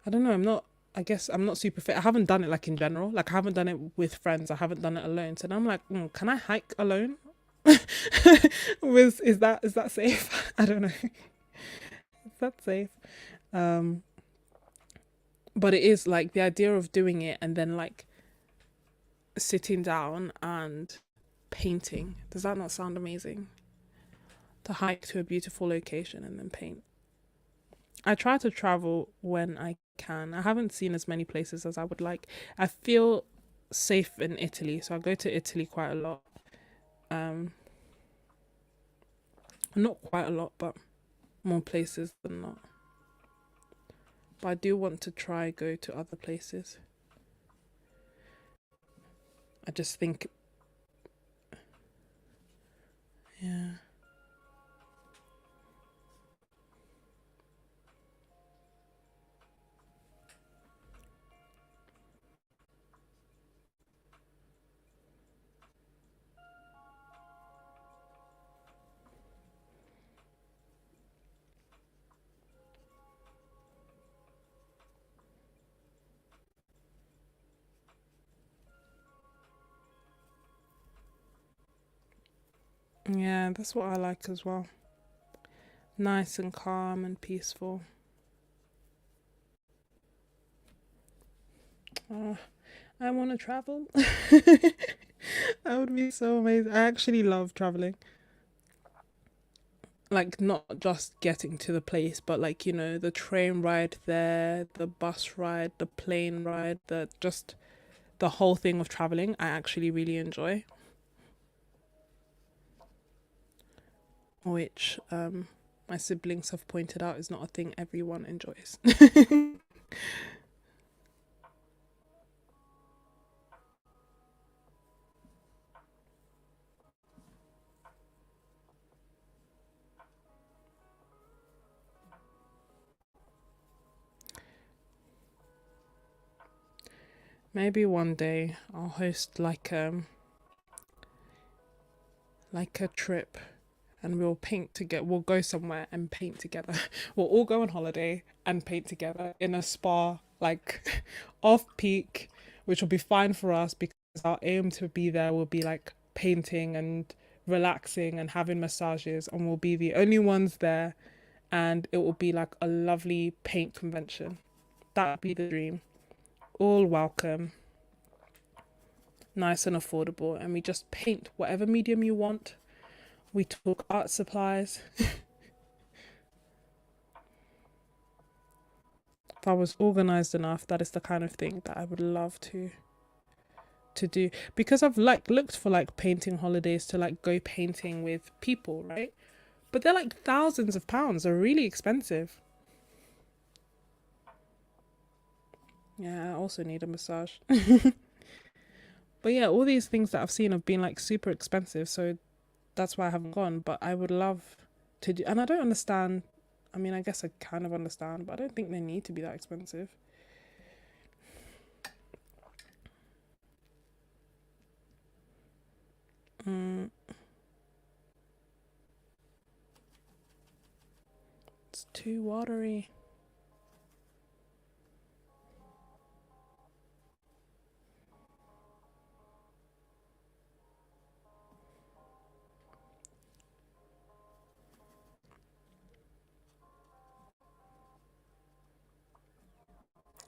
I don't know, I guess I'm not super fit. I haven't done it like in general. Like, I haven't done it with friends. I haven't done it alone. So now I'm like, can I hike alone? Is that safe? I don't know. Is that safe? Um, but it is like the idea of doing it and then like sitting down and painting. Does that not sound amazing? To hike to a beautiful location and then paint. I try to travel when I can. I haven't seen as many places as I would like. I feel safe in Italy, so I go to Italy quite a lot. Um, not quite a lot, but more places than not. But I do want to try go to other places. I just think, yeah. Yeah, that's what I like as well. Nice and calm and peaceful. Oh, I want to travel. That would be so amazing. I actually love traveling. Like, not just getting to the place, but like, the train ride there, the bus ride, the plane ride, the whole thing of traveling, I actually really enjoy, which my siblings have pointed out is not a thing everyone enjoys. Maybe one day I'll host like a trip and we'll paint together. We'll go somewhere and paint together. We'll all go on holiday and paint together in a spa, like off peak, which will be fine for us because our aim to be there will be like painting and relaxing and having massages, and we'll be the only ones there, and it will be like a lovely paint convention. That would be the dream. All welcome, nice and affordable, and we just paint whatever medium you want. We talk art supplies. If I was organized enough, that is the kind of thing that I would love to do, because I've like looked for like painting holidays to like go painting with people, right? But they're like thousands of pounds. They're really expensive. Yeah, I also need a massage. But yeah, all these things that I've seen have been like super expensive, so that's why I haven't gone. But I would love to do, and I don't understand. I mean, I guess I kind of understand, but I don't think they need to be that expensive. Mm, it's too watery.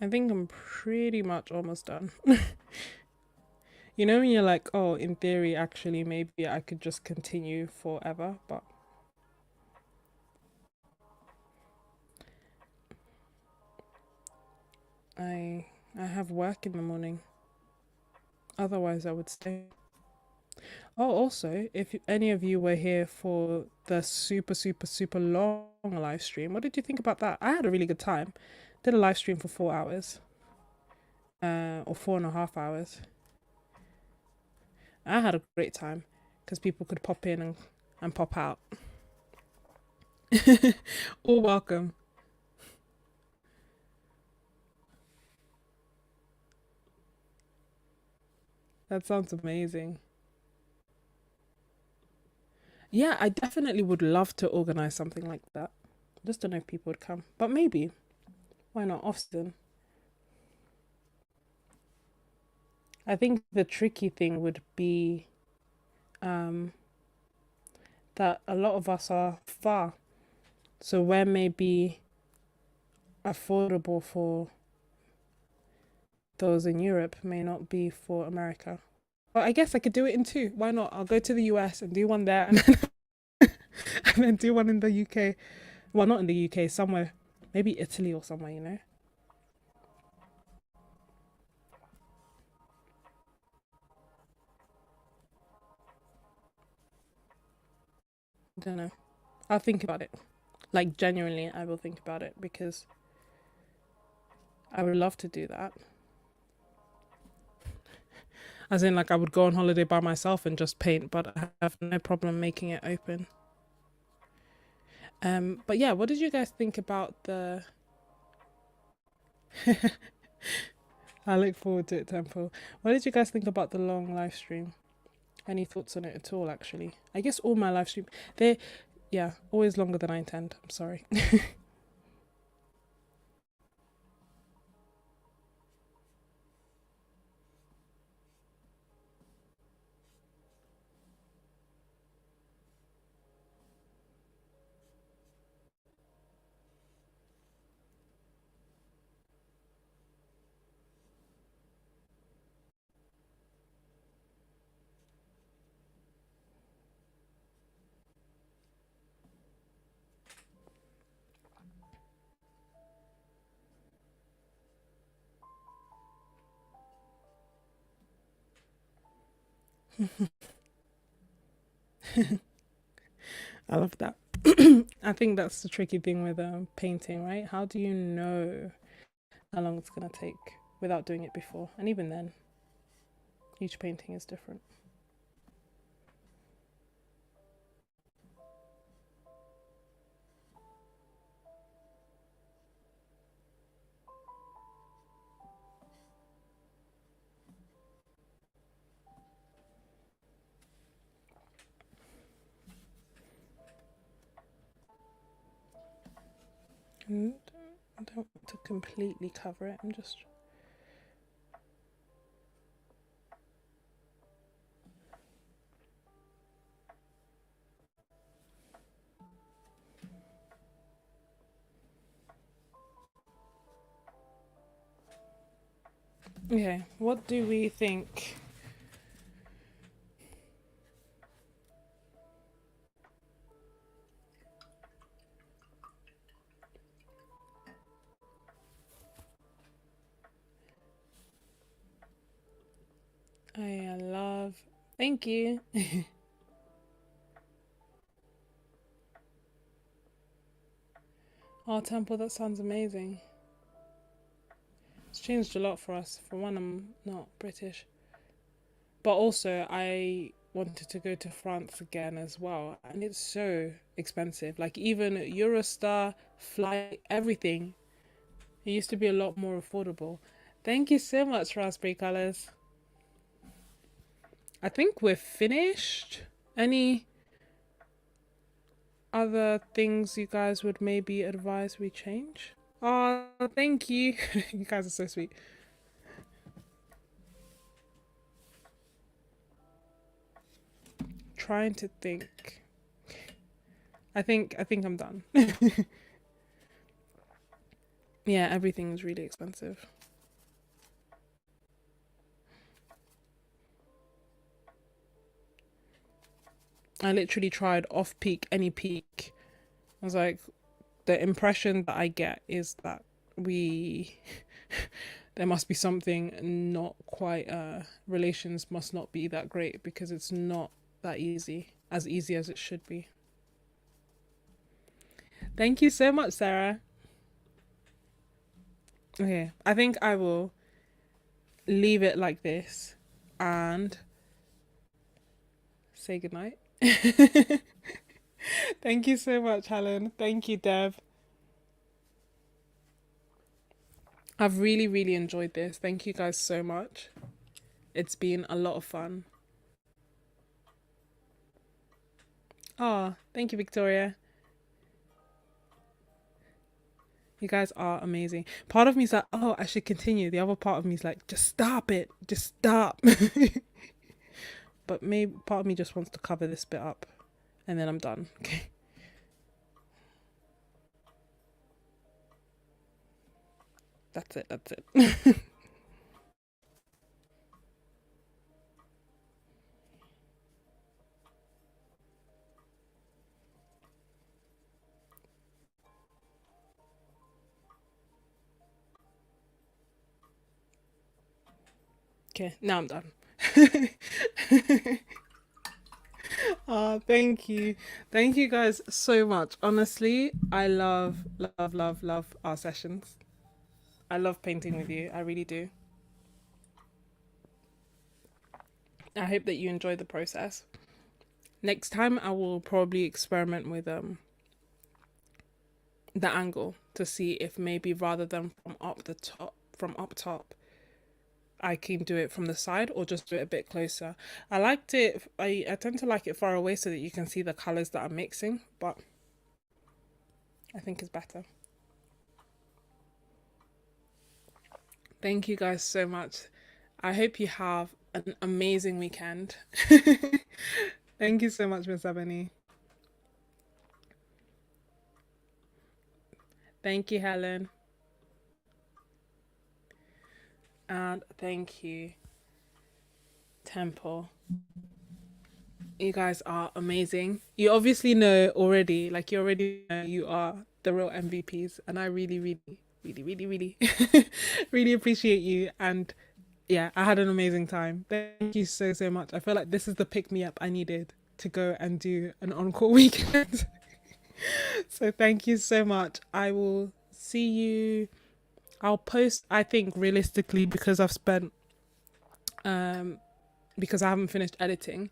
I think I'm pretty much almost done. You know when you're like, oh, in theory, actually, maybe I could just continue forever, but I I have work in the morning. Otherwise, I would stay. Oh, also, if any of you were here for the super, super, super long live stream, what did you think about that? I had a really good time. Did a live stream for 4 hours, or 4.5 hours. I had a great time because people could pop in and pop out. All welcome. That sounds amazing. Yeah, I definitely would love to organize something like that. Just don't know if people would come, but maybe. Why not Austin? I think the tricky thing would be um, that a lot of us are far, so where may be affordable for those in Europe may not be for America. Well, I guess I could do it in two. Why not? I'll go to the US and do one there, and and then do one in the UK. Well, not in the UK, somewhere, maybe Italy or somewhere. I don't know. I'll think about it. Like genuinely, I will think about it because I would love to do that. As in, like, I would go on holiday by myself and just paint, but I have no problem making it open. But yeah, what did you guys think about the? I look forward to it, Temple. What did you guys think about the long live stream? Any thoughts on it at all? Actually, I guess all my live stream they, yeah, always longer than I intend. I'm sorry. I love that. I think that's the tricky thing with painting, right? How do you know how long it's gonna take without doing it before? And even then, each painting is different. And I don't want to completely cover it. I'm just... Okay, what do we think? I love... Thank you. Oh, Temple, that sounds amazing. It's changed a lot for us. For one, I'm not British. But also, I wanted to go to France again as well. And it's so expensive. Like, even Eurostar, flight, everything. It used to be a lot more affordable. Thank you so much, Raspberry Colors. I think we're finished. Any other things you guys would maybe advise we change? Oh, thank you. You guys are so sweet. Trying to think. I think I'm done. Yeah, everything is really expensive. I literally tried off peak, any peak. I was like, the impression that I get is that we there must be something not quite relations must not be that great because it's not that easy as it should be. Thank you so much, Sarah. Okay, I think I will leave it like this and say goodnight. Thank you so much, Helen. Thank you, Dev. I've really enjoyed this. Thank you guys so much. It's been a lot of fun. Oh, thank you, Victoria. You guys are amazing. Part of me is like, oh, I should continue. The other part of me is like, just stop it. Just stop. But maybe part of me just wants to cover this bit up and then I'm done. Okay. That's it. That's it. Okay, now I'm done. Oh, thank you. Thank you guys so much. Honestly, I love our sessions. I love painting with you. I really do. I hope that you enjoy the process. Next time I will probably experiment with the angle to see if maybe rather than from up top I can do it from the side or just do it a bit closer. I tend to like it far away so that you can see the colors that I'm mixing, but I think it's better. Thank you guys so much. I hope you have an amazing weekend. Thank you so much, Miss Ebony. Thank you, Helen. And thank you, Temple. You guys are amazing. You obviously know already, like you already know you are the real MVPs, and I really really appreciate you. And yeah, I had an amazing time. Thank you so much. I feel like this is the pick me up I needed to go and do an encore weekend. So thank you so much. I will see you. I'll post, I think realistically, because I've spent because I haven't finished editing,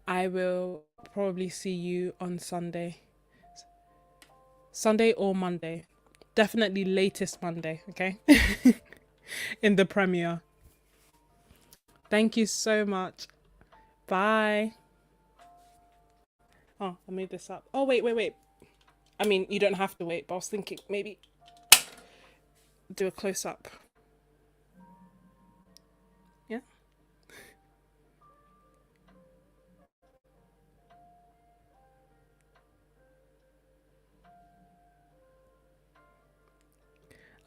I will probably see you on Sunday. Sunday or Monday. Definitely latest Monday, okay? In the premiere. Thank you so much. Bye. Oh, I made this up. Oh, wait. I mean, you don't have to wait, but I was thinking maybe do a close up. Yeah.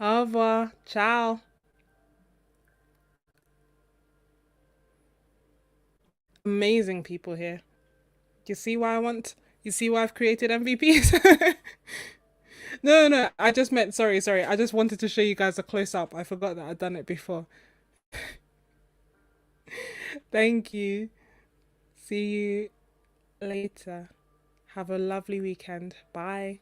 Au revoir. Ciao. Amazing people here. You see why I want? You see why I've created MVPs? No, no, I just meant, sorry. I just wanted to show you guys a close up. I forgot that I'd done it before. Thank you. See you later. Have a lovely weekend. Bye.